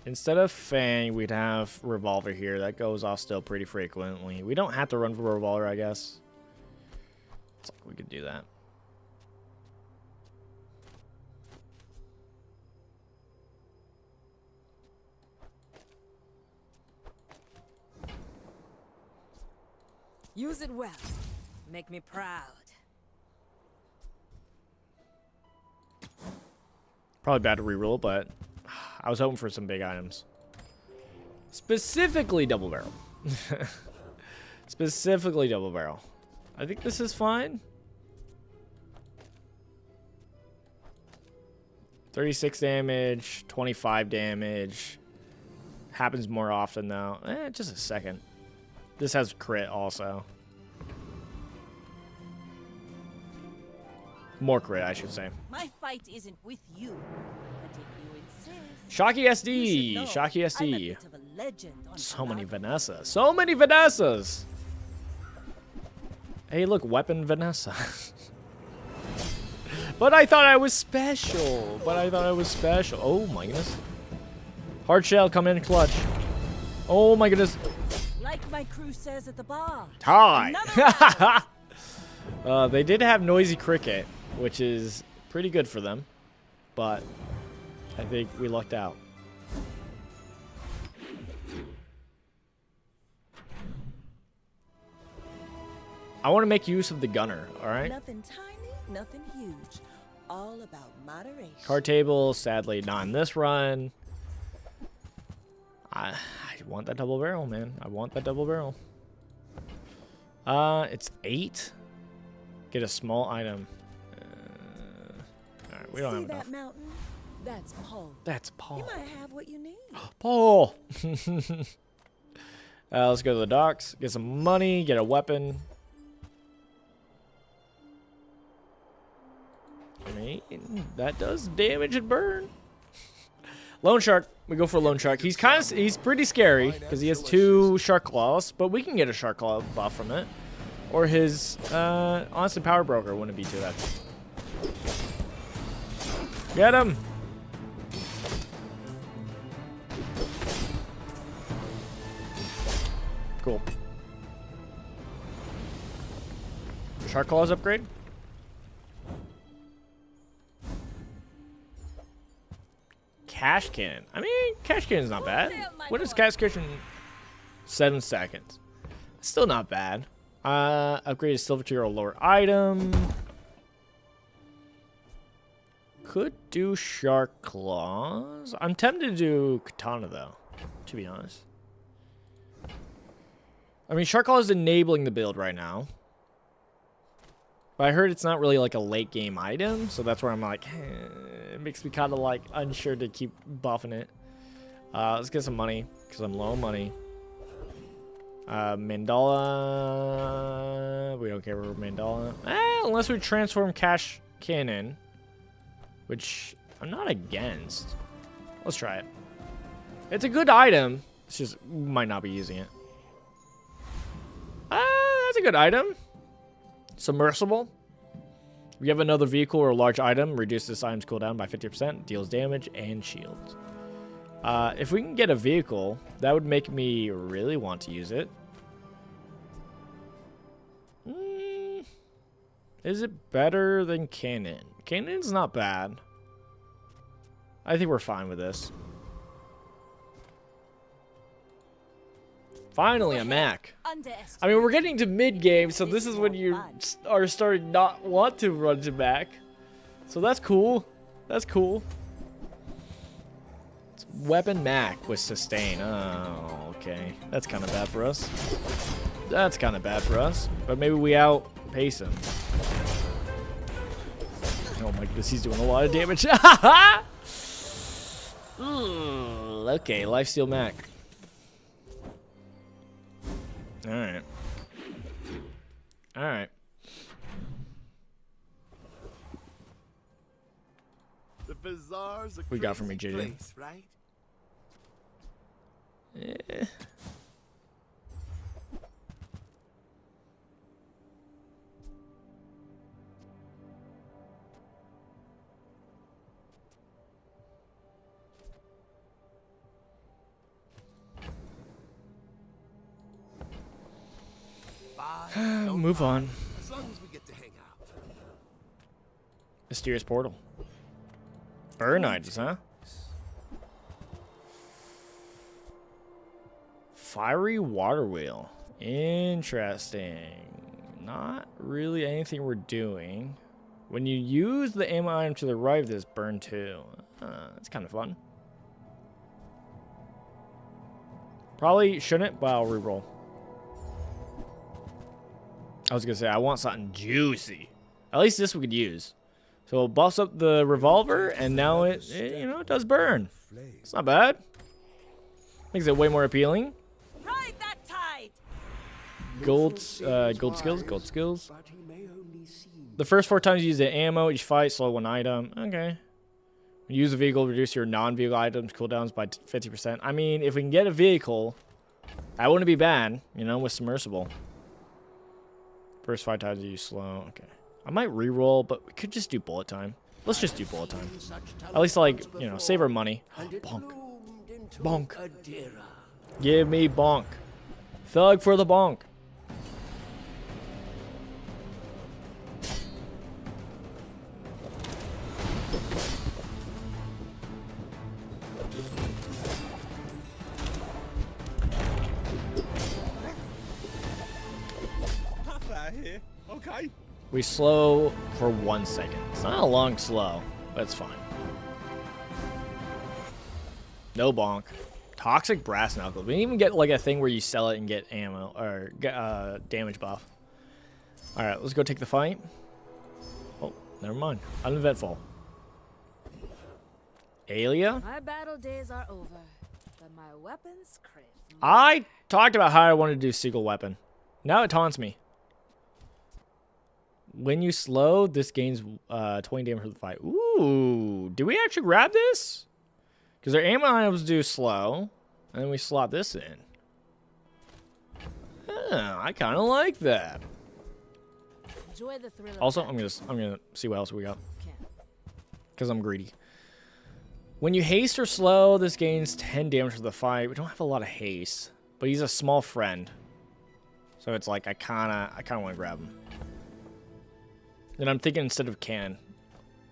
Speaker 1: Instead of Fang, we'd have Revolver here. That goes off still pretty frequently. We don't have to run for Revolver, I guess. It's like we could do that.
Speaker 5: Use it well. Make me proud.
Speaker 1: Probably bad to reroll, but I was hoping for some big items. Specifically double barrel. Specifically double barrel. I think this is fine. 36 damage, 25 damage. Happens more often though. Just a second. This has crit also. More crit, I should say.
Speaker 3: My fight isn't with you, but if you insist.
Speaker 1: Shocky
Speaker 3: you
Speaker 1: SD.
Speaker 3: should know
Speaker 1: Shocky
Speaker 3: I'm a
Speaker 1: SD.
Speaker 3: bit of a legend on
Speaker 1: So many
Speaker 3: Bazaar.
Speaker 1: Vanessa. So many Vanessas. Hey, look, weapon Vanessa. But I thought I was special. Oh my goodness. Hard shell, come in clutch. Oh my goodness.
Speaker 3: Like my crew says at the bar.
Speaker 1: Tie.
Speaker 3: Another round.
Speaker 1: They did have noisy cricket, which is pretty good for them. But I think we lucked out. I want to make use of the gunner, alright?
Speaker 3: Nothing tiny, nothing huge. All about moderation.
Speaker 1: Card table, sadly not in this run. I want that double barrel, man. I want that double barrel. It's 8. Get a small item. Alright, we don't
Speaker 3: See
Speaker 1: have
Speaker 3: that
Speaker 1: enough.
Speaker 3: mountain? That's Paul.
Speaker 1: That's
Speaker 3: You
Speaker 1: Paul.
Speaker 3: might have what you need.
Speaker 1: Paul! Let's go to the docks, get some money, get a weapon. I mean, that does damage and burn. Lone Shark. We go for Lone Shark. He's pretty scary because he has 2 Shark Claws, but we can get a Shark Claw buff from it. Or his, honestly, Power Broker wouldn't be too bad. Get him! Cool. Shark Claws upgrade? Cash Cannon. I mean, Cash Cannon's not bad. What is Cash Cannon? 7 seconds. Still not bad. Upgrade a silver tier or lower item. Could do Shark Claws. I'm tempted to do Katana though, to be honest. I mean, Shark Claw is enabling the build right now. But I heard it's not really like a late game item, so that's where I'm like, it makes me kind of like unsure to keep buffing it. Let's get some money, because I'm low on money. Mandala. We don't care for Mandala. Unless we transform Cash Cannon, which I'm not against. Let's try it. It's a good item. It's just, might not be using it. That's a good item. Submersible. We have another vehicle or large item. Reduce this item's cooldown by 50%. Deals damage and shields. If we can get a vehicle, that would make me really want to use it. Is it better than Cannon? Cannon's not bad. I think we're fine with this. Finally, a Mac. I mean, we're getting to mid-game, so this is when you are starting not want to run to Mac. So that's cool. That's cool. It's weapon Mac with sustain. Oh, okay. That's kind of bad for us. That's kind of bad for us. But maybe we outpace him. Oh my goodness, he's doing a lot of damage. Okay, lifesteal Mac. Alright. Alright.
Speaker 9: The Bazaar's a
Speaker 1: We got from me,
Speaker 9: crazy
Speaker 1: JJ.
Speaker 9: place, right?
Speaker 1: Eh. Move on.
Speaker 9: As long as we get to hang out.
Speaker 1: Mysterious portal. Burn items, huh? Fiery water wheel. Interesting. Not really anything we're doing. When you use the ammo item to the right of this, burn 2. That's kind of fun. Probably shouldn't, but I'll reroll. I was gonna say I want something juicy. At least this we could use. So it buffs up the revolver, and now it it does burn. It's not bad. Makes it way more appealing.
Speaker 5: Ride that tide!
Speaker 1: Gold skills. The first 4 times you use the ammo, each fight, slow 1 item. Okay. When you use a vehicle, reduce your non-vehicle items cooldowns by 50%. I mean, if we can get a vehicle, that wouldn't be bad, with submersible. First 5 times you use slow. Okay. I might reroll, but we could just do bullet time. Let's just do bullet time. At least, save our money. Bonk. Bonk. Give me bonk. Thug for the bonk.
Speaker 9: Okay.
Speaker 1: We slow for 1 second. It's not a long slow, but it's fine. No bonk. Toxic brass knuckles. We didn't even get a thing where you sell it and get ammo or damage buff. All right, let's go take the fight. Oh, never mind. Uneventful. Alia.
Speaker 6: My battle days are over, but my weapons crave.
Speaker 1: I talked about how I wanted to do single weapon. Now it taunts me. When you slow, this gains 20 damage for the fight. Ooh, do we actually grab this? Because our ammo items do slow, and then we slot this in. I kind of like that.
Speaker 6: Enjoy the thrill.
Speaker 1: Also, I'm gonna see what else we got. Because I'm greedy. When you haste or slow, this gains 10 damage for the fight. We don't have a lot of haste, but he's a small friend, so it's like I kind of want to grab him. And I'm thinking instead of can,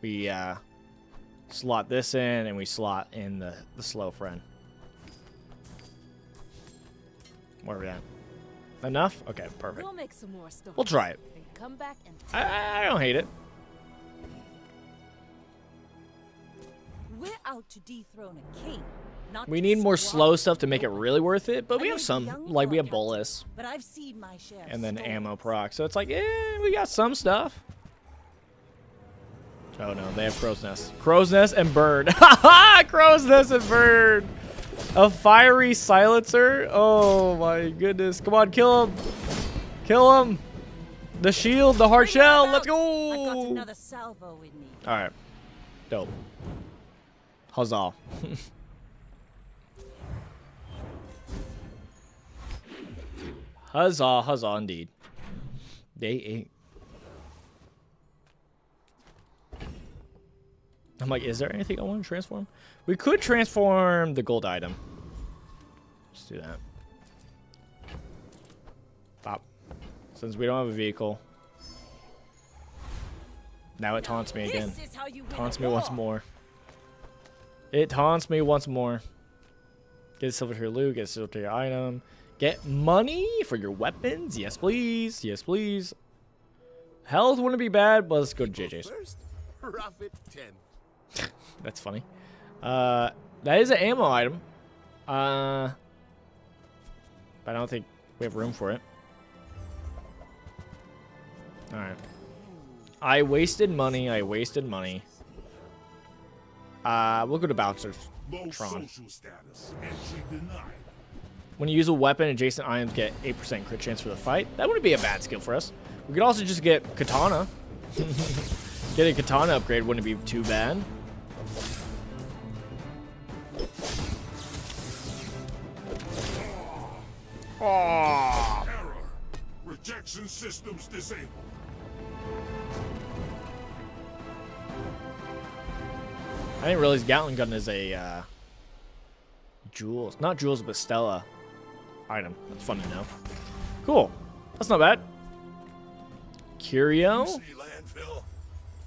Speaker 1: we slot this in and we slot in the slow friend. Where are we at? Enough? Okay, perfect.
Speaker 6: We'll make some more stories.
Speaker 1: We'll try it.
Speaker 6: And come back and
Speaker 1: I don't hate it.
Speaker 5: We're out to dethrone a king. Not
Speaker 1: We
Speaker 5: to
Speaker 1: need more
Speaker 5: swallow
Speaker 1: slow stuff to make it really worth it, but
Speaker 5: I
Speaker 1: we
Speaker 5: may
Speaker 1: have
Speaker 5: be
Speaker 1: some.
Speaker 5: young
Speaker 1: Like, we
Speaker 5: for a
Speaker 1: have bolus
Speaker 5: captain, but I've seen my share of
Speaker 1: and then
Speaker 5: storms.
Speaker 1: ammo proc. So it's like, we got some stuff. Oh no, they have crow's nest. Crow's nest and bird. Haha! Crow's nest and bird. A fiery silencer. Oh my goodness. Come on, kill him. Kill him. The shield, the hard
Speaker 5: Bring
Speaker 1: shell.
Speaker 5: them
Speaker 1: Let's
Speaker 5: out. I've
Speaker 1: go.
Speaker 5: got another salvo with me.
Speaker 1: All right. Dope. Huzzah. Huzzah, huzzah indeed. Day 8. I'm like, is there anything I want to transform? We could transform the gold item. Let's do that. Pop. Since we don't have a vehicle. Now it taunts me again.
Speaker 5: This is how you win
Speaker 1: Taunts
Speaker 5: a
Speaker 1: me once
Speaker 5: war.
Speaker 1: more. It taunts me once more. Get silver to your loot, get silver to your item. Get money for your weapons. Yes, please. Yes, please. Health wouldn't be bad, but let's go to JJ's.
Speaker 9: First, profit 10.
Speaker 1: That's funny. That is an ammo item. But I don't think we have room for it. Alright. I wasted money. We'll go to Bouncers.
Speaker 2: Low
Speaker 1: Tron.
Speaker 2: social status. Entry denied.
Speaker 1: When you use a weapon, adjacent items get 8% crit chance for the fight. That wouldn't be a bad skill for us. We could also just get Katana. Getting a Katana upgrade wouldn't be too bad. Oh.
Speaker 2: Error. Rejection systems disabled.
Speaker 1: I didn't realize Gatling gun is a Jules, not Jules, but Stella item. That's fun to know. Cool. That's not bad. Curio.
Speaker 2: See landfill.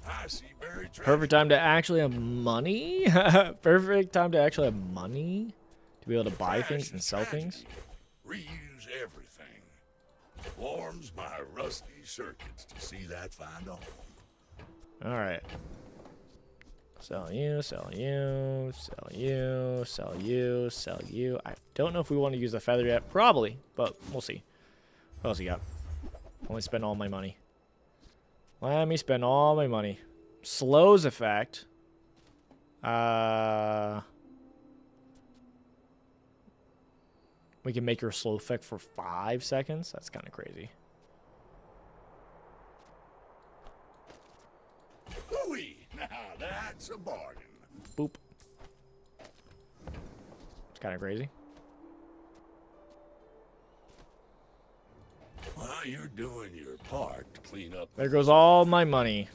Speaker 2: I see buried treasure.
Speaker 1: Perfect time to actually have money. Perfect time to actually have money to be able to buy things and sell things.
Speaker 2: Reuse everything. Warms my rusty circuits to see that find on.
Speaker 1: All right. Sell you, sell you, sell you, sell you, sell you. I don't know if we want to use the feather yet. Probably, but we'll see. What else you got? Only spend all my money. Let me spend all my money. Slows effect. We can make her slow effect for 5 seconds. That's kind of crazy.
Speaker 2: Ooh-wee. Now that's a bargain.
Speaker 1: Boop. It's kind of crazy.
Speaker 2: Well, you're doing your part to clean up.
Speaker 1: There goes all my money.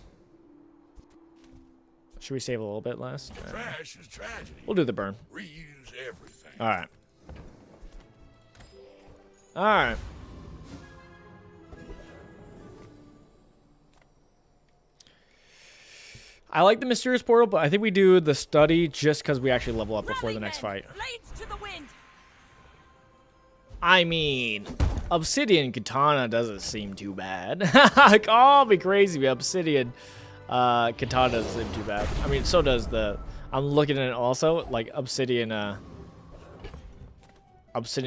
Speaker 1: Should we save a little bit less?
Speaker 2: Trash is tragedy.
Speaker 1: We'll do the burn.
Speaker 2: Reuse everything.
Speaker 1: All right. All right. I like the mysterious portal, but I think we do the study just because we actually level up before the next fight.
Speaker 5: Blades to the wind.
Speaker 1: I mean, obsidian katana doesn't seem too bad. Like, I'll be crazy, but obsidian katana doesn't seem too bad. I mean, so does the. I'm looking at it also, like obsidian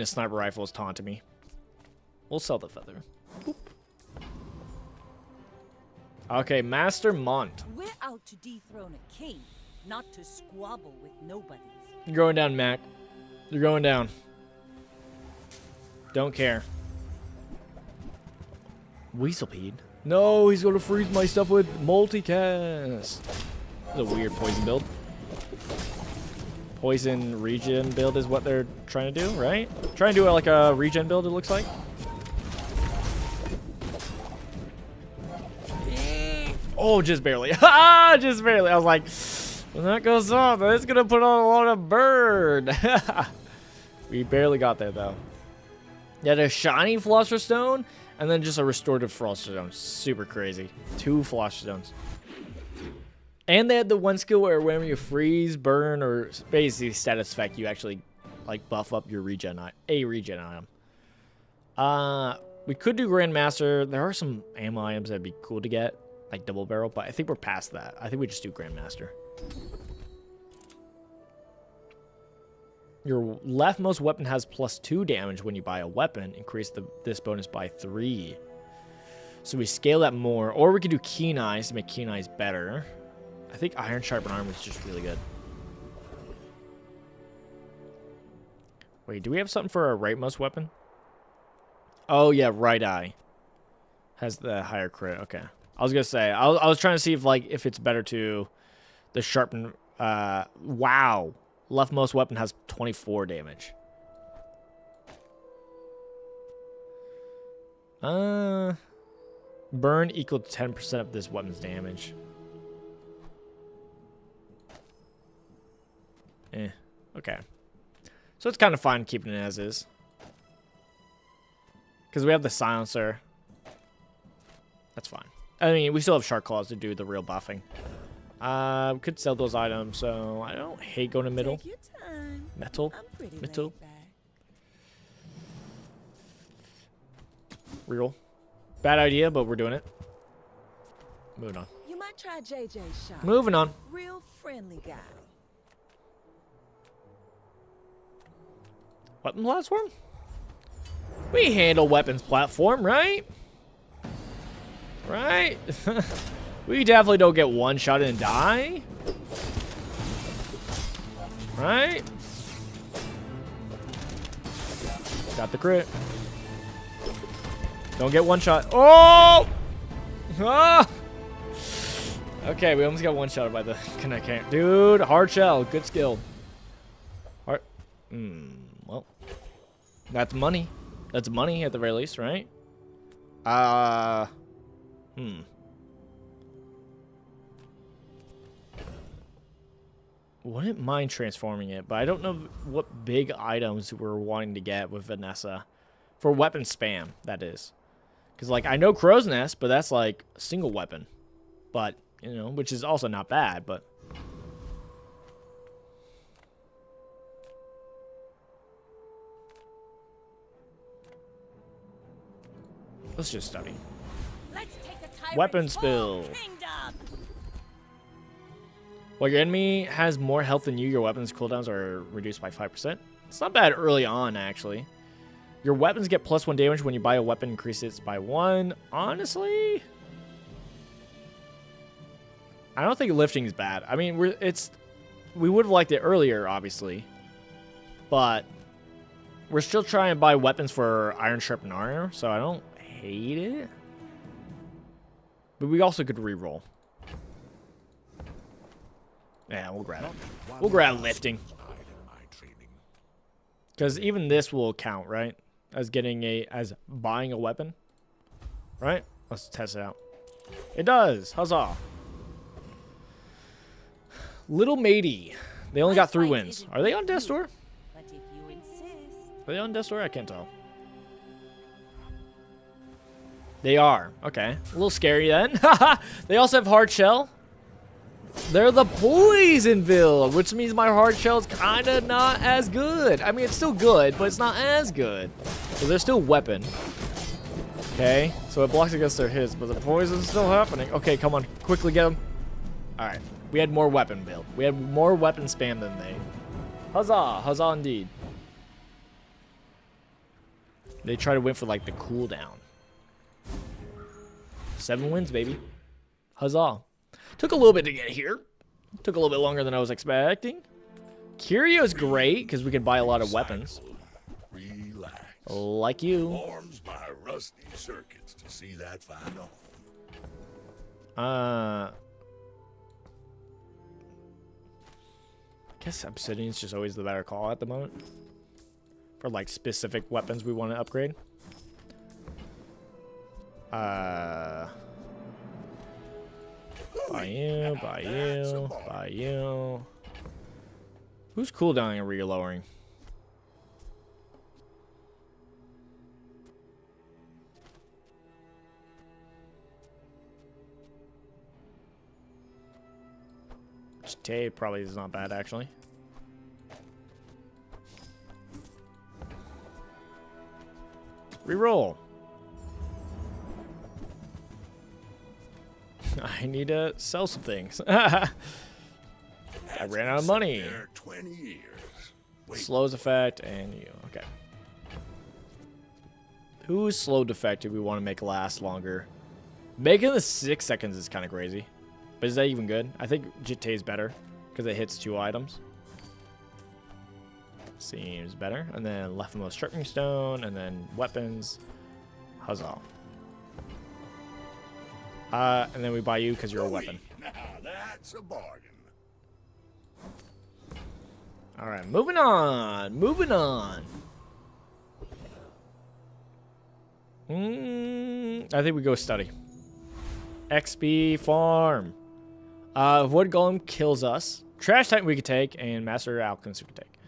Speaker 1: sniper rifle is taunting me. We'll sell the feather. Boop. Okay, Master Mont.
Speaker 5: We're out to dethrone a king, not to squabble with nobodies.
Speaker 1: You're going down, Mac. You're going down. Don't care. Weaselpede. No, he's going to freeze my stuff with multicast. This is a weird poison build. Poison regen build is what they're trying to do, right? Trying to do like a regen build, it looks like. Oh, just barely. Ah, just barely. I was like, when that goes off, it's going to put on a lot of burn. We barely got there, though. Yeah, a shiny Philosopher's Stone, and then just a restorative Philosopher's Stone. Super crazy. 2 Philosopher's Stones. And they had the one skill where whenever you freeze, burn, or basically status effect, you actually like buff up your regen item. We could do Grandmaster. There are some ammo items that'd be cool to get, like double barrel, but I think we're past that. I think we just do Grandmaster. Your leftmost weapon has +2 damage when you buy a weapon. Increase this bonus by 3. So we scale that more, or we could do Keen Eyes to make Keen Eyes better. I think Iron Sharpened Armor is just really good. Wait, do we have something for our rightmost weapon? Oh yeah, right eye has the higher crit. Okay, I was gonna say I was trying to see if it's better to the sharpen. Wow, leftmost weapon has 24 damage. Burn equal to 10% of this weapon's damage. Okay. So it's kind of fine keeping it as is. Because we have the silencer. That's fine. I mean, we still have Shark Claws to do the real buffing. We could sell those items, so I don't hate going to middle.
Speaker 3: Take your time.
Speaker 1: Metal.
Speaker 3: I'm pretty
Speaker 1: Metal.
Speaker 3: laid back.
Speaker 1: Real. Bad idea, but we're doing it. Moving on.
Speaker 3: You might try JJ's shop.
Speaker 1: Moving on.
Speaker 3: Real friendly guy.
Speaker 1: Weapon platform? We handle weapons platform, right? Right? We definitely don't get one shot and die. Right? Got the crit. Don't get one shot. Oh! Ah! Okay, we almost got one shot by the connect camp. Dude, hard shell. Good skill. Hard. Well, that's money. That's money at the very least, right? Wouldn't mind transforming it, but I don't know what big items we're wanting to get with Vanessa. For weapon spam, that is. Because, like, I know Crow's Nest, but that's, like, a single weapon. But, you know, which is also not bad, but... Let's just study.
Speaker 5: Let's take the tyrant's
Speaker 1: Weapon
Speaker 5: whole
Speaker 1: spill.
Speaker 5: kingdom.
Speaker 1: While your enemy has more health than you, your weapons cooldowns are reduced by 5%. It's not bad early on, actually. Your weapons get +1 damage when you buy a weapon, increases by 1. Honestly, I don't think lifting is bad. I mean, we would have liked it earlier, obviously, but we're still trying to buy weapons for iron sharpened iron, so I don't hate it. But we also could re-roll. Yeah, we'll grab it. We'll grab lifting. Because even this will count, right? As buying a weapon. Right? Let's test it out. It does. Huzzah. Little Matey. They only got 3 wins. Are they on Death's Door?
Speaker 5: But if you insist.
Speaker 1: Are they on Death's Door? I can't tell. They are. Okay. A little scary then. They also have hard shell. They're the Poisonville, which means my hard shell is kind of not as good. I mean, it's still good, but it's not as good. So they're still weapon. Okay, so it blocks against their hits, but the poison's still happening. Okay, come on, quickly get them. All right, we had more weapon build. We had more weapon spam than they. Huzzah, huzzah indeed. They try to win for like the cooldown. 7 wins, baby. Huzzah. Took a little bit to get here. Took a little bit longer than I was expecting. Curio's great because we can buy a lot of weapons.
Speaker 2: Relax.
Speaker 1: Like you.
Speaker 2: Warms my rusty circuits to see that final.
Speaker 1: I guess Obsidian's just always the better call at the moment. For like specific weapons we want to upgrade. Buy you, buy you, buy you. Who's cooldowning and re-lowering? Tay probably is not bad, actually. Reroll. I need to sell some things. I ran out of money.
Speaker 2: 20 years.
Speaker 1: Slows effect and you. Okay. Whose slow defect do we want to make last longer? Making the 6 seconds is kind of crazy. But is that even good? I think Jitte is better because it hits 2 items. Seems better. And then leftmost sharpening stone and then weapons. Huzzah. And then we buy you because you're a weapon.
Speaker 2: Now that's a bargain.
Speaker 1: All right, moving on. Moving on. I think we go study. XP farm. Wood Golem kills us. Trash Titan we could take, and Master Alchemist we could take.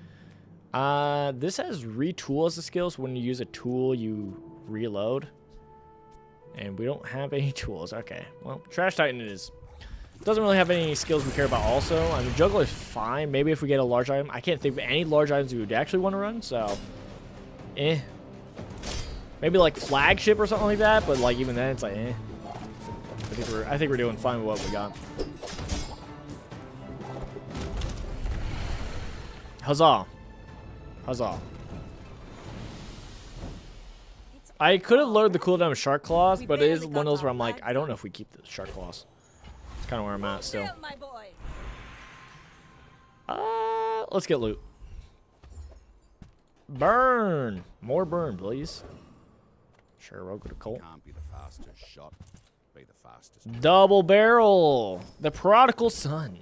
Speaker 1: This has retool as a skill, so when you use a tool, you reload. And we don't have any tools. Okay, well, Trash Titan doesn't really have any skills we care about also. I mean, Juggle is fine. Maybe if we get a large item. I can't think of any large items we would actually want to run, so... Maybe like Flagship or something like that, but like even then, it's like, I think we're doing fine with what we got. Huzzah. Huzzah. I could have loaded the cooldown with Shark Claws, but it is one of those where I'm like, I don't know if we keep the Shark Claws. It's kind of where I'm at still. Let's get loot. Burn. More burn, please. Sure, we'll go to Colt.
Speaker 9: Can't be the fastest shot. Be the fastest.
Speaker 1: Double barrel. The prodigal son.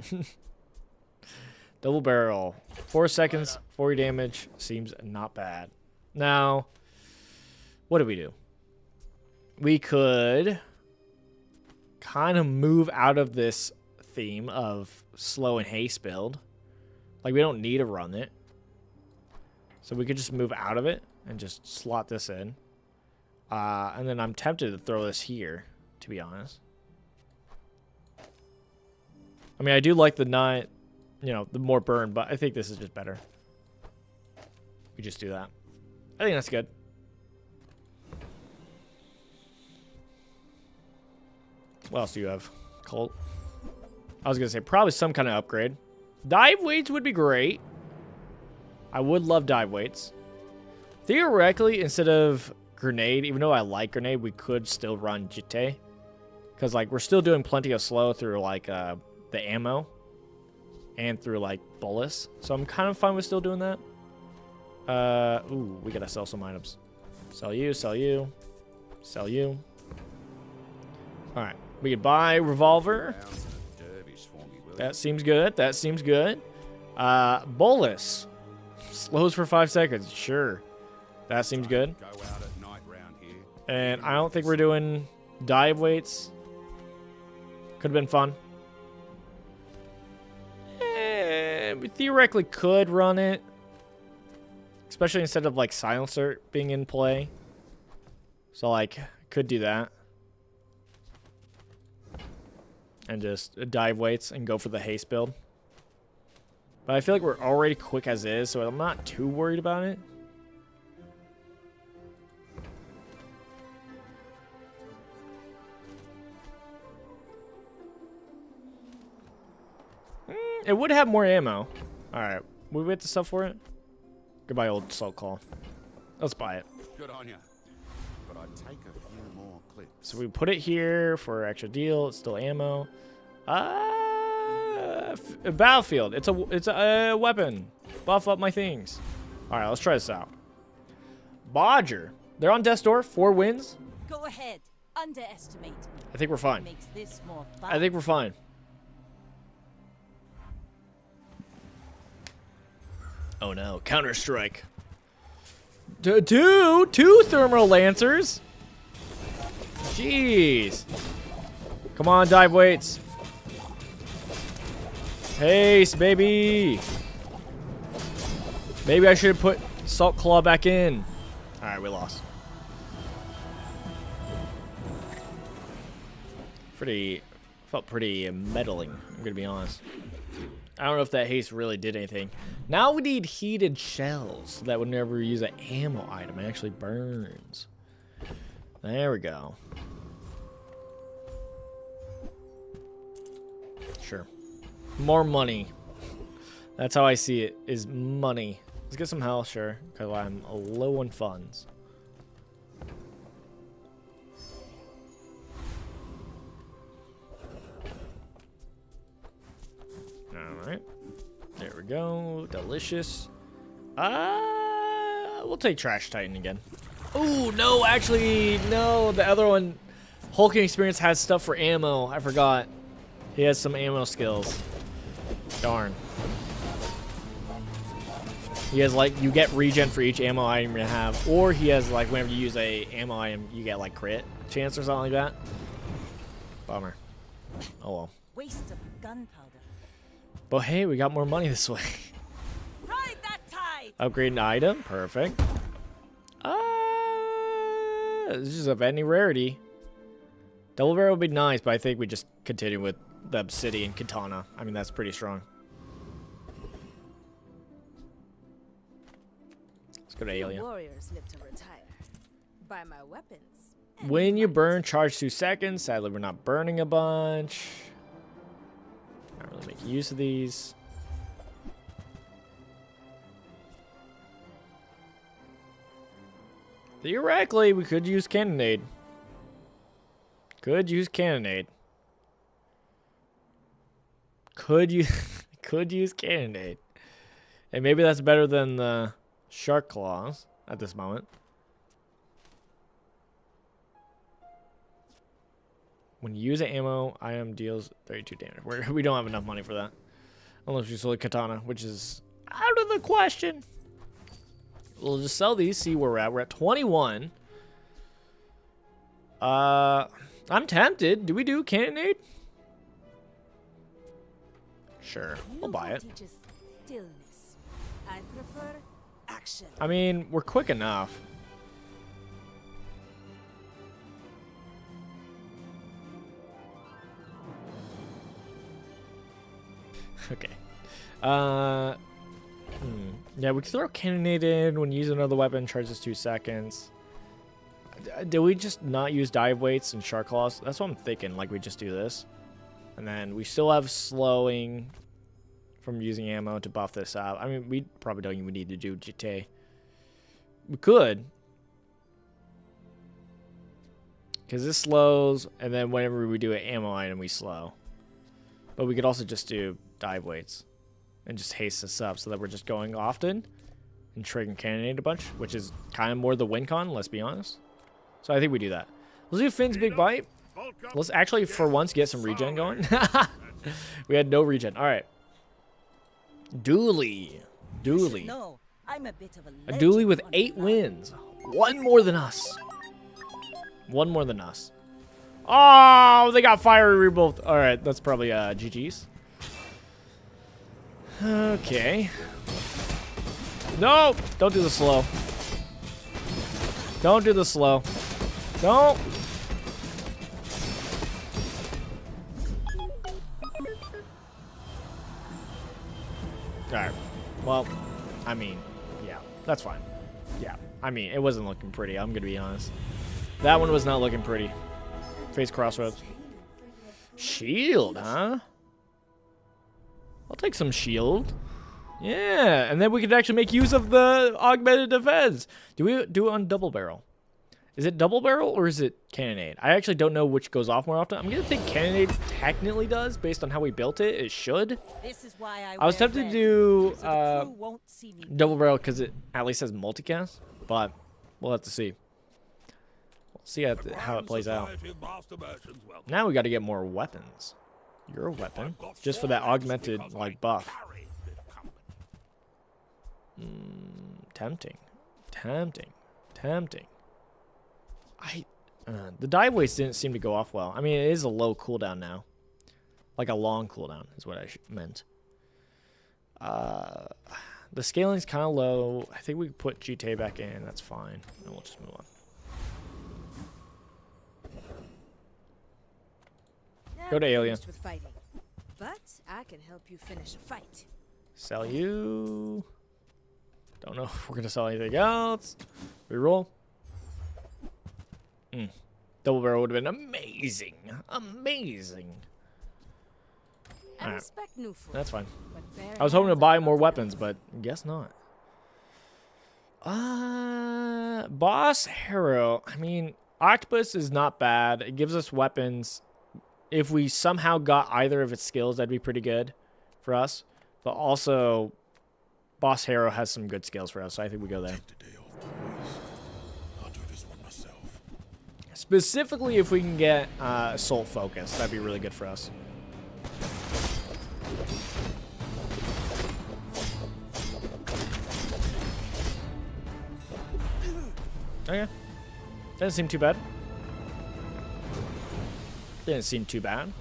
Speaker 1: Double barrel. 4 seconds, 40 damage. Seems not bad. Now, what do we do? We could kind of move out of this theme of slow and haste build. Like, we don't need to run it. So we could just move out of it and just slot this in. And then I'm tempted to throw this here, to be honest. I mean, I do like the the more burn, but I think this is just better. We just do that. I think that's good. What else do you have? Colt. I was gonna say probably some kind of upgrade. Dive weights would be great. I would love dive weights. Theoretically, instead of grenade, even though I like grenade, we could still run Jite. Because, like, we're still doing plenty of slow through, like, the ammo. And through, like, bullets. So I'm kind of fine with still doing that. Ooh, we gotta sell some items. Sell you, sell you. Sell you. Alright, we could buy revolver. That seems good, that seems good. Bolus. Slows for 5 seconds, sure. That seems good. And I don't think we're doing dive weights. Could have been fun. We theoretically could run it. Especially instead of like silencer being in play. So like, could do that. And just dive weights and go for the haste build. But I feel like we're already quick as is, so I'm not too worried about it. It would have more ammo. Alright, would we get the stuff for it? Goodbye, old assault call. Let's buy it.
Speaker 9: Good on you. But I'd take a few more clips.
Speaker 1: So we put it here for extra deal. It's still ammo. A battlefield. It's a weapon. Buff up my things. All right, let's try this out. Bodger. They're on death's door. 4 wins.
Speaker 5: Go ahead. Underestimate me.
Speaker 1: I think we're fine.
Speaker 5: Makes this more fun.
Speaker 1: I think we're fine. Oh no, Counter-Strike. Two Thermal Lancers. Jeez. Come on, dive weights. Haste, baby. Maybe I should have put Salt Claw back in. Alright, we lost. Felt pretty meddling, I'm gonna be honest. I don't know if that haste really did anything. Now we need heated shells so that whenever we use an ammo item, it actually burns. There we go. Sure. More money. That's how I see it, is money. Let's get some health, sure, because I'm low on funds. Alright. There we go. Delicious. We'll take Trash Titan again. Oh, no, actually, no. The other one, Hulking Experience, has stuff for ammo. I forgot. He has some ammo skills. Darn. He has, like, you get regen for each ammo item you have. Or he has, like, whenever you use a ammo item, you get, like, crit chance or something like that. Bummer. Oh, well.
Speaker 5: Waste of gunpowder.
Speaker 1: But hey, we got more money this way.
Speaker 5: Ride that tide.
Speaker 1: Upgrade an item. Perfect. This is of any rarity. Double barrel would be nice, but I think we just continue with the obsidian katana. I mean, that's pretty strong. Let's go to alien.
Speaker 6: Warriors live to retire. Buy my weapons.
Speaker 1: When you burn, charge 2 seconds. Sadly, we're not burning a bunch. Not really making use of these. Theoretically, we could use cannonade. Could use cannonade. Could use cannonade. And maybe that's better than the shark claws at this moment. When you use an ammo, item deals 32 damage. We don't have enough money for that. Unless we sell a katana, which is out of the question. We'll just sell these, see where we're at. We're at 21. I'm tempted. Do we do cannonade? Sure, we'll buy it.
Speaker 6: Stillness. I prefer action.
Speaker 1: I mean, we're quick enough. Okay. Yeah, we can throw cannonade in when using another weapon. Charges 2 seconds. did we just not use dive weights and shark claws? That's what I'm thinking. Like we just do this, and then we still have slowing from using ammo to buff this out. I mean, we probably don't even need to do GT. We could, because this slows, and then whenever we do an ammo item, we slow. But we could also just do dive weights and just haste this up so that we're just going often and triggering cannonade a bunch, which is kind of more the win con, let's be honest. So I think we do that. Let's do Finn's Big Bite. Let's actually, for once, get some regen going. We had no regen. All right. Dooley. Dooley.
Speaker 3: No, I'm a bit of
Speaker 1: A Dooley with 8 wins. 1 more than us. 1 more than us. Oh, they got fiery rebuild. All right, that's probably GG's. Okay. No, don't do the slow. Don't do the slow. Don't. All right. Well, I mean, yeah, that's fine. Yeah, I mean, it wasn't looking pretty. I'm gonna be honest. That one was not looking pretty. Face crossroads. Shield, huh? I'll take some shield. Yeah, and then we could actually make use of the augmented defense. Do we do it on double barrel? Is it double barrel or is it cannonade? I actually don't know which goes off more often. I'm gonna think cannonade technically does, based on how we built it. It should.
Speaker 3: This is why
Speaker 1: I was tempted to do double barrel because it at least has multicast, but we'll have to see. We'll see how it plays out. Now we got to get more weapons. You're a weapon, just for that augmented like buff. Tempting, tempting, tempting. The dive weights didn't seem to go off well. I mean, it is a low cooldown now, like a long cooldown is what I meant. The scaling's kind of low. I think we can put GTA back in. That's fine, and we'll just move on. Go to Alien.
Speaker 6: With fighting, but I can help you finish a fight.
Speaker 1: Sell you. Don't know if we're gonna sell anything else. Reroll. Double barrel would have been amazing. Amazing.
Speaker 6: I
Speaker 1: Alright.
Speaker 6: respect new food,
Speaker 1: That's fine.
Speaker 6: but bare
Speaker 1: I was hoping to
Speaker 6: hands
Speaker 1: buy
Speaker 6: are
Speaker 1: more
Speaker 6: not
Speaker 1: weapons,
Speaker 6: enough.
Speaker 1: but guess not. Boss Hero. I mean, Octopus is not bad. It gives us weapons. If we somehow got either of its skills, that'd be pretty good for us. But also, Boss Hero has some good skills for us, so I think we go there.
Speaker 2: The day off, boys. I'll do this one myself.
Speaker 1: Specifically, if we can get Assault Focus, that'd be really good for us. Okay. Doesn't seem too bad. Didn't seem too bad.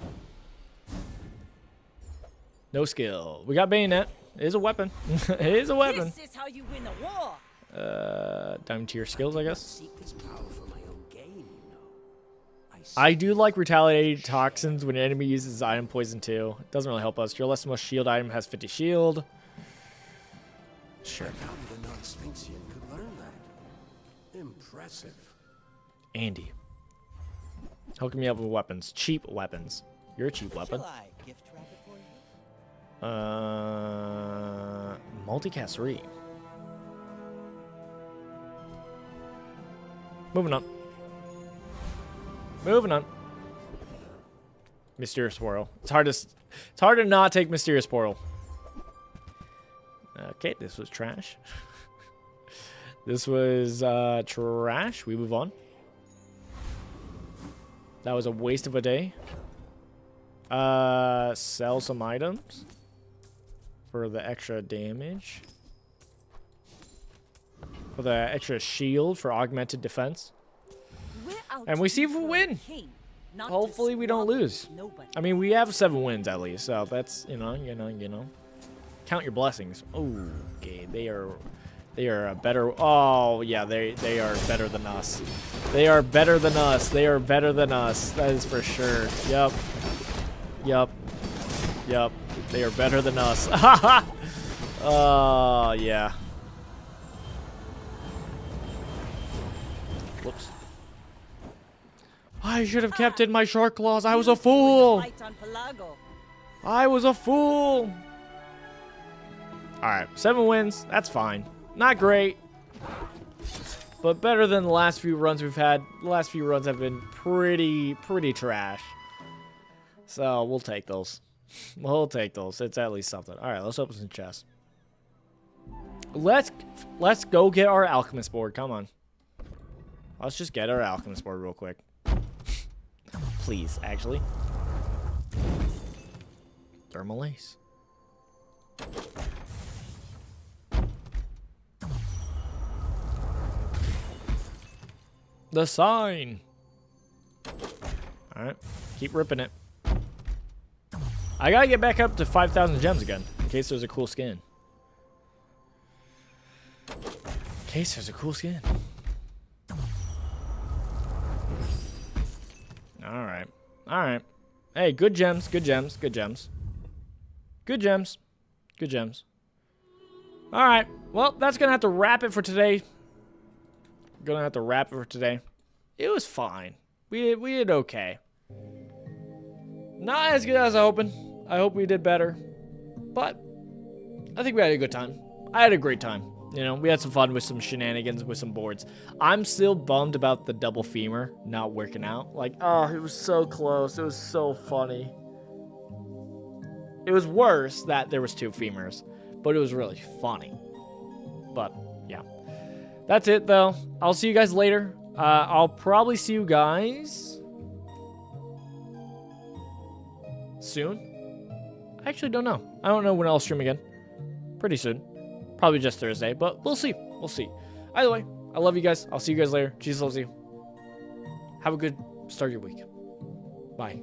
Speaker 1: No skill. We got Bayonet. It is a weapon. It is a weapon.
Speaker 3: This is how you win a war.
Speaker 1: Diamond tier skills, I guess.
Speaker 4: Seek this power for my own gain, you know.
Speaker 1: I do like retaliating toxins when an enemy uses item poison too. It doesn't really help us. Your less most shield item has 50 shield. Sure.
Speaker 4: I doubted a non-Sphinxian could learn that. Impressive.
Speaker 1: Andy. Hooking me up with weapons. Cheap weapons. You're a cheap weapon. Multicast 3. Moving on. Moving on. Mysterious Portal. It's hard to not take Mysterious Portal. Okay, this was trash. This was trash. We move on. That was a waste of a day. Sell some items for the extra damage. For the extra shield for augmented defense. And we see if we win. Hopefully we don't lose. I mean, we have 7 wins at least, so that's, you know. Count your blessings. Okay, they are a better. Oh yeah, they are better than us. They are better than us. They are better than us. That is for sure. Yep. Yep. Yep. They are better than us. Yeah. Whoops. I should have kept in my shark claws. I was a
Speaker 3: You two in the
Speaker 1: fool.
Speaker 3: fight on Pelago.
Speaker 1: I was a fool. Alright, 7 wins. That's fine. Not great. But better than the last few runs we've had. The last few runs have been pretty trash. So, we'll take those. We'll take those. It's at least something. Alright, let's open some chests. Let's go get our alchemist board. Come on. Let's just get our alchemist board real quick. Please, actually. Thermal ace. The sign. Alright. Keep ripping it. I gotta get back up to 5,000 gems again. In case there's a cool skin. In case there's a cool skin. Alright. Alright. Hey, good gems. Good gems. Good gems. Good gems. Good gems. Alright. Well, that's gonna have to wrap it for today. Gonna have to wrap it for today. It was fine. We did okay. Not as good as I was hoping. I hope we did better. But I think we had a good time. I had a great time. You know, we had some fun with some shenanigans with some boards. I'm still bummed about the double femur not working out. Like, oh, it was so close. It was so funny. It was worse that there was 2 femurs, but it was really funny. But yeah, that's it though. I'll see you guys later. I'll probably see you guys soon. I actually don't know. I don't know when I'll stream again. Pretty soon. Probably just Thursday, but we'll see. We'll see. Either way, I love you guys. I'll see you guys later. Jesus loves you. Have a good start of your week. Bye.